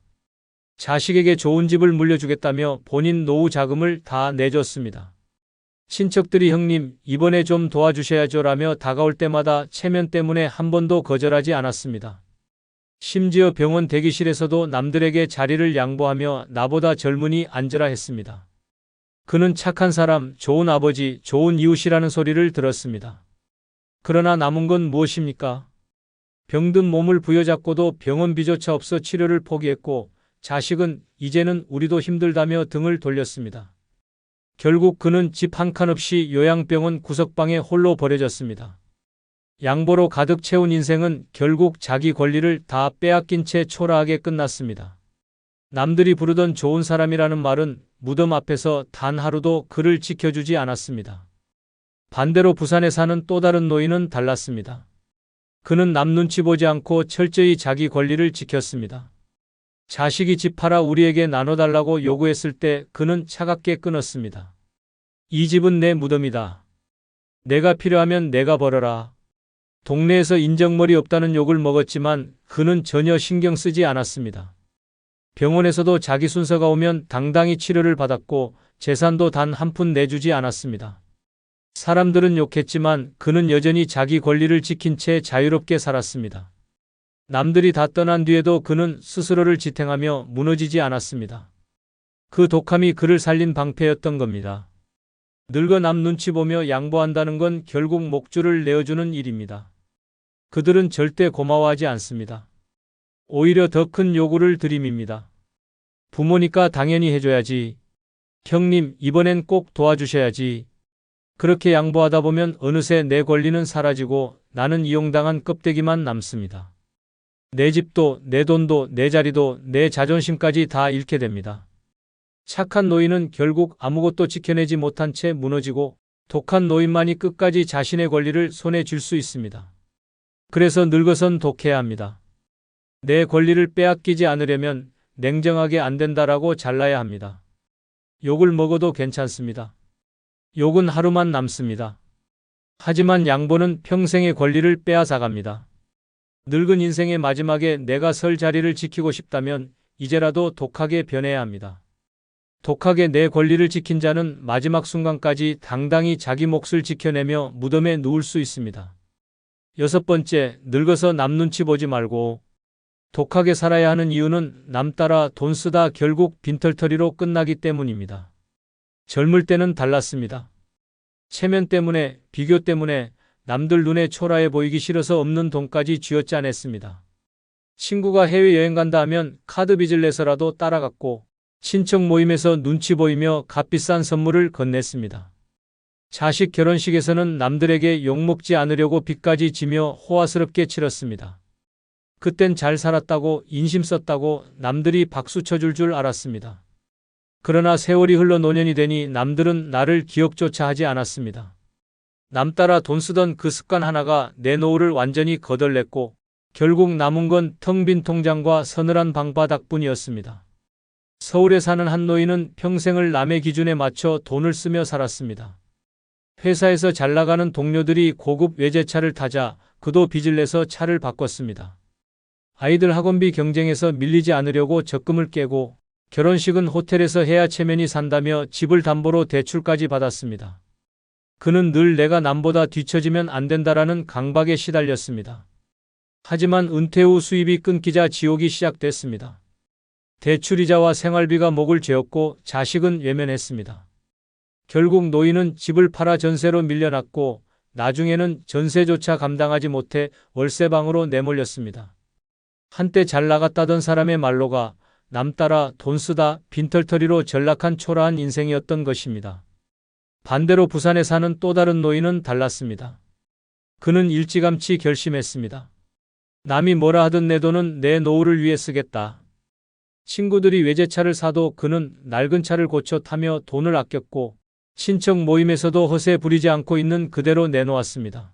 자식에게 좋은 집을 물려주겠다며 본인 노후 자금을 다 내줬습니다. 친척들이 형님, 이번에 좀 도와주셔야죠 라며 다가올 때마다 체면 때문에 한 번도 거절하지 않았습니다. 심지어 병원 대기실에서도 남들에게 자리를 양보하며 나보다 젊으니 앉으라 했습니다. 그는 착한 사람, 좋은 아버지, 좋은 이웃이라는 소리를 들었습니다. 그러나 남은 건 무엇입니까? 병든 몸을 부여잡고도 병원비조차 없어 치료를 포기했고 자식은 이제는 우리도 힘들다며 등을 돌렸습니다. 결국 그는 집 한 칸 없이 요양병원 구석방에 홀로 버려졌습니다. 양보로 가득 채운 인생은 결국 자기 권리를 다 빼앗긴 채 초라하게 끝났습니다. 남들이 부르던 좋은 사람이라는 말은 무덤 앞에서 단 하루도 그를 지켜주지 않았습니다. 반대로 부산에 사는 또 다른 노인은 달랐습니다. 그는 남 눈치 보지 않고 철저히 자기 권리를 지켰습니다. 자식이 집 팔아 우리에게 나눠달라고 요구했을 때 그는 차갑게 끊었습니다. 이 집은 내 무덤이다. 내가 필요하면 내가 벌어라. 동네에서 인정머리 없다는 욕을 먹었지만 그는 전혀 신경 쓰지 않았습니다. 병원에서도 자기 순서가 오면 당당히 치료를 받았고 재산도 단 한 푼 내주지 않았습니다. 사람들은 욕했지만 그는 여전히 자기 권리를 지킨 채 자유롭게 살았습니다. 남들이 다 떠난 뒤에도 그는 스스로를 지탱하며 무너지지 않았습니다. 그 독함이 그를 살린 방패였던 겁니다. 늙어 남 눈치 보며 양보한다는 건 결국 목줄을 내어주는 일입니다. 그들은 절대 고마워하지 않습니다. 오히려 더 큰 요구를 들임입니다. 부모니까 당연히 해줘야지. 형님, 이번엔 꼭 도와주셔야지. 그렇게 양보하다 보면 어느새 내 권리는 사라지고 나는 이용당한 껍데기만 남습니다. 내 집도, 내 돈도, 내 자리도, 내 자존심까지 다 잃게 됩니다. 착한 노인은 결국 아무것도 지켜내지 못한 채 무너지고 독한 노인만이 끝까지 자신의 권리를 손에 쥘 수 있습니다. 그래서 늙어선 독해야 합니다. 내 권리를 빼앗기지 않으려면 냉정하게 안 된다라고 잘라야 합니다. 욕을 먹어도 괜찮습니다. 욕은 하루만 남습니다. 하지만 양보는 평생의 권리를 빼앗아갑니다. 늙은 인생의 마지막에 내가 설 자리를 지키고 싶다면 이제라도 독하게 변해야 합니다. 독하게 내 권리를 지킨 자는 마지막 순간까지 당당히 자기 몫을 지켜내며 무덤에 누울 수 있습니다. 6번째, 늙어서 남 눈치 보지 말고 독하게 살아야 하는 이유는 남 따라 돈 쓰다 결국 빈털터리로 끝나기 때문입니다. 젊을 때는 달랐습니다. 체면 때문에, 비교 때문에 남들 눈에 초라해 보이기 싫어서 없는 돈까지 쥐어짜냈습니다. 친구가 해외여행 간다 하면 카드 빚을 내서라도 따라갔고 친척 모임에서 눈치 보이며 값비싼 선물을 건넸습니다. 자식 결혼식에서는 남들에게 욕먹지 않으려고 빚까지 지며 호화스럽게 치렀습니다. 그땐 잘 살았다고 인심 썼다고 남들이 박수 쳐줄 줄 알았습니다. 그러나 세월이 흘러 노년이 되니 남들은 나를 기억조차 하지 않았습니다. 남 따라 돈 쓰던 그 습관 하나가 내 노후를 완전히 거덜냈고 결국 남은 건 텅 빈 통장과 서늘한 방바닥뿐이었습니다. 서울에 사는 한 노인은 평생을 남의 기준에 맞춰 돈을 쓰며 살았습니다. 회사에서 잘 나가는 동료들이 고급 외제차를 타자 그도 빚을 내서 차를 바꿨습니다. 아이들 학원비 경쟁에서 밀리지 않으려고 적금을 깨고 결혼식은 호텔에서 해야 체면이 산다며 집을 담보로 대출까지 받았습니다. 그는 늘 내가 남보다 뒤처지면 안 된다라는 강박에 시달렸습니다. 하지만 은퇴 후 수입이 끊기자 지옥이 시작됐습니다. 대출이자와 생활비가 목을 죄었고 자식은 외면했습니다. 결국 노인은 집을 팔아 전세로 밀려났고 나중에는 전세조차 감당하지 못해 월세방으로 내몰렸습니다. 한때 잘 나갔다던 사람의 말로가 남 따라 돈 쓰다 빈털터리로 전락한 초라한 인생이었던 것입니다. 반대로 부산에 사는 또 다른 노인은 달랐습니다. 그는 일찌감치 결심했습니다. 남이 뭐라 하든 내 돈은 내 노후를 위해 쓰겠다. 친구들이 외제차를 사도 그는 낡은 차를 고쳐 타며 돈을 아꼈고 친척 모임에서도 허세 부리지 않고 있는 그대로 내놓았습니다.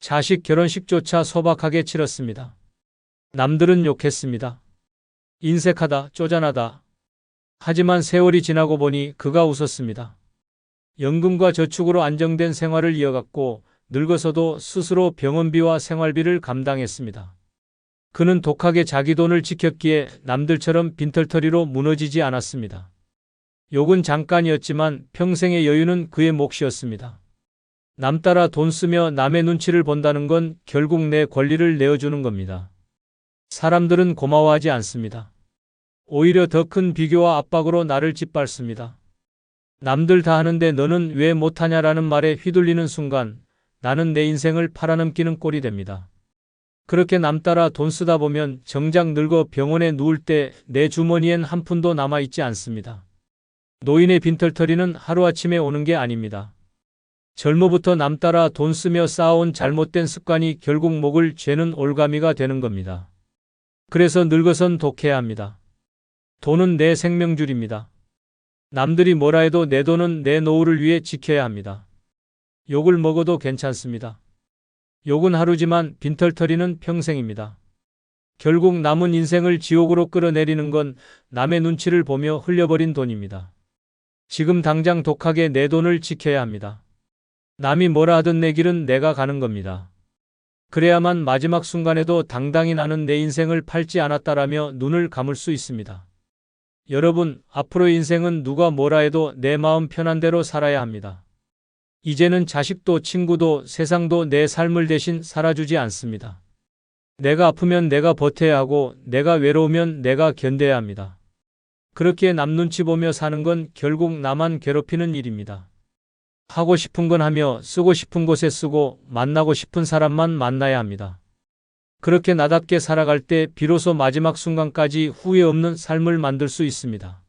자식 결혼식조차 소박하게 치렀습니다. 남들은 욕했습니다. 인색하다, 쪼잔하다. 하지만 세월이 지나고 보니 그가 웃었습니다. 연금과 저축으로 안정된 생활을 이어갔고 늙어서도 스스로 병원비와 생활비를 감당했습니다. 그는 독하게 자기 돈을 지켰기에 남들처럼 빈털터리로 무너지지 않았습니다. 욕은 잠깐이었지만 평생의 여유는 그의 몫이었습니다. 남 따라 돈 쓰며 남의 눈치를 본다는 건 결국 내 권리를 내어주는 겁니다. 사람들은 고마워하지 않습니다. 오히려 더 큰 비교와 압박으로 나를 짓밟습니다. 남들 다 하는데 너는 왜 못하냐라는 말에 휘둘리는 순간 나는 내 인생을 팔아넘기는 꼴이 됩니다. 그렇게 남 따라 돈 쓰다 보면 정작 늙어 병원에 누울 때 내 주머니엔 한 푼도 남아있지 않습니다. 노인의 빈털터리는 하루아침에 오는 게 아닙니다. 젊어부터 남 따라 돈 쓰며 쌓아온 잘못된 습관이 결국 목을 죄는 올가미가 되는 겁니다. 그래서 늙어선 독해야 합니다. 돈은 내 생명줄입니다. 남들이 뭐라 해도 내 돈은 내 노후를 위해 지켜야 합니다. 욕을 먹어도 괜찮습니다. 욕은 하루지만 빈털터리는 평생입니다. 결국 남은 인생을 지옥으로 끌어내리는 건 남의 눈치를 보며 흘려버린 돈입니다. 지금 당장 독하게 내 돈을 지켜야 합니다. 남이 뭐라 하든 내 길은 내가 가는 겁니다. 그래야만 마지막 순간에도 당당히 나는 내 인생을 팔지 않았다라며 눈을 감을 수 있습니다. 여러분, 앞으로의 인생은 누가 뭐라 해도 내 마음 편한 대로 살아야 합니다. 이제는 자식도 친구도 세상도 내 삶을 대신 살아주지 않습니다. 내가 아프면 내가 버텨야 하고 내가 외로우면 내가 견뎌야 합니다. 그렇게 남 눈치 보며 사는 건 결국 나만 괴롭히는 일입니다. 하고 싶은 건 하며 쓰고 싶은 곳에 쓰고 만나고 싶은 사람만 만나야 합니다. 그렇게 나답게 살아갈 때 비로소 마지막 순간까지 후회 없는 삶을 만들 수 있습니다.